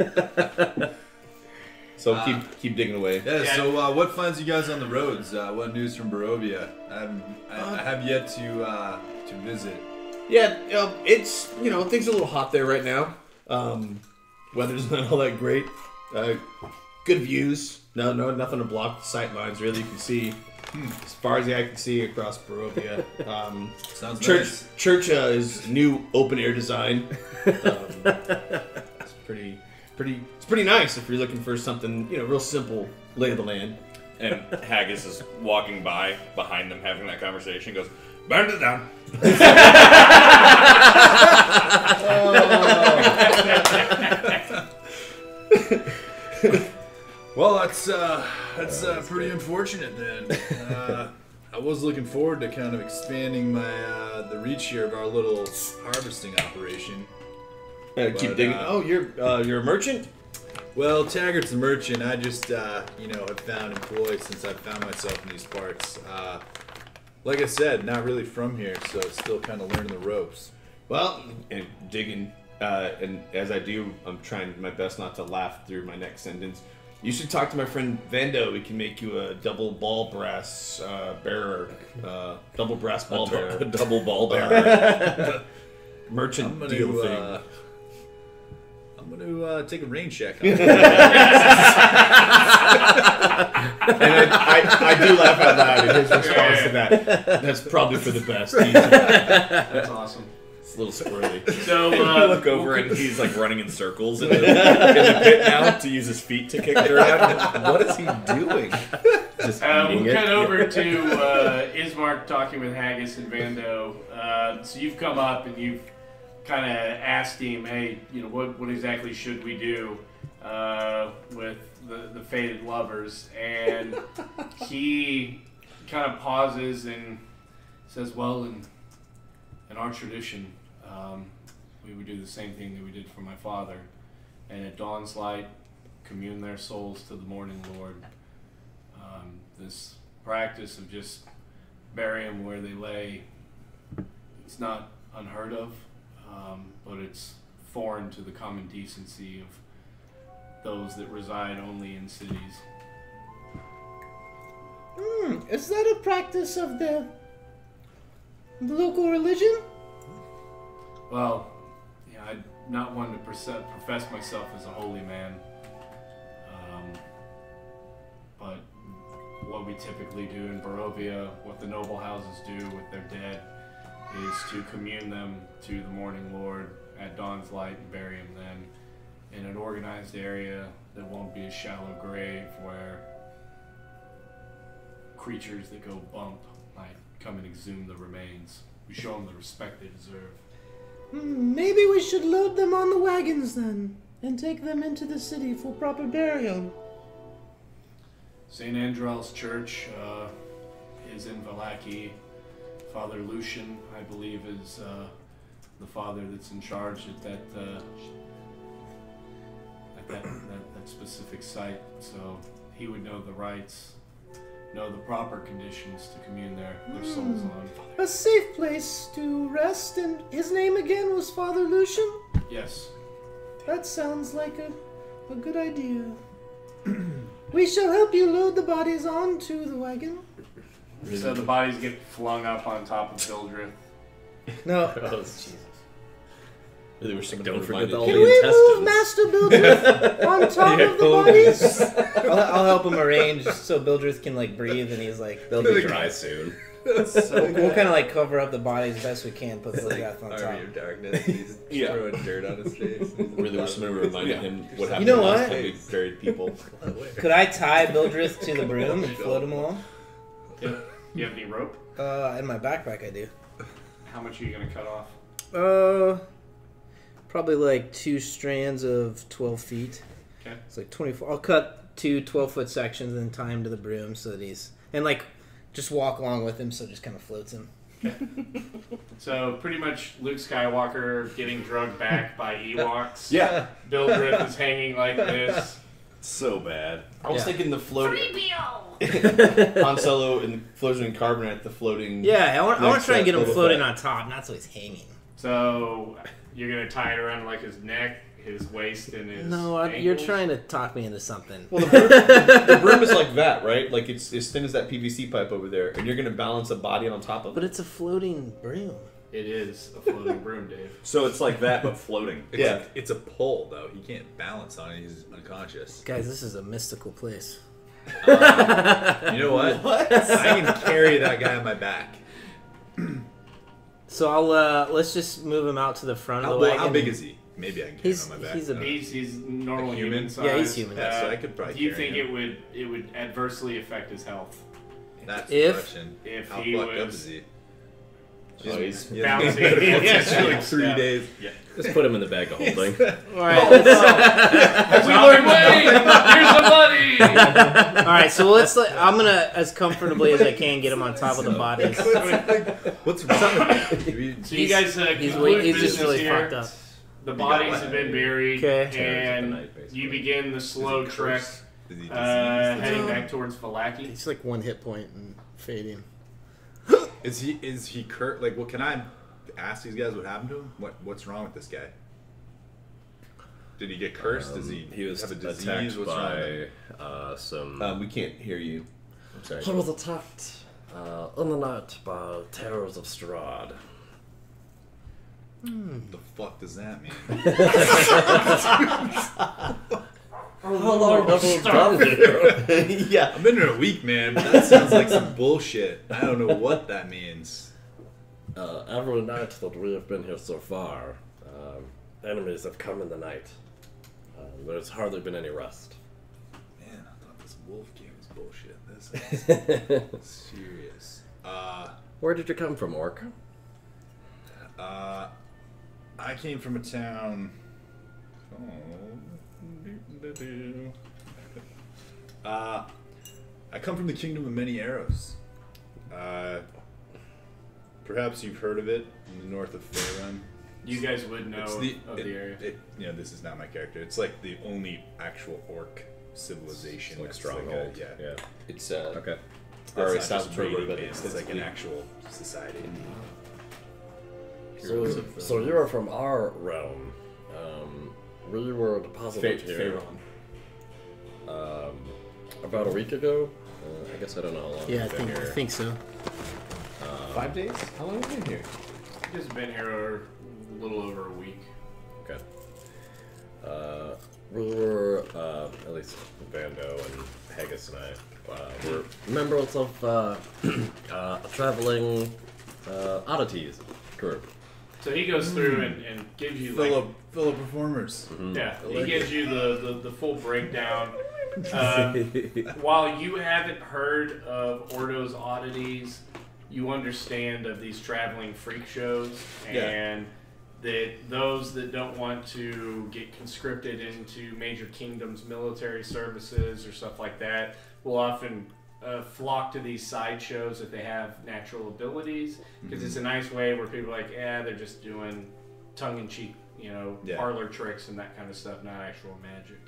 So keep digging away. Yeah, so what finds you guys on the roads? What news from Barovia? I have yet to visit. Yeah, it's, things are a little hot there right now. Weather's not all that great. Good views. No, nothing to block the sight lines. Really, you can see as far as the eye can see across Barovia. Sounds Church nice. is new open air design. It's pretty nice if you're looking for something, real simple lay of the land. And Haggis is walking by behind them having that conversation. Goes, burn it down. Well, that's pretty unfortunate then. I was looking forward to kind of expanding my the reach here of our little harvesting operation. Keep digging. You're a merchant? Well, Taggart's the merchant. I just, have found employ since I found myself in these parts. Like I said, not really from here, so still kind of learning the ropes. Well, and digging, and as I do, I'm trying my best not to laugh through my next sentence. You should talk to my friend Vando. We can make you a double ball brass bearer. Double brass ball bearer. A double ball bearer. Merchant deal thing. I'm gonna take a rain check. And I do laugh out loud at his response to that. That's probably for the best. That's awesome. It's a little squirrely. So I look over and he's like running in circles in the pit now to use his feet to kick dirt out. What is he doing? Just eating we'll it? cut over to Ismark talking with Haggis and Vando. So you've come up and you've kind of asked him, hey, what exactly should we do with the fated lovers? And he kind of pauses and says, well, in our tradition, we would do the same thing that we did for my father. And at dawn's light, commune their souls to the morning Lord. This practice of just bury them where they lay, it's not unheard of, but it's foreign to the common decency of those that reside only in cities. Is that a practice of the local religion? Well, yeah, I'm not one to profess myself as a holy man, but what we typically do in Barovia, what the noble houses do with their dead, is to commune them to the morning Lord at dawn's light and bury them then in an organized area that won't be a shallow grave where creatures that go bump might come and exhume the remains. We show them the respect they deserve. Maybe we should load them on the wagons then, and take them into the city for proper burial. St. Andrel's Church is in Vallaki. Father Lucian, I believe, is the father that's in charge at that specific site, so he would know the rights, know the proper conditions to commune their souls on. A safe place to rest, and his name again was Father Lucian? Yes. That sounds like a good idea. We shall help you load the bodies onto the wagon. So the bodies get flung up on top of Bildrith. No. Oh, Jesus. Really wish someone Don't would forget remind the me. Can we move Master Bildrith on top of the bodies? I'll help him arrange so Bildrith can like breathe, and he's like, They'll be dry soon. we'll kind of like cover up the bodies best we can, put Bildrith on top. Army of Darkness. He's throwing dirt on his face. Really wish someone would remind him what happened You know last what? time we buried people. Could I tie Bildrith to the broom and float him along? You have any rope? In my backpack I do. How much are you going to cut off? Probably like 2 strands of 12 feet. Okay. It's like 24. I'll cut 2 12-foot sections and then tie him to the broom so that he's... And like, just walk along with him so it just kind of floats him. So pretty much Luke Skywalker getting drugged back by Ewoks. Yeah. Bildrith is hanging like this. So bad. I was Yeah. thinking the floating 3PO! Han Solo and floating carbonite, the floating. Yeah, I want to Next try and get him Boba floating Fett. on top, not so he's hanging. So you're going to tie it around like his neck, his waist, and his No, you're ankles? trying to talk me into something. Well, the broom is like that, right? Like it's as thin as that PVC pipe over there, and you're gonna balance a body on top of But it. it's a floating broom. It is a floating broom, Dave. So it's like that, but floating. It's a pole, though. He can't balance on it. He's unconscious. Guys, this is a mystical place. You know what? I can carry that guy on my back. So I'll let's just move him out to the front of the wagon. How big is he? Maybe I can carry He's him on my back. he's a He's normal A human human? size. Yeah, he's human. Yeah, so I could probably Do you carry think him. it would adversely affect his health? That's if- the question. if How he fucked up was- is he? Oh, he's Bouncing. It's Yeah. like 3 Yeah. days. Just put him in the bag of holding. All right. We learned here's a buddy. All right. So let's. I'm gonna, as comfortably as I can, get him on top of the bodies. What's wrong? So you guys He's conclude he's just business really here. fucked up. The bodies have been buried, Okay. and Night, basically. you begin the slow trek Is he diseased? heading back towards Valaki. It's like 1 hit point and fading. Is he Kurt? Like, what can I ask these guys what happened to him? What's wrong with this guy? Did he get cursed? Does he was have a disease? attacked What's wrong with by some. We can't hear you. I'm sorry. He was attacked in the night by terrors of Strahd. What the fuck does that mean? How long have you done here? Yeah. I've been here a week, man. But that sounds like some bullshit. I don't know what that means. Every night that we have been here so far, enemies have come in the night. There's hardly been any rest. Man, I thought this wolf game was bullshit. This is serious. Where did you come from, Orc? I came from a town. I come from the Kingdom of Many Arrows. Perhaps you've heard of it in the north of Faerun. You guys would know It's of the area. This is not my character. It's like the only actual orc civilization. Like that's stronghold. Like Yeah. It's Okay. Or Or it sounds raiding, but it's like an actual society. So you are from our realm. We were deposited here about a week ago. I guess I don't know how long. Yeah, I you've been think here. so. 5 days? How long have you been here? You've just been here a little over a week. Okay. We were, at least Vando and Haggis and I, were Members of a traveling Oddities group. So he goes through and gives you like, Fellow performers. yeah, I he like gives you the full breakdown. While you haven't heard of Ordo's Oddities, you understand of these traveling freak shows and that those that don't want to get conscripted into major kingdoms military services or stuff like that will often flock to these sideshows if they have natural abilities, because it's a nice way where people are like, yeah, they're just doing tongue-in-cheek, Yeah. parlor tricks and that kind of stuff, not actual magic.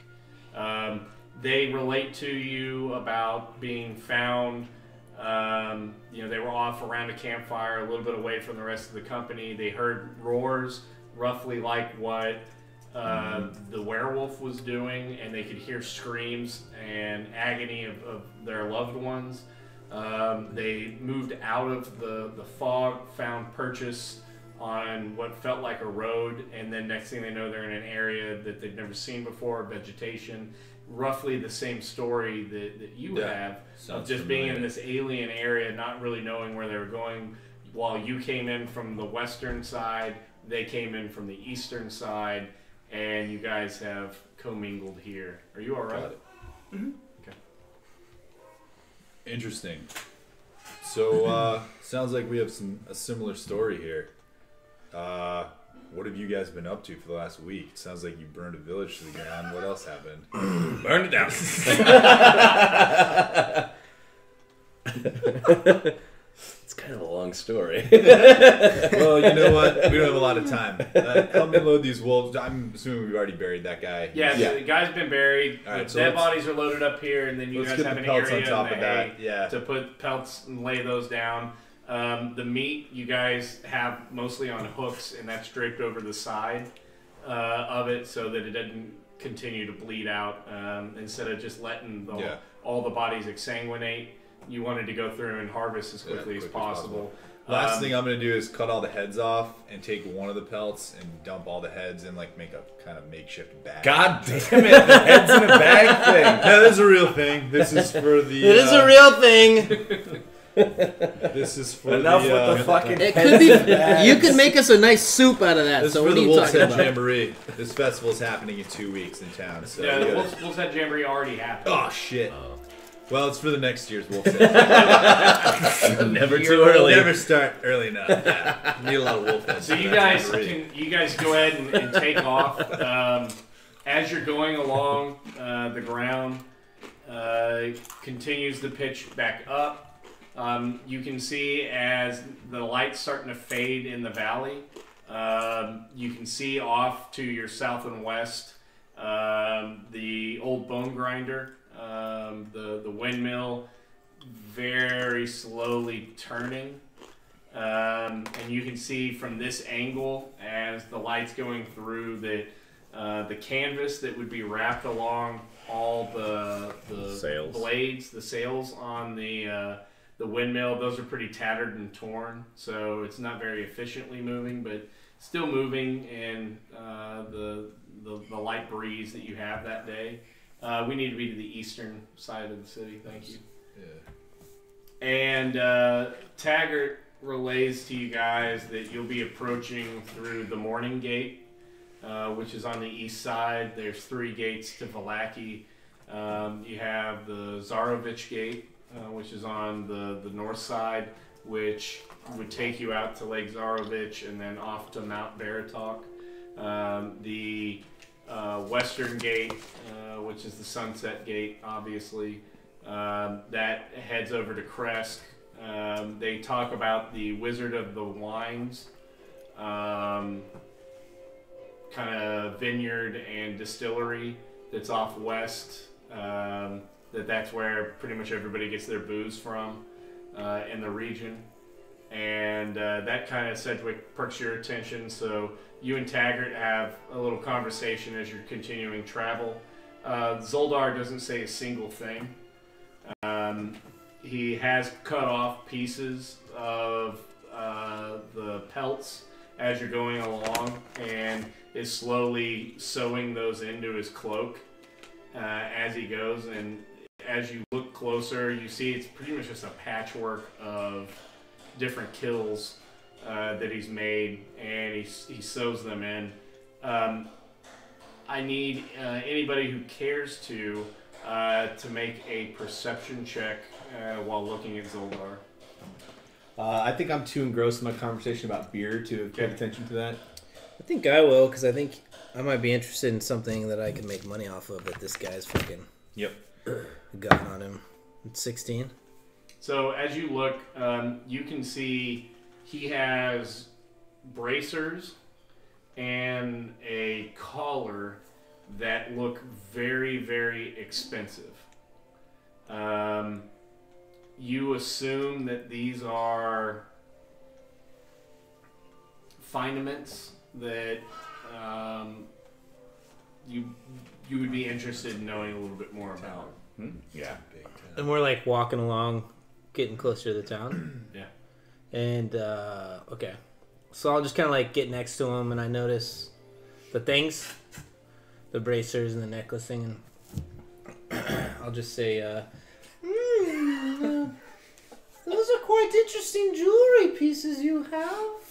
They relate to you about being found. They were off around a campfire, a little bit away from the rest of the company. They heard roars, roughly like what the werewolf was doing, and they could hear screams and agony of their loved ones. They moved out of the fog, found purchase on what felt like a road, and then next thing they know, they're in an area that they've never seen before, vegetation. Roughly the same story that you have of just being in this alien area, not really knowing where they were going. While you came in from the western side, they came in from the eastern side, and you guys have commingled here. Are you all right? Got it. Mm-hmm. Okay. Interesting. So, sounds like we have a similar story here. What have you guys been up to for the last week? It sounds like you burned a village to the ground. What else happened? Burned it down. It's kind of a long story. Well, you know what? We don't have a lot of time. Help me load these wolves. I'm assuming we've already buried that guy. Yeah, the guy's been buried. All right, The so dead bodies are loaded up here, and then you guys get have the an pelts area on top in of the hay that. Yeah. to put pelts and lay those down. The meat you guys have mostly on hooks, and that's draped over the side of it so that it doesn't continue to bleed out. Instead of just letting all the bodies exsanguinate, you wanted to go through and harvest as quickly as possible. Last thing I'm going to do is cut all the heads off and take one of the pelts and dump all the heads and make a kind of makeshift bag. God damn it, the heads in a bag thing. No, this is a real thing. This is for the... It is a real thing. This is for Enough the... with the fucking It heads could be. in bags. You could make us a nice soup out of that. This is So for what are the you Wolf's talking Head about? Jamboree. This festival is happening in 2 weeks in town. So Yeah, the Wolf's Head Jamboree already happened. Oh, shit. Well, it's for the next year's Wolf's Head. Never too early. Never start early enough. Yeah. Need a lot of wolf heads. So for you that guys jamboree. go ahead and take off. As you're going along, the ground continues to pitch back up. You can see as the light's starting to fade in the valley. You can see off to your south and west the old bone grinder, the windmill, very slowly turning. And you can see from this angle, as the light's going through, that the canvas that would be wrapped along all the Sails. blades, the sails on the windmill, those are pretty tattered and torn, so it's not very efficiently moving, but still moving in the light breeze that you have that day. We need to be to the eastern side of the city. Thank you. Yeah. And Taggart relays to you guys that you'll be approaching through the Morning Gate, which is on the east side. There's 3 gates to Vallaki. You have the Zarovich Gate, which is on the north side, which would take you out to Lake Zarovich and then off to Mount Baratok. The western gate, which is the Sunset Gate, obviously, that heads over to Kresk. They talk about the Wizard of the Wines, kind of vineyard and distillery that's off west. That's where pretty much everybody gets their booze from in the region. And that kind of Sedgwick perks your attention, so you and Taggart have a little conversation as you're continuing travel. Zoldar doesn't say a single thing. He has cut off pieces of the pelts as you're going along and is slowly sewing those into his cloak as he goes. And as you look closer, you see it's pretty much just a patchwork of different kills that he's made, and he sews them in. I need anybody who cares to make a perception check while looking at Zoldar. I think I'm too engrossed in my conversation about beer to have paid attention to that. I think I will, because I think I might be interested in something that I can make money off of that this guy's fucking got on him. It's 16. So as you look, you can see he has bracers and a collar that look very, very expensive. You assume that these are finements that you would be interested in knowing a little bit more about. Yeah. And we're like walking along, getting closer to the town. Yeah. And okay, so I'll just kind of like get next to him, and I notice the things, the bracers and the necklace thing, and I'll just say, those are quite interesting jewelry pieces you have.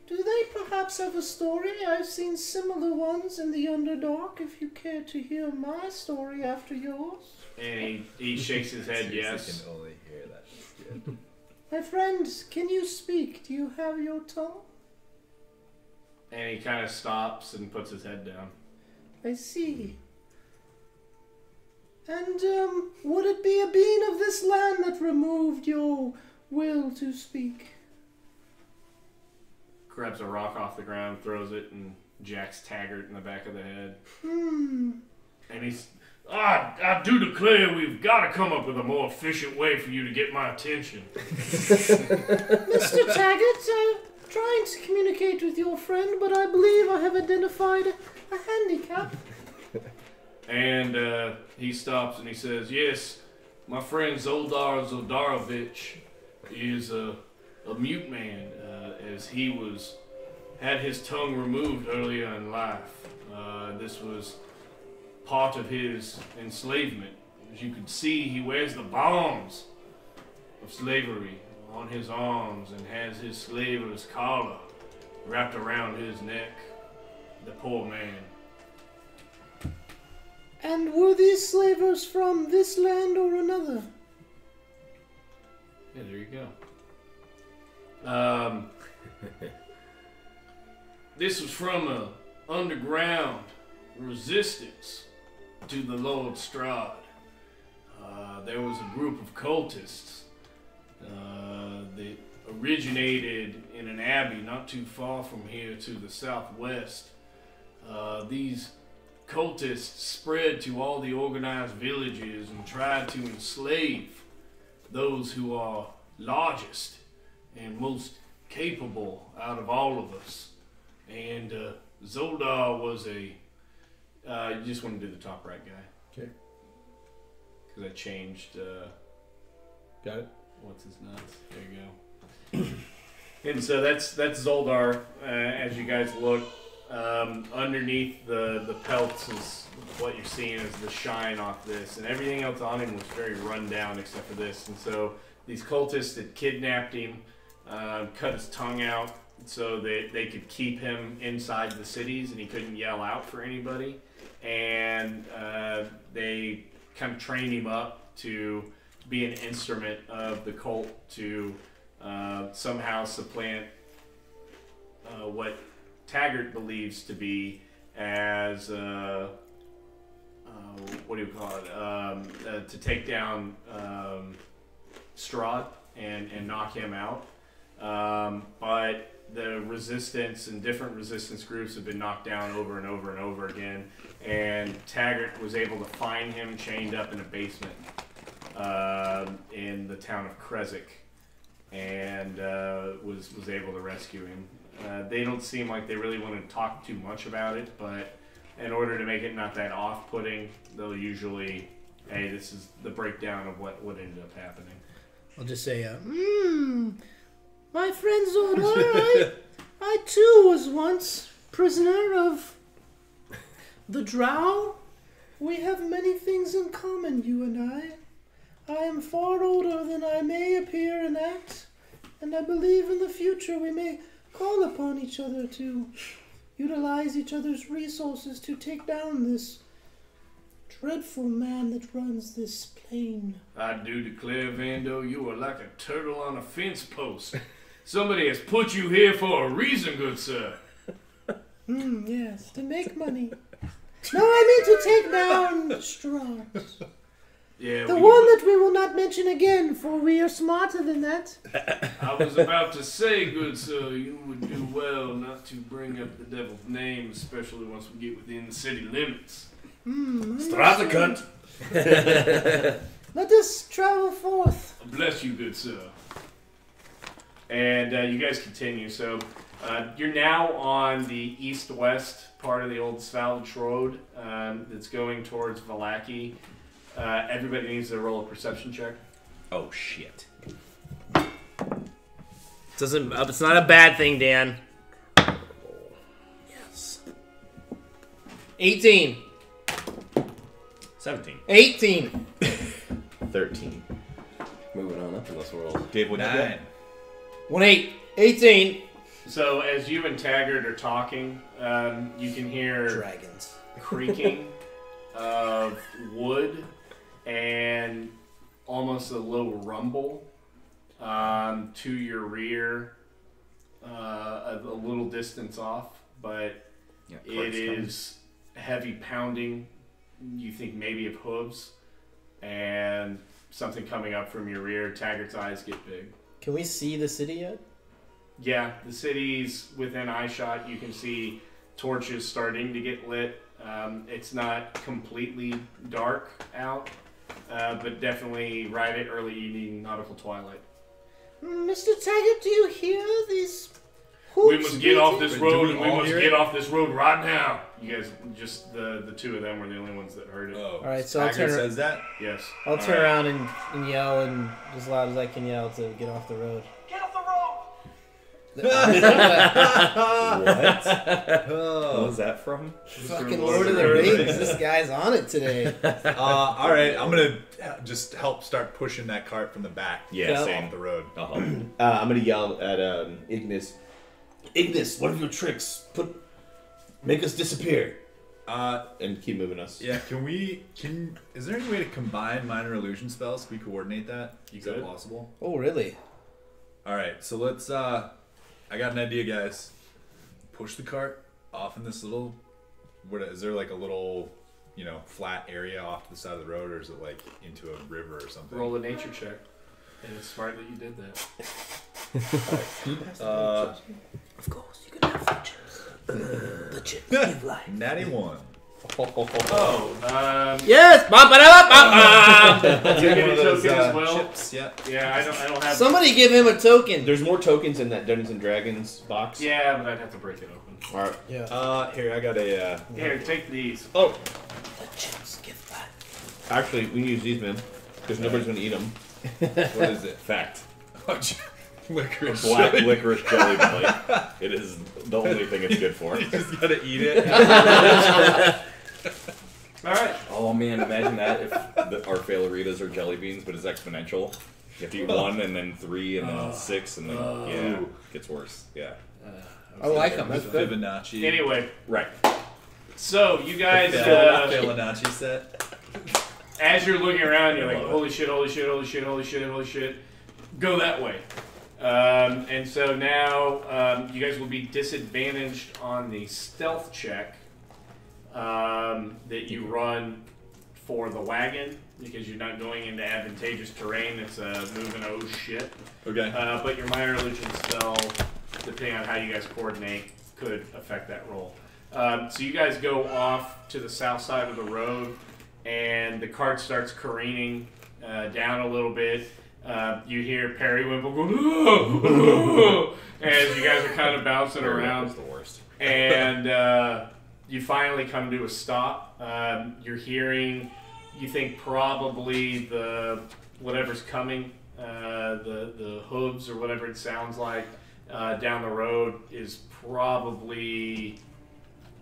Do they perhaps have a story? I've seen similar ones in the Underdark, if you care to hear my story after yours. And he shakes his head, yes. I can only hear that. Yeah. My friend, can you speak? Do you have your tongue? And he kind of stops and puts his head down. I see. And, would it be a being of this land that removed your will to speak? Grabs a rock off the ground, throws it, and jacks Taggart in the back of the head. Hmm. And he's, I do declare we've got to come up with a more efficient way for you to get my attention. Mr. Taggart, trying to communicate with your friend, but I believe I have identified a handicap. And he stops and he says, yes, my friend Zoldar Zoldarovich is a mute man, as he had his tongue removed earlier in life. This was part of his enslavement. As you can see, he wears the bonds of slavery on his arms and has his slaver's collar wrapped around his neck. The poor man. And were these slavers from this land or another? Yeah, there you go. This was from a underground resistance to the Lord Strahd. There was a group of cultists that originated in an abbey not too far from here to the southwest. These cultists spread to all the organized villages and tried to enslave those who are largest and most capable out of all of us. And Zoldar was a... you just want to do the top right guy. Okay. Because I changed... Got it. what's his nuts? There you go. And so that's Zoldar. As you guys look, underneath the pelts is what you're seeing is the shine off this, and everything else on him was very run down except for this. And so these cultists had kidnapped him, cut his tongue out so that they could keep him inside the cities and he couldn't yell out for anybody. And they kind of trained him up to be an instrument of the cult to somehow supplant what Taggart believes to be as what do you call it? To take down Strahd and knock him out. But the resistance and different resistance groups have been knocked down over and over and over again. And Taggart was able to find him chained up in a basement in the town of Krezik, and was able to rescue him. They don't seem like they really want to talk too much about it, but in order to make it not that off-putting, they'll usually, hey, this is the breakdown of what ended up happening. I'll just say, my friend Zoldar, I too was once prisoner of the Drow. We have many things in common, you and I. I am far older than I may appear and act, and I believe in the future we may call upon each other to utilize each other's resources to take down this dreadful man that runs this plane. I do declare, Vando, you are like a turtle on a fence post. Somebody has put you here for a reason, good sir. Yes, to make money. No, I mean to take down Strahd. Yeah, The one that we will not mention again, for we are smarter than that. I was about to say, good sir, you would do well not to bring up the devil's name, especially once we get within the city limits. Strahd, cunt. Let us travel forth. Bless you, good sir. And you guys continue. So you're now on the east-west part of the old Svalage Road that's going towards Vallaki. Everybody needs to roll a perception check. Oh shit. It's not a bad thing, Dan. Yes. 18. 17. 18. 13. Moving on up in this world. Dave, what you got? 9. 1-8. 18. So as you and Taggart are talking, you can hear Dragons. creaking of wood and almost a low rumble to your rear, a little distance off, but Yeah, it is heavy pounding. You think maybe of hooves and something coming up from your rear. Taggart's eyes get big. Can we see the city yet? Yeah, the city's within eyeshot. You can see torches starting to get lit. It's not completely dark out, but definitely right at early evening, nautical twilight. Mr. Taggart, do you hear these We must get off this Do road, we and we all must hear get it? off this road right now. You guys, just the two of them were the only ones that heard it. Oh. Alright, so I'll Taggart turn- says that? Yes. I'll turn around and yell and as loud as I can yell to get off the road. Get off the road! What? Oh. What was that from? Fucking Lord of the Rings. This guy's on it today. All right, I'm gonna just help start pushing that cart from the back. Yeah, off the road. I'm gonna yell at Ignis. Ignis, one of your tricks. Make us disappear. And keep moving us. Yeah, is there any way to combine minor illusion spells? Can we coordinate that? Is that possible? Oh, really? All right, so let's. I got an idea, guys. Push the cart off in this little. What is there like a little, flat area off to the side of the road, or is it like into a river or something? Roll a nature check. And it's smart that you did that. Of course, you can have the chips. The chips give life. Natty 1. Yes! Ba-ba-da-ba-ba-ba! Do you get a token as well? Chips, yeah. Yeah, I don't have. Somebody give him a token. There's more tokens in that Dungeons and Dragons box. Yeah, but I'd have to break it open. All right. Yeah. Here I got a. Here, take these. Oh, The chips give life. actually, we can use these, man, because nobody's gonna eat them. What is it? Fact. Licorice. Black licorice jelly belly. It is the only thing it's good for. You just gotta eat it. All right. Oh man, imagine that if our failuritas are jelly beans, but it's exponential. You have to eat 1 and then 3 and then 6 and then yeah, it gets worse. Yeah. I like them. That's good. Fibonacci. Anyway, Right. so you guys, Fibonacci set. as you're looking around, you're like, love it. holy shit, holy shit, holy shit, holy shit, holy shit. Go that way. And so now you guys will be disadvantaged on the stealth check that you run for the wagon because you're not going into advantageous terrain. It's moving oh shit. Okay. But your minor illusion spell, depending on how you guys coordinate, could affect that roll. So you guys go off to the south side of the road, and the cart starts careening down a little bit. You hear Periwinkle going, "Oh!" as you guys are kind of bouncing around. the worst. And you finally come to a stop. You're hearing, you think probably the whatever's coming, the hooves or whatever it sounds like down the road is probably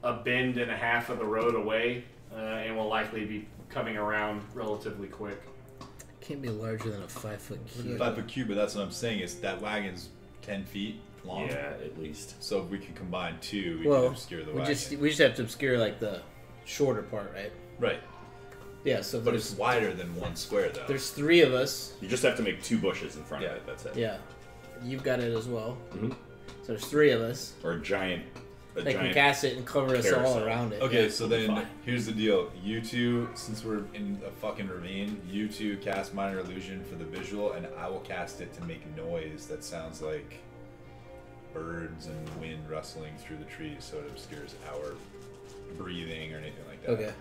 a bend and a half of the road away, and will likely be coming around relatively quick. Can't be larger than a 5-foot cube. 5-foot cube, but that's what I'm saying is that wagon's 10 feet long. Yeah, at least. So if we can combine 2, we Well, can obscure the wagon. we just have to obscure like the shorter part, right? Right. Yeah. So But it's wider than 1 square, though. there's 3 of us. You just have to make 2 bushes in front Yeah. of it. That's it. Yeah. You've got it as well. Mhm. So there's 3 of us. Or a giant a They can giant cast it and cover us all carousel. around it. Okay, yeah. so then Fine. here's the deal. You two, since we're in a fucking ravine, you two cast Minor Illusion for the visual, and I will cast it to make noise that sounds like birds and wind rustling through the trees, so it obscures our breathing or anything like that. Okay.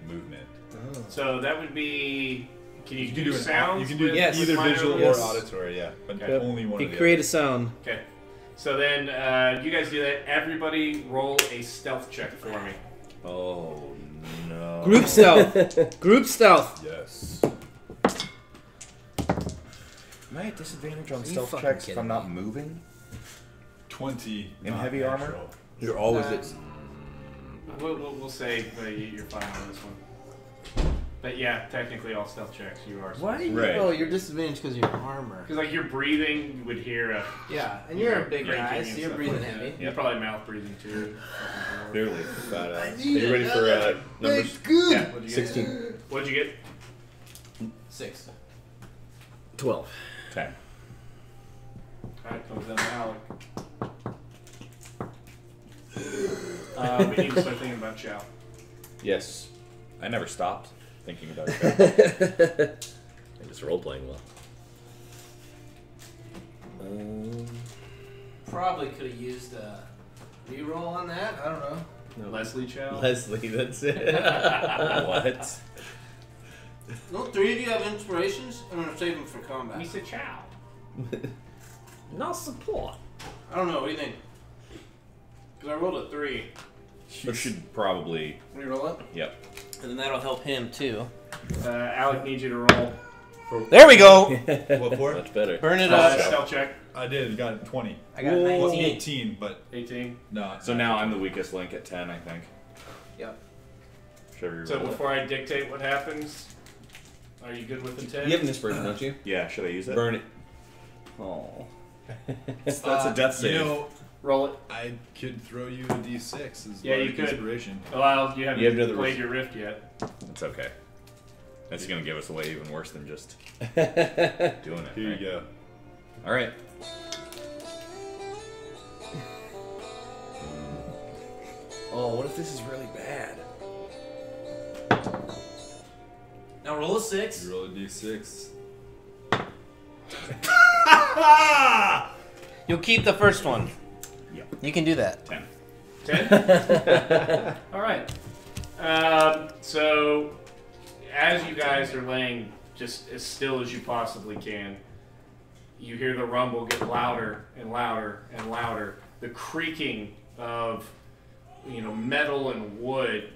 Movement. Oh. So that would be. Can you, You do can do sounds? You can do with- Yes. with either minor visual illusion? or auditory, yeah, but Okay. only one You of the create a sound. Okay. So then you guys do that. Everybody roll a stealth check for me. Oh no. Group stealth. Group stealth. Yes. Am I at disadvantage on you stealth fucking checks if kidding I'm not me? moving? 20 In not heavy armor? natural. You're always at. We'll say you're fine on this one. But yeah, technically all stealth checks you are. Why do you? Right. Oh, you're disadvantaged because of your armor. Because like you're breathing, you would hear a. Yeah, and you're a big drinking guy, and so you're stuff breathing like that. heavy. You're probably mouth breathing too. Clearly. Badass. Are you ready for numbers? Yeah. What'd you get? 16. What'd you get? 6. 12. 10. Alright, comes down to Alec. We need to start thinking about Chow. Yes. I never stopped thinking about it. And just role playing well. Probably could have used a reroll on that. I don't know. Leslie Chow. Leslie, that's it. What? Don't 3 of you have inspirations? I'm gonna save them for combat. He said Chow. Not support. I don't know. What do you think? Because I rolled a 3. You should probably. Reroll it, Yep. and then that'll help him too. Alec needs you to roll. There we go. What for? Much better. Burn it up. Stealth check. I did. Got 20. I got Well, 19. 18, but 18. no. So now I'm the weakest link at 10, I think. Yep. Should we So roll it? before I dictate what happens, are you good with the 10? You have an inspiration, don't you? Yeah, should I use it? Burn it. Oh. That's a death save. You know, Roll it. I could throw you a d6 as Yeah, you bardic could. inspiration. Well, you haven't You have another played your rift yet. It's okay. That's gonna give us away even worse than just doing it. Here right? you go. All right. Oh, what if this is really bad? Now roll a 6. You roll a d6. You'll keep the first one. Yep. You can do that. 10. 10? All right. So, as you guys are laying just as still as you possibly can, you hear the rumble get louder and louder and louder. The creaking of, metal and wood,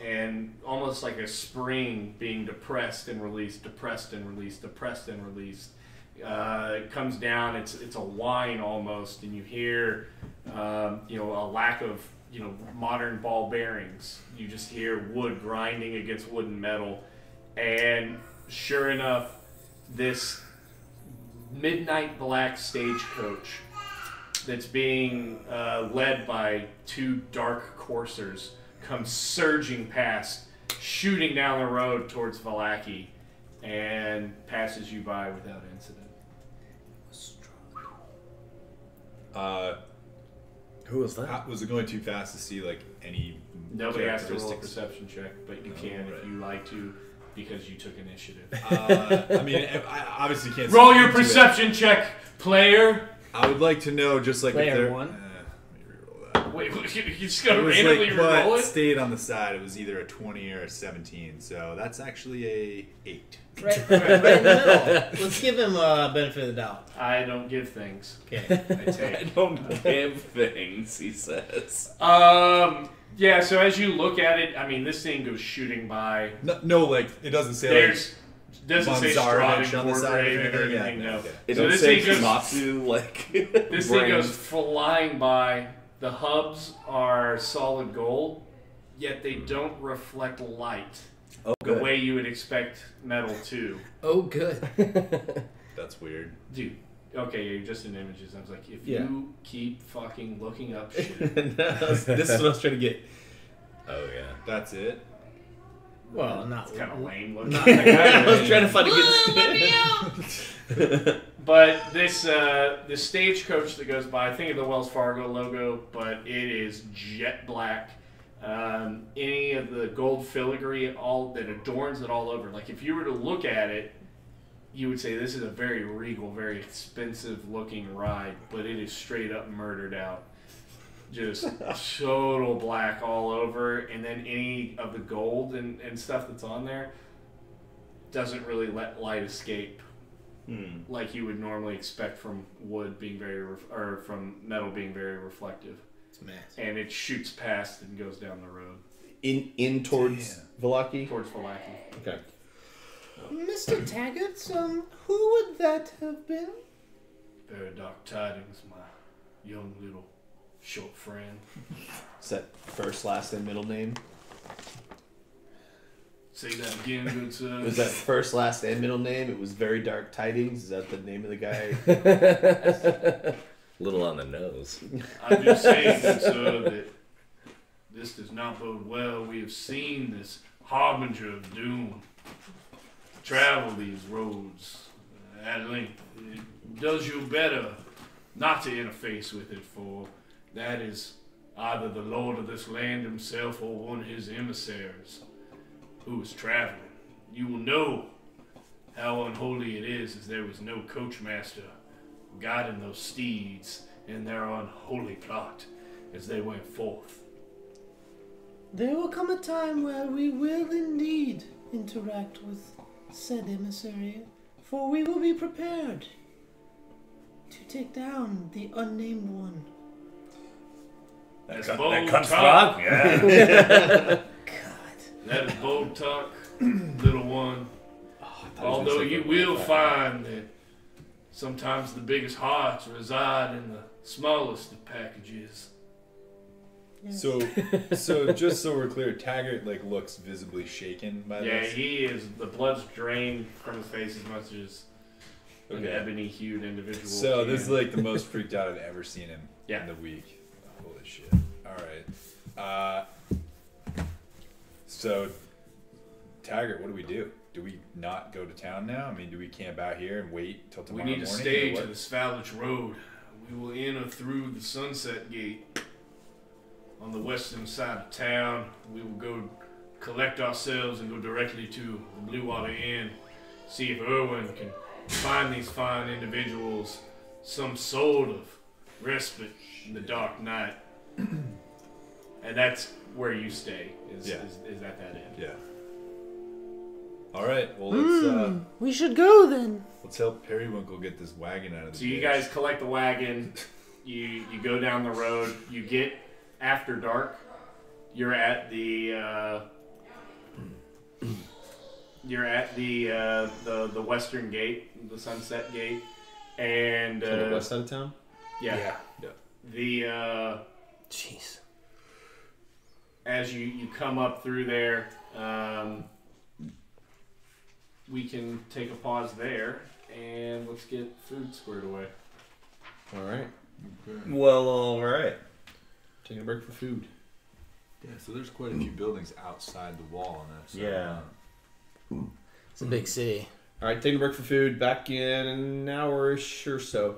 and almost like a spring being depressed and released, depressed and released, depressed and released. It comes down. It's a whine almost, and you hear, a lack of modern ball bearings. You just hear wood grinding against wood and metal, and sure enough, this midnight black stagecoach that's being led by 2 dark coursers comes surging past, shooting down the road towards Vallaki, and passes you by without incident. Who was that? Was it going too fast to see like any Nobody has to roll a characteristics? perception check, but you can if you like to, because you took initiative. I mean, I obviously can't. Roll see your into it. perception check, player. I would like to know, just like Player if there. one. Let me reroll that. Wait, you just It gotta was randomly like roll what it? stayed on the side. It was either a 20 or a 17. So that's actually a 8. Right in the middle. Let's give him a benefit of the doubt. I don't give things. Okay. I I take. don't give things, he says. Yeah. So as you look at it, I mean, this thing goes shooting by. No, like it doesn't say There's doesn't say Bonzar Strahd on the side of Incorporated it, or yeah, anything. No. okay. It So don't this say thing goes. Matsu, like. This thing brain. goes flying by. The hubs are solid gold, yet they don't reflect light Oh, the good. way you would expect metal to. Oh, good. That's weird. Dude, okay, you're just in images. I was like, if Yeah. you keep fucking looking up shit. This is what I was trying to get. Oh, yeah. That's it. Well, not It's kind of lame looking. Not I was trying to find a good. But this stagecoach that goes by, I think of the Wells Fargo logo, but it is jet black. Any of the gold filigree all that adorns it all over. Like if you were to look at it, you would say this is a very regal, very expensive looking ride, but it is straight up murdered out. Just total black all over, and then any of the gold and stuff that's on there doesn't really let light escape like you would normally expect from wood being or from metal being very reflective. It's massive. And it shoots past and goes down the road. In towards Valaki? Towards Valaki. Okay. Mr. Taggart, who would that have been? Very dark tidings, my young little short friend. Is that first, last, and middle name? Say that again, good sir. Was that first, last, and middle name? It was Very Dark Tidings. Is that the name of the guy? Little on the nose. I'm just saying, good sir, that this does not bode well. We have seen this harbinger of doom travel these roads at length. It does you better not to interface with it, for that is either the lord of this land himself or one of his emissaries who is traveling. You will know how unholy it is, as there was no coachmaster guiding those steeds in their unholy plot as they went forth. There will come a time where we will indeed interact with said emissary, for we will be prepared to take down the unnamed one. That's That bold cunt's talk. frog? Yeah. God. That is bold talk, little one. Although you will find that sometimes the biggest hearts reside in the smallest of packages. Yes. So just so we're clear, Taggart looks visibly shaken by Yeah, this. he is. The blood's drained from his face as much as an Okay. ebony-hued individual. So can. this is like the most freaked out I've ever seen him Yeah. in the week. Holy shit. Alright. So Taggart, what do we do? Do we not go to town now? I mean, do we camp out here and wait till We tomorrow need morning? to or stay what? to the Svalich Road. We will enter through the Sunset Gate on the western side of town. We will go collect ourselves and go directly to the Blue Water Inn. See if Irwin can find these fine individuals some sort of respite in the dark night. And that's where you stay, is at that end. Yeah. Alright, well let's We should go then. let's help Periwinkle get this wagon out of the So you ditch. guys collect the wagon, you go down the road, you get after dark, you're at the the western gate, the Sunset Gate, and On the west side of town? yeah. The Jeez. as you come up through there, we can take a pause there and let's get food squared away. Alright. Well, all right. Taking a break for food. Yeah, so there's quite a few buildings outside the wall on this. Yeah. It's a big city. Alright, taking a break for food. Back in an hour-ish or so.